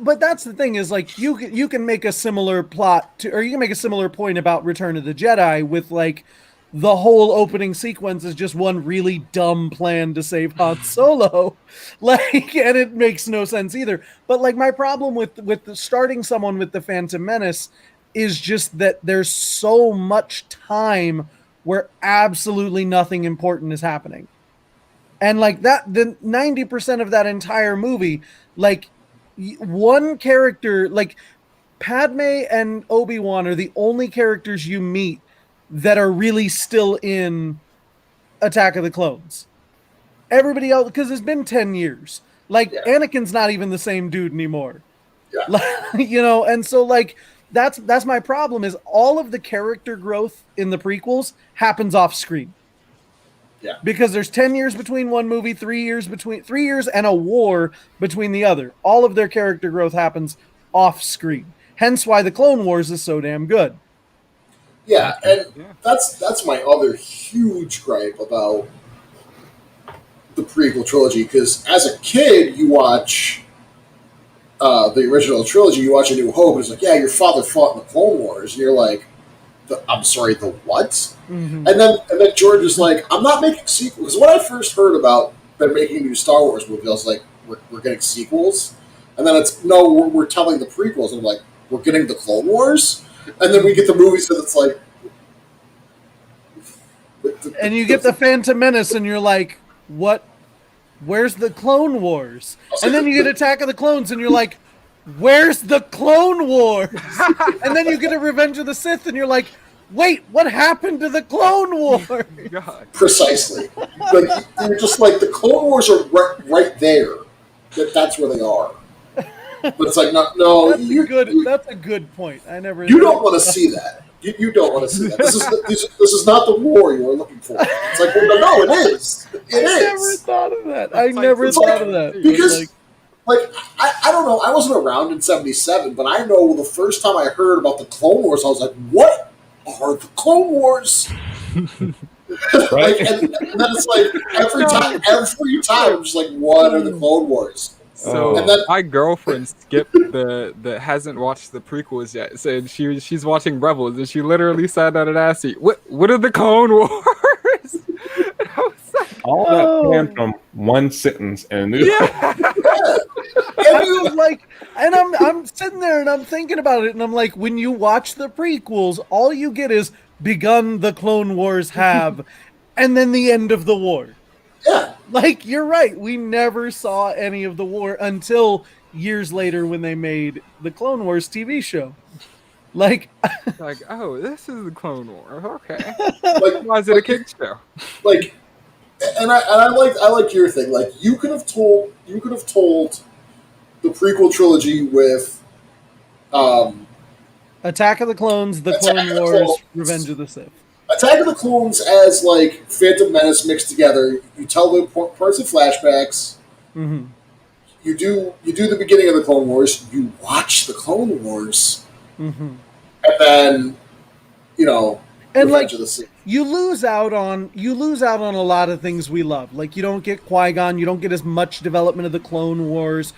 But that's the thing, is, like, you can make a similar plot to, or you can make a similar point about Return of the Jedi with, like, the whole opening sequence is just one really dumb plan to save Han Solo, like, and it makes no sense either. But, like, my problem with starting someone with The Phantom Menace is just that there's so much time where absolutely nothing important is happening, and, like, that, the 90% of that entire movie, like, one character, like, Padme and Obi-Wan are the only characters you meet that are really still in Attack of the Clones. Everybody else, because it's been 10 years. Like, Anakin's not even the same dude anymore. Yeah. Like, you know, and so, like, that's my problem, is all of the character growth in the prequels happens off screen. Yeah. Because there's 10 years between one movie, 3 years and a war between the other. All of their character growth happens off screen. Hence why the Clone Wars is so damn good. Yeah, and that's my other huge gripe about the prequel trilogy, because as a kid, you watch the original trilogy, you watch A New Hope, and it's like, yeah, your father fought in the Clone Wars, and you're like, I'm sorry, the what? Mm-hmm. And then George is like, I'm not making sequels. Because when I first heard about them making a new Star Wars movie, I was like, we're getting sequels? And then it's, no, we're telling the prequels. And I'm like, we're getting the Clone Wars? And then we get the movies that it's like... And you get the Phantom Menace, and you're like, what? Where's the Clone Wars? And then you get Attack of the Clones, and you're like, where's the Clone Wars? And then you get a Revenge of the Sith, and you're like, wait, what happened to the Clone Wars? God. Precisely. Like, you're just like, the Clone Wars are right there. That's where they are. But it's like, no. That's a good point. You don't want to see that. You don't want to see that. This is not the war you were looking for. It's like, well, no, it is. I never thought of that. I never thought of that. Because, I don't know. I wasn't around in 77, but I know the first time I heard about the Clone Wars, I was like, what are the Clone Wars? Right? and then it's like, every time, I'm just like, what are the Clone Wars? So my girlfriend skipped the hasn't watched the prequels yet. Said she's watching Rebels, and she literally sat down and asked me, "What are the Clone Wars?" And I was like, all that came from one sentence, and I'm sitting there and I'm thinking about it, and I'm like, when you watch the prequels, all you get is begun the Clone Wars have, and then the end of the war. Yeah. Like, you're right. We never saw any of the war until years later when they made the Clone Wars TV show. Like, Like, oh, this is the Clone Wars. Okay. Like, Why is it a kids show? like, and I like your thing. Like, you could have told the prequel trilogy with Attack of the Clones, The Attack Clone of the Wars, Clones. Revenge of the Sith. Attack of the Clones as like Phantom Menace mixed together. You tell the parts of flashbacks. Mm-hmm. You do the beginning of the Clone Wars. You watch the Clone Wars, Mm-hmm. and then And Revenge like of the Sith. you lose out on a lot of things we love. Like you don't get Qui-Gon, you don't get as much development of the Clone Wars,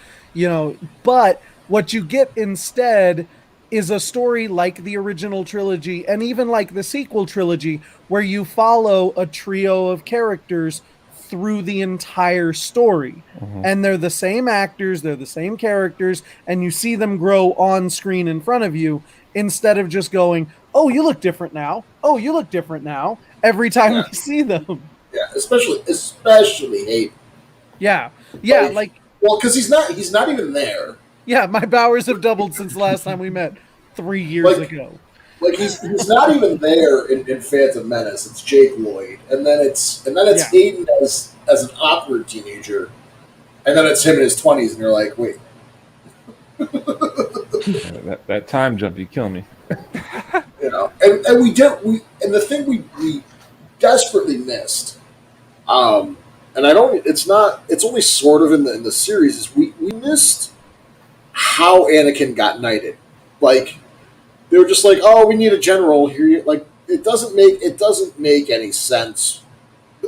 but what you get instead is a story like the original trilogy and even like the sequel trilogy where you follow a trio of characters through the entire story. Mhm. And they're the same actors, they're the same characters, and you see them grow on screen in front of you instead of just going, oh, you look different now. Oh, you look different now. Every time Yeah. we see them. Yeah, especially Hayden. Yeah. Well, because he's not even there. Yeah, my powers have doubled since the last time we met 3 years ago. Like he's not even there in Phantom Menace. It's Jake Lloyd, and then it's Hayden as an awkward teenager, and then it's him in his 20s, and you're like, wait. that time jump, you kill me. And the thing we desperately missed, and it's only sort of in the series is we missed how Anakin got knighted. Like they were just like, oh, we need a general here. Like it doesn't make any sense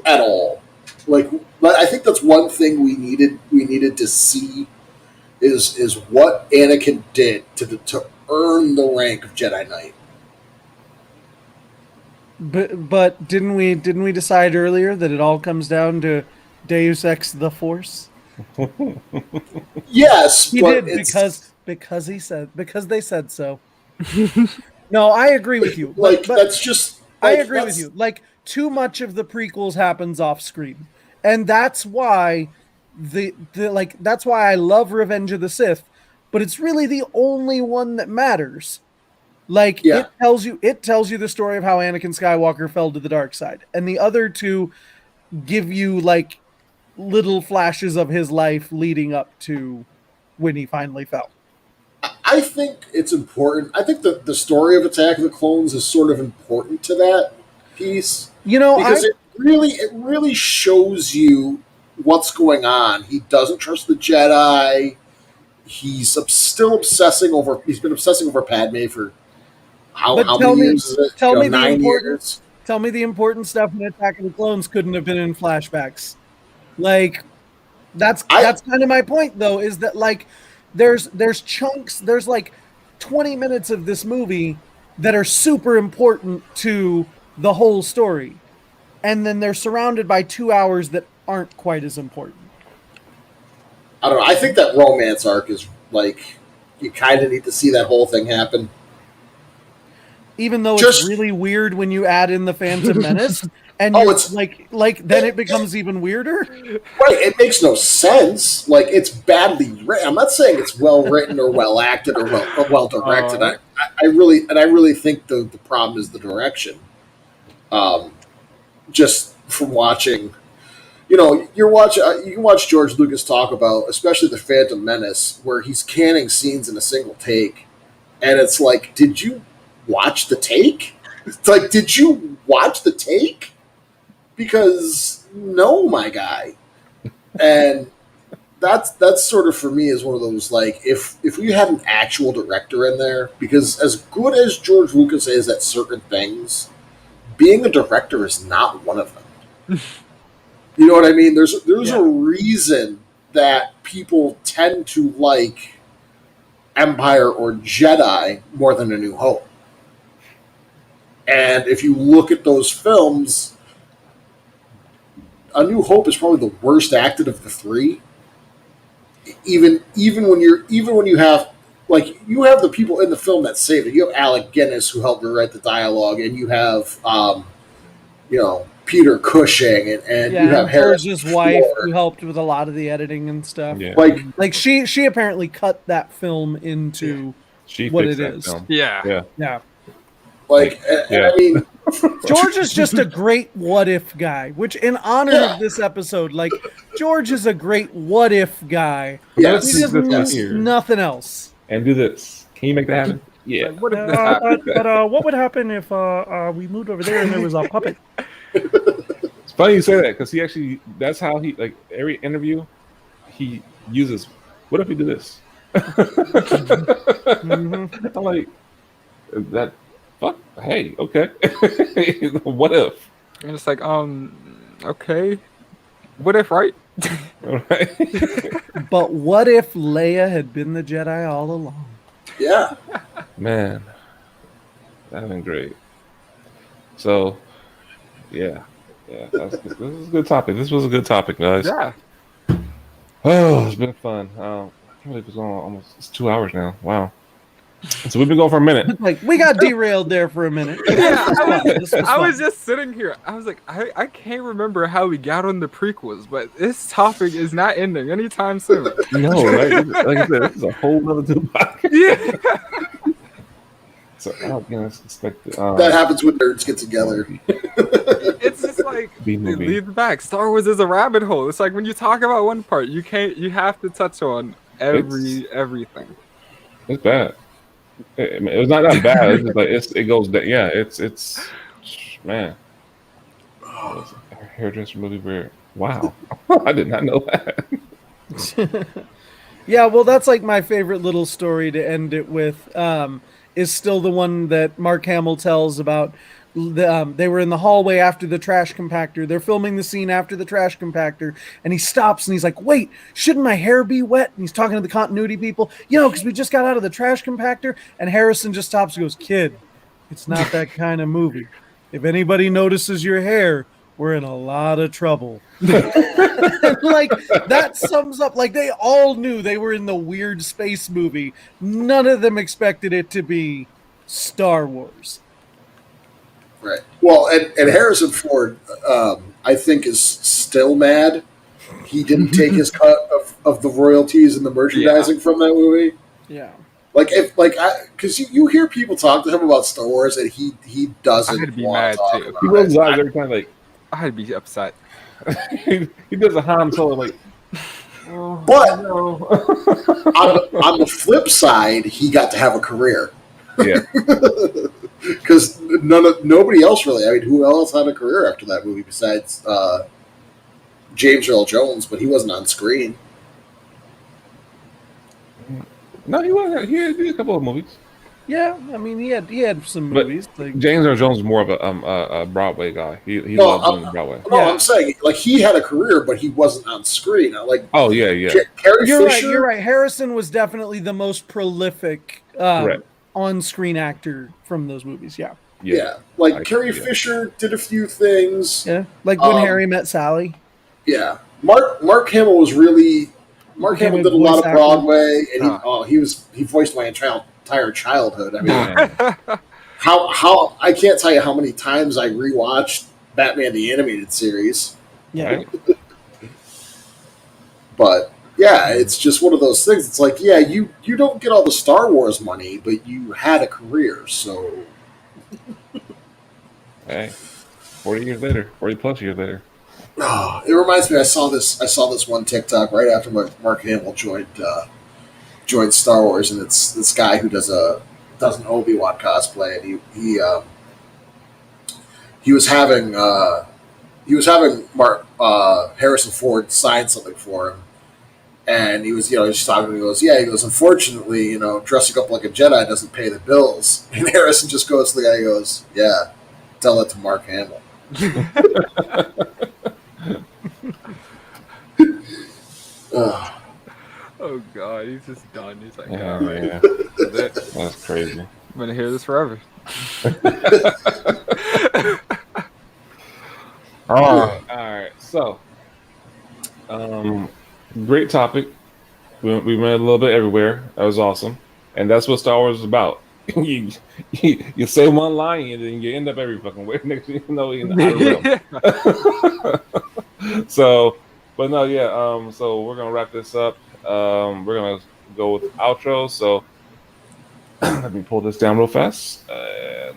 at all. Like, but I think that's one thing we needed to see is what Anakin did to earn the rank of Jedi Knight. But didn't we decide earlier that it all comes down to Deus Ex the Force? Yes, He but did because they said so. No, I agree with you. Like but that's just. I Like, agree with you. Like too much of the prequels happens off screen, and that's why that's why I love Revenge of the Sith, but it's really the only one that matters. Like Yeah. it tells you the story of how Anakin Skywalker fell to the dark side, and the other two give you like little flashes of his life leading up to when he finally fell. I think it's important. I think the story of Attack of the Clones is sort of important to that piece. Because it really shows you what's going on. He doesn't trust the Jedi. He's still obsessing over. He's been obsessing over Padme for how many years is it? Tell me 9 years. Tell me the important stuff in Attack of the Clones couldn't have been in flashbacks. Like that's kind of my point though, is that like there's chunks, there's like 20 minutes of this movie that are super important to the whole story. And then they're surrounded by 2 hours that aren't quite as important. I don't know. I think that romance arc is like you kind of need to see that whole thing happen. Even though it's really weird when you add in the Phantom Menace, and it's like then it becomes even weirder. Right, it makes no sense. Like it's badly written. I'm not saying it's well written or well acted or well directed. I really think the problem is the direction. Just from watching, you can watch George Lucas talk about, especially the Phantom Menace, where he's canning scenes in a single take, and it's like, did you watch the take? It's like, did you watch the take? Because no, my guy. And that's sort of for me is one of those, like, if we had an actual director in there, because as good as George Lucas is at certain things, being a director is not one of them. You know what I mean? There's a reason that people tend to like Empire or Jedi more than A New Hope. And if you look at those films, A New Hope is probably the worst acted of the three. Even when you have, like, you have the people in the film that saved it. You have Alec Guinness, who helped write the dialogue, and you have Peter Cushing, and you have George's wife, who helped with a lot of the editing and stuff. Yeah. Like she apparently cut that film into She what fixed it that is. film. Yeah. Yeah. Like, and I mean, George is just a great what if guy, which in honor of this episode, like George is a great what if guy. Yes. He just This one needs here. nothing else. And do this. Can you make that happen? Yeah. Like, what if this happened? But what would happen if we moved over there and there was a puppet? It's funny you say that because he actually, that's how he, like, every interview, he uses, what if we do this? Mhm. I'm like, that, fuck, hey, okay. What if? And it's like, okay. What if, right? Right? But what if Leia had been the Jedi all along? yeah. Man, that'd been great. So, yeah, this is a good topic. This was a good topic, guys. Yeah. Oh, it's been fun. I can't believe it's going almost, it's 2 hours now. Wow. So we've been going for a minute. Like we got derailed there for a minute. Yeah, This was I was fun. just sitting here. I was like, I can't remember how we got on the prequels, but this topic is not ending anytime soon. No, right? Like I said, this is a whole nother podcast. Yeah. So I don't expect That happens when nerds get together. It's just like B movie. lead back. Star Wars is a rabbit hole. It's like when you talk about one part, you have to touch on everything. It's bad. It was not that bad. It's just like it goes down. Yeah, it's man. Hairdresser movie where wow, I did not know that. Yeah, well, that's like my favorite little story to end it with. Is still the one that Mark Hamill tells about. They were in the hallway after the trash compactor. They're filming the scene after the trash compactor, and he stops and he's like, "Wait, shouldn't my hair be wet?" And he's talking to the continuity people, because we just got out of the trash compactor. And Harrison just stops and goes, "Kid, it's not that kind of movie. If anybody notices your hair, we're in a lot of trouble." Like that sums up. Like they all knew they were in the weird space movie. None of them expected it to be Star Wars. Right. Well, and Harrison Ford, I think, is still mad. He didn't take his cut of the royalties and the merchandising from that movie. Yeah. Like because you hear people talk to him about Star Wars and he doesn't I'd be want mad to talk too. about He it. rolls his eyes every time, like I'd be upset. he does a Han Solo, like. But on the flip side, he got to have a career. Yeah. Because nobody else really. I mean, who else had a career after that movie besides James Earl Jones? But he wasn't on screen. No, he wasn't. He did a couple of movies. Yeah, I mean he had some But movies. Like, James Earl Jones is more of a Broadway guy. He No, loves doing Broadway. No, Yeah. I'm saying like he had a career, but he wasn't on screen. Like Oh yeah. Carrie you're Fisher. right. You're right. Harrison was definitely the most prolific Correct. on-screen actor from those movies. Yeah. Yeah, like I- Carrie yeah. Fisher did a few things. Yeah. Like when Um, Harry Met Sally. Yeah, Mark Hamill was really. Mark Became Hamill a did a lot voice of actor. Broadway, and Huh. he voiced my entire childhood. I mean, Yeah. how I can't tell you how many times I rewatched Batman the Animated Series. Yeah. Right? But yeah, it's just one of those things. It's like, yeah, you don't get all the Star Wars money, but you had a career, so Hey, 40 years later, 40 plus years later. it reminds me. I saw this one TikTok right after Mark Hamill joined Star Wars, and it's this guy who does an Obi-Wan cosplay, and he was having Harrison Ford sign something for him, and he was just talking to him. He goes, unfortunately, dressing up like a Jedi doesn't pay the bills. And Harrison just goes to the guy, he goes, yeah, tell that to Mark Hamill. Ugh. Oh god, he's just done. He's like, Yeah, all right, yeah. that's it. That's crazy. I'm gonna hear this forever. All right. So, great topic. We went a little bit everywhere. That was awesome, and that's what Star Wars is about. you say one line and then you end up every fucking way. Next thing you know, in the outer rim. So, but no, yeah. So we're gonna wrap this up. We're gonna go with outro. So, let me pull this down real fast. And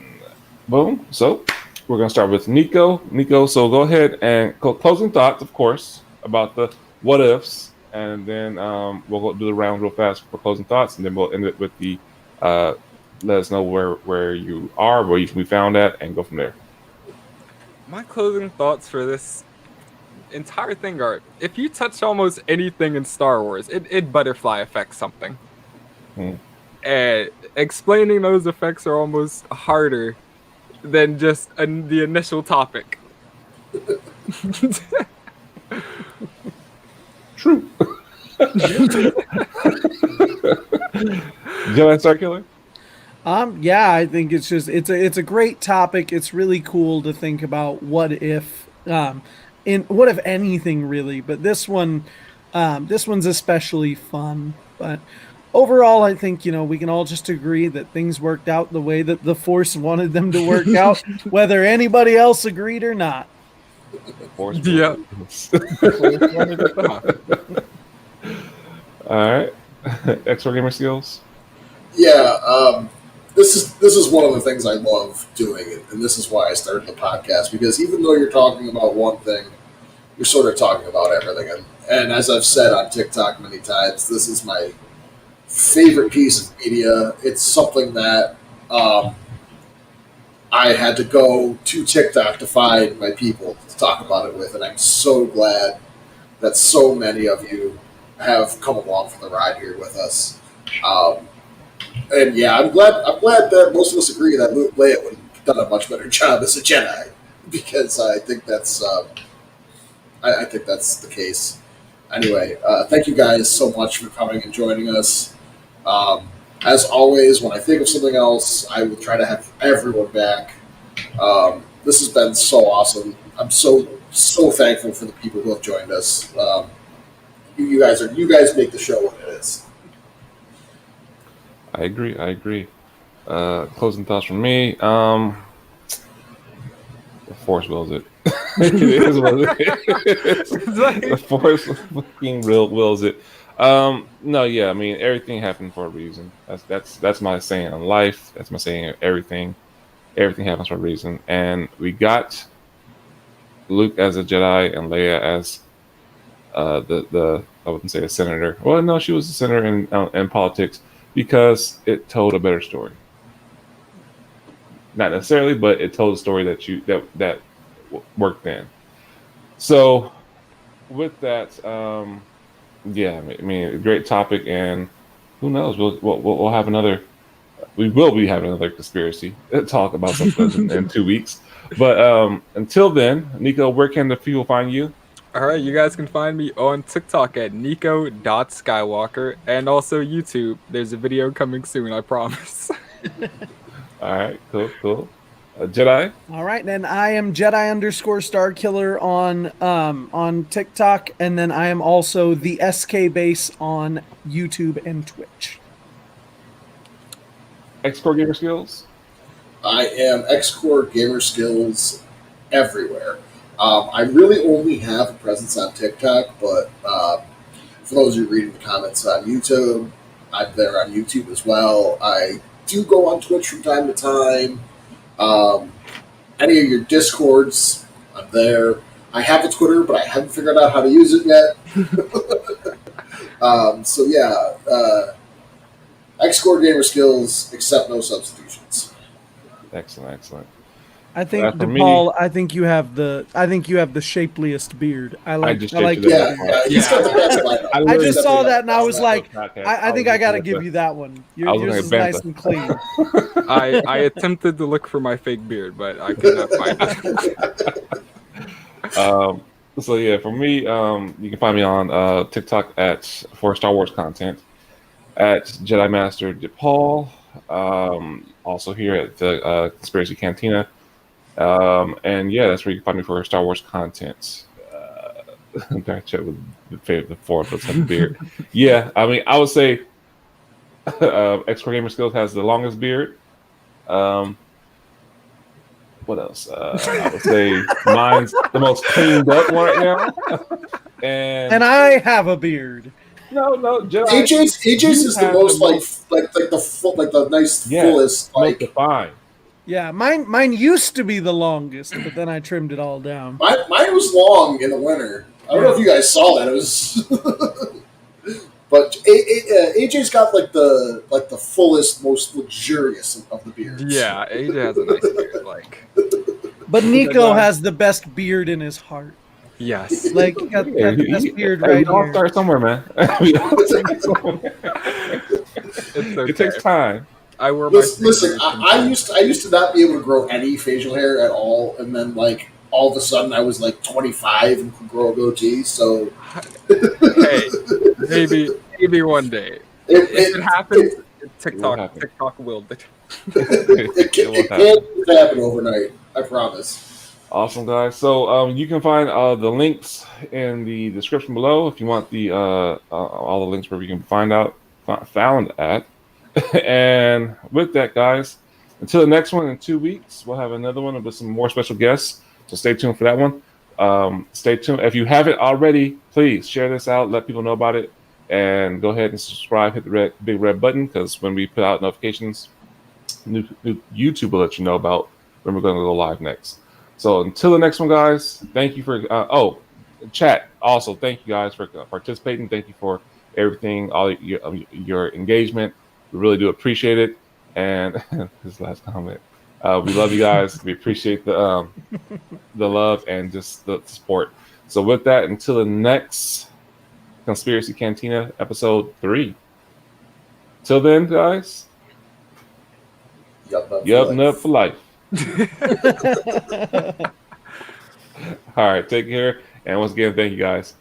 boom. So we're going to start with Nico. Nico, so go ahead and closing thoughts, of course, about the what ifs. And then we'll go do the round real fast for closing thoughts. And then we'll end it with the let us know where you are, where you can be found at, and go from there. My closing thoughts for this entire thing are: if you touch almost anything in Star Wars, it butterfly affects something. And explaining those effects are almost harder than just the initial topic. True. Jedi Circular? Yeah, I think it's a great topic. It's really cool to think about what if anything really, but this one's especially fun. But overall, I think, we can all just agree that things worked out the way that the Force wanted them to work out, whether anybody else agreed or not. Force Yeah. All right. xcoregamerskillz? Yeah, this is one of the things I love doing, and this is why I started the podcast, because even though you're talking about one thing, you're sort of talking about everything. And as I've said on TikTok many times, this is my favorite piece of media. It's something that I had to go to TikTok to find my people to talk about it with, and I'm so glad that so many of you have come along for the ride here with us. And yeah, I'm glad that most of us agree that Leia would have done a much better job as a Jedi, because I think that's I think that's the case. Anyway, thank you guys so much for coming and joining us. As always, when I think of something else, I will try to have everyone back. This has been so awesome. I'm so thankful for the people who have joined us. You guys make the show what it is. I agree. Closing thoughts from me. The Force wills it. It is what it is. The Force fucking wills it. No, yeah, I mean, everything happened for a reason. That's my saying on life. That's my saying everything. Everything happens for a reason. And we got Luke as a Jedi and Leia as the I wouldn't say a senator. Well, no, she was a senator in politics because it told a better story. Not necessarily, but it told a story that worked then. So with that, yeah, I mean, great topic, and who knows? We'll have another. We will be having another conspiracy talk about something in 2 weeks. But until then, Nico, where can the people find you? All right, you guys can find me on TikTok at nico.skywalker, and also YouTube. There's a video coming soon, I promise. All right, cool. Jedi? All right, and I am Jedi_Starkiller on TikTok, and then I am also the SK Base on YouTube and Twitch. xcoregamerskillz? I am xcoregamerskillz everywhere. I really only have a presence on TikTok, but for those of you reading the comments on YouTube, I'm there on YouTube as well. I do go on Twitch from time to time. Any of your Discords, I'm there. I have a Twitter, but I haven't figured out how to use it yet. So yeah, xcoregamerskillz, except no substitutions. Excellent. I think Depaul. I think you have the shapeliest beard. I like. He's got the best lineup. I just saw that and I was like, I think I got to give you that one. Yours is nice and clean. I attempted to look for my fake beard, but I could not find it. So yeah, for me, you can find me on TikTok for Star Wars content at Jedi Master Depaul. Also here at the Conspiracy Cantina. And yeah, that's where you can find me for Star Wars content. Back chat with the four of us have a beard. Yeah, I mean, I would say xcoregamerskillz has the longest beard. What else? I would say mine's the most cleaned up one right now. And I have a beard. No, Jedi. AJ's is the have most the like the nice Yeah, fullest most like. defined. Yeah, mine used to be the longest, but then I trimmed it all down. Mine was long in the winter. I don't know if you guys saw that. It was, but AJ's got like the fullest, most luxurious of the beards. Yeah, AJ has a nice beard. Like, But Nico has the best beard in his heart. yes. Like, got the best beard Hey, right we all here. start somewhere, man. We all start somewhere. It's okay. It takes time. I wear my Listen, I used to not be able to grow any facial hair at all, and then like all of a sudden I was like 25 and could grow a goatee. So Hey, maybe one day. If it happens, TikTok will. it can't happen overnight. I promise. Awesome, guys. So you can find the links in the description below if you want the all the links where you can found at. And with that, guys, until the next one in 2 weeks, we'll have another one with some more special guests. So stay tuned for that one. Stay tuned. If you haven't already, please share this out. Let people know about it. And go ahead and subscribe. Hit the big red button, because when we put out notifications, new YouTube will let you know about when we're going to go live next. So until the next one, guys, thank you for chat. Also, thank you guys for participating. Thank you for everything, all your engagement. We really do appreciate it. And this last comment, we love you guys. We appreciate the love and just the support. So with that, until the next Conspiracy Cantina episode 3. Till then, guys. Yup for life. All right, take care. And once again, thank you guys.